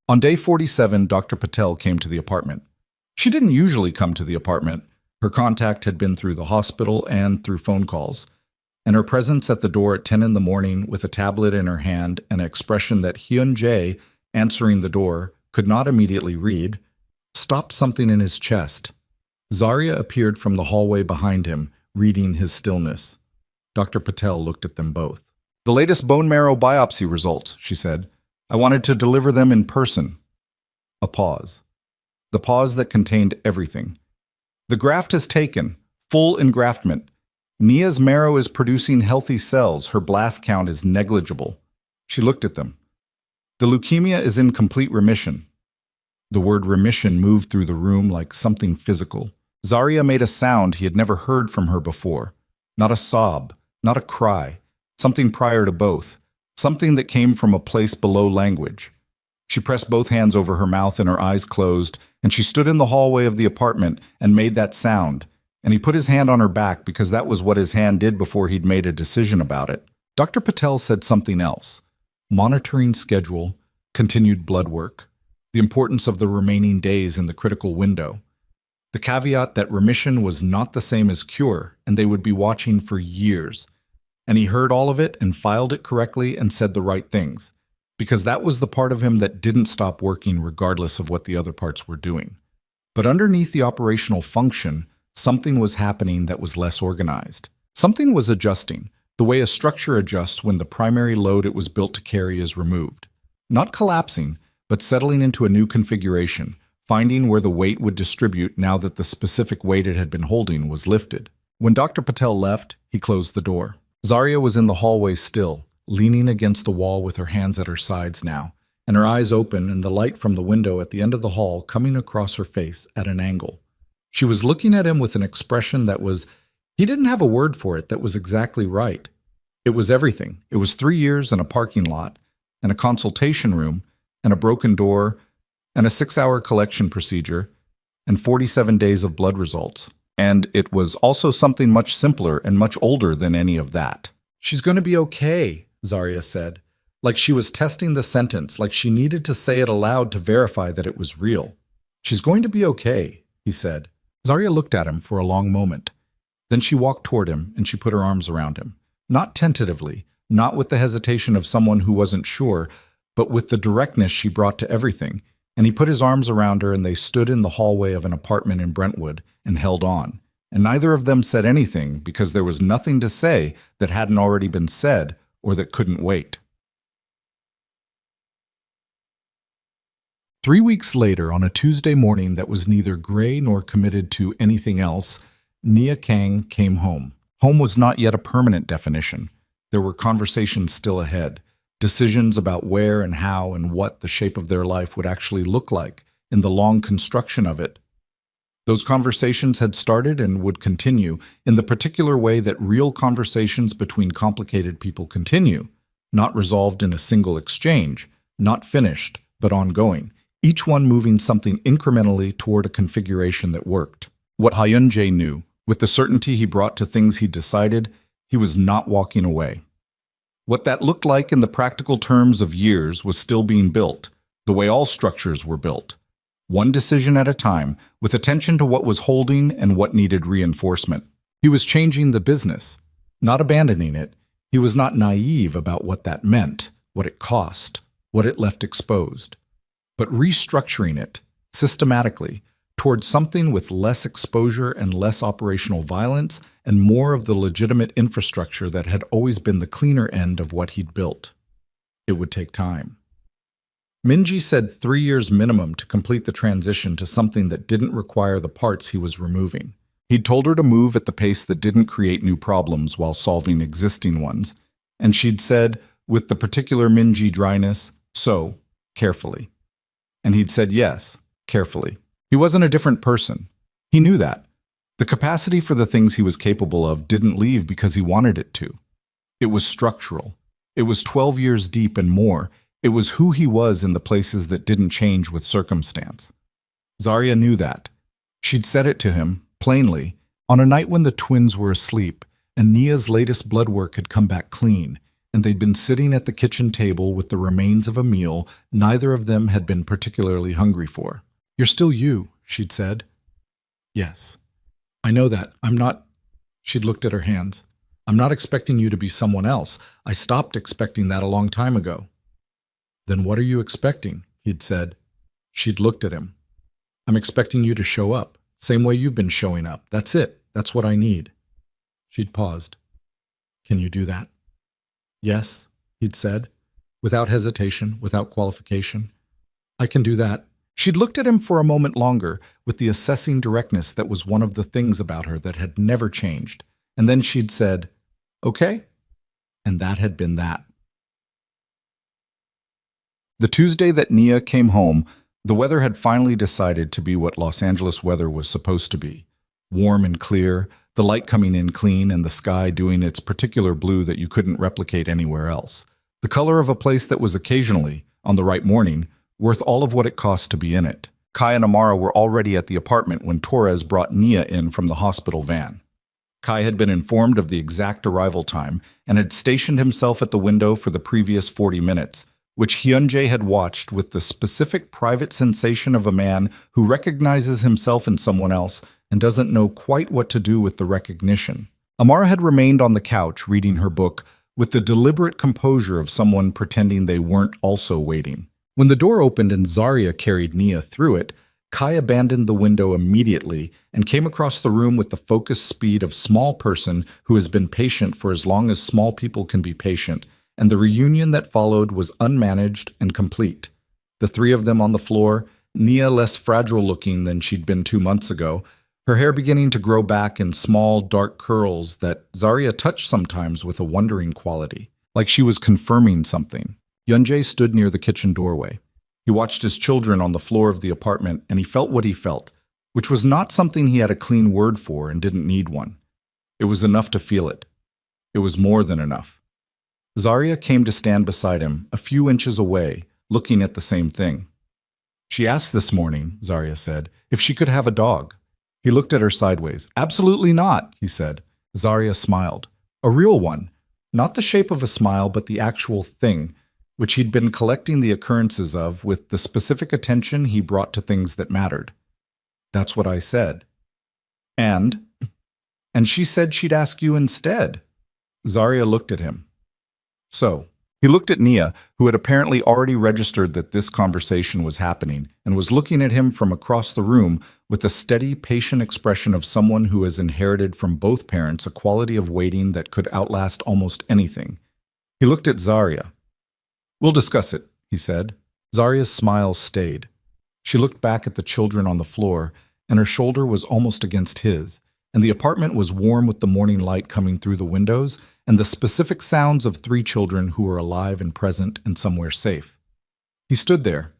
On day 47, Dr. Patel came to the apartment. She didn't usually come to the apartment. Her contact had been through the hospital and through phone calls. and her presence at the door at 10 in the morning with a tablet in her hand and an expression that Hyun-jae, answering the door, could not immediately read, stopped something in his chest. Zarya appeared from the hallway behind him, reading his stillness. Dr. Patel looked at them both. "The latest bone marrow biopsy results," she said. "I wanted to deliver them in person." A pause. The pause that contained everything. "The graft is taken. Full engraftment. Nia's marrow is producing healthy cells. Her blast count is negligible." She looked at them. "The leukemia is in complete remission." The word remission moved through the room like something physical. Zarya made a sound he had never heard from her before. Not a sob, not a cry. Something prior to both. Something that came from a place below language. She pressed both hands over her mouth and her eyes closed, and she stood in the hallway of the apartment and made that sound. And he put his hand on her back because that was what his hand did before he'd made a decision about it. Dr. Patel said something else. Monitoring schedule, continued blood work, the importance of the remaining days in the critical window, the caveat that remission was not the same as cure, and they would be watching for years. And he heard all of it and filed it correctly and said the right things, because that was the part of him that didn't stop working regardless of what the other parts were doing. But underneath the operational function, something was happening that was less organized. Something was adjusting, the way a structure adjusts when the primary load it was built to carry is removed. Not collapsing, but settling into a new configuration, finding where the weight would distribute now that the specific weight it had been holding was lifted. When Dr. Patel left, he closed the door. Zarya was in the hallway still, leaning against the wall with her hands at her sides now, and her eyes open and the light from the window at the end of the hall coming across her face at an angle. She was looking at him with an expression that was, he didn't have a word for it, that was exactly right. It was everything. It was 3 years and a parking lot, and a consultation room, and a broken door, and a 6-hour collection procedure, and 47 days of blood results. And it was also something much simpler and much older than any of that. "She's going to be okay," Zarya said, like she was testing the sentence, like she needed to say it aloud to verify that it was real. "She's going to be okay," he said. Zarya looked at him for a long moment. Then she walked toward him and she put her arms around him. Not tentatively, not with the hesitation of someone who wasn't sure, but with the directness she brought to everything. And he put his arms around her and they stood in the hallway of an apartment in Brentwood and held on. And neither of them said anything because there was nothing to say that hadn't already been said or that couldn't wait. 3 weeks later, on a Tuesday morning that was neither gray nor committed to anything else, Nia Kang came home. Home was not yet a permanent definition. There were conversations still ahead. Decisions about where and how and what the shape of their life would actually look like in the long construction of it. Those conversations had started and would continue in the particular way that real conversations between complicated people continue, not resolved in a single exchange, not finished, but ongoing, each one moving something incrementally toward a configuration that worked. What Hyun-jae knew, with the certainty he brought to things he decided, he was not walking away. What that looked like in the practical terms of years was still being built, the way all structures were built. One decision at a time, with attention to what was holding and what needed reinforcement. He was changing the business, not abandoning it. He was not naive about what that meant, what it cost, what it left exposed, but restructuring it systematically towards something with less exposure and less operational violence and more of the legitimate infrastructure that had always been the cleaner end of what he'd built. It would take time. Minji said 3 years minimum to complete the transition to something that didn't require the parts he was removing. He'd told her to move at the pace that didn't create new problems while solving existing ones, and she'd said, with the particular Minji dryness, "So, carefully." And he'd said yes, carefully. He wasn't a different person. He knew that. The capacity for the things he was capable of didn't leave because he wanted it to. It was structural. It was 12 years deep and more. It was who he was in the places that didn't change with circumstance. Zarya knew that. She'd said it to him, plainly, on a night when the twins were asleep, and Nia's latest blood work had come back clean, and they'd been sitting at the kitchen table with the remains of a meal neither of them had been particularly hungry for. "You're still you," she'd said. "Yes. I know that. I'm not..." She'd looked at her hands. I'm not expecting you to be someone else. I stopped expecting that a long time ago. Then what are you expecting? He'd said. She'd looked at him. I'm expecting you to show up, same way you've been showing up. That's it. That's what I need. She'd paused. Can you do that? Yes, he'd said, without hesitation, without qualification. I can do that. She'd looked at him for a moment longer, with the assessing directness that was one of the things about her that had never changed. And then she'd said, okay? And that had been that. The Tuesday that Nia came home, the weather had finally decided to be what Los Angeles weather was supposed to be. Warm and clear, the light coming in clean, and the sky doing its particular blue that you couldn't replicate anywhere else. The color of a place that was occasionally, on the right morning, worth all of what it cost to be in it. Kai and Amara were already at the apartment when Torres brought Nia in from the hospital van. Kai had been informed of the exact arrival time and had stationed himself at the window for the previous 40 minutes, which Hyunjae had watched with the specific private sensation of a man who recognizes himself in someone else and doesn't know quite what to do with the recognition. Amara had remained on the couch reading her book with the deliberate composure of someone pretending they weren't also waiting. When the door opened and Zarya carried Nia through it, Kai abandoned the window immediately and came across the room with the focused speed of small person who has been patient for as long as small people can be patient, and the reunion that followed was unmanaged and complete. The three of them on the floor, Nia less fragile-looking than she'd been 2 months ago, her hair beginning to grow back in small, dark curls that Zarya touched sometimes with a wondering quality, like she was confirming something. Hyunjae stood near the kitchen doorway. He watched his children on the floor of the apartment, and he felt what he felt, which was not something he had a clean word for and didn't need one. It was enough to feel it. It was more than enough. Zarya came to stand beside him, a few inches away, looking at the same thing. She asked this morning, Zarya said, if she could have a dog. He looked at her sideways. Absolutely not, he said. Zarya smiled. A real one. Not the shape of a smile, but the actual thing, which he'd been collecting the occurrences of with the specific attention he brought to things that mattered. That's what I said. And she said she'd ask you instead. Zarya looked at him. So, he looked at Nia, who had apparently already registered that this conversation was happening, and was looking at him from across the room with the steady, patient expression of someone who has inherited from both parents a quality of waiting that could outlast almost anything. He looked at Zarya. We'll discuss it, he said. Zarya's smile stayed. She looked back at the children on the floor, and her shoulder was almost against his, and the apartment was warm with the morning light coming through the windows and the specific sounds of 3 children who were alive and present and somewhere safe. He stood there.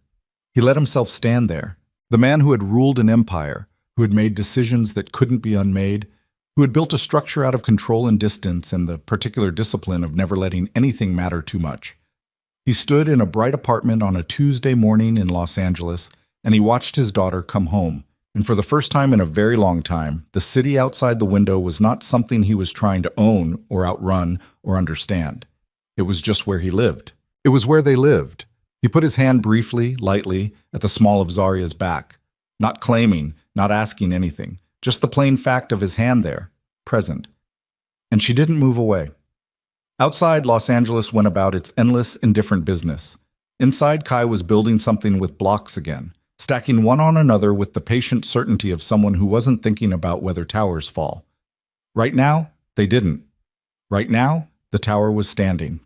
He let himself stand there, the man who had ruled an empire, who had made decisions that couldn't be unmade, who had built a structure out of control and distance and the particular discipline of never letting anything matter too much. He stood in a bright apartment on a Tuesday morning in Los Angeles, and he watched his daughter come home. And for the first time in a very long time, the city outside the window was not something he was trying to own or outrun or understand. It was just where he lived. It was where they lived. He put his hand briefly, lightly, at the small of Zarya's back, not claiming, not asking anything, just the plain fact of his hand there, present. And she didn't move away. Outside, Los Angeles went about its endless, indifferent business. Inside, Kai was building something with blocks again, stacking one on another with the patient certainty of someone who wasn't thinking about whether towers fall. Right now, they didn't. Right now, the tower was standing.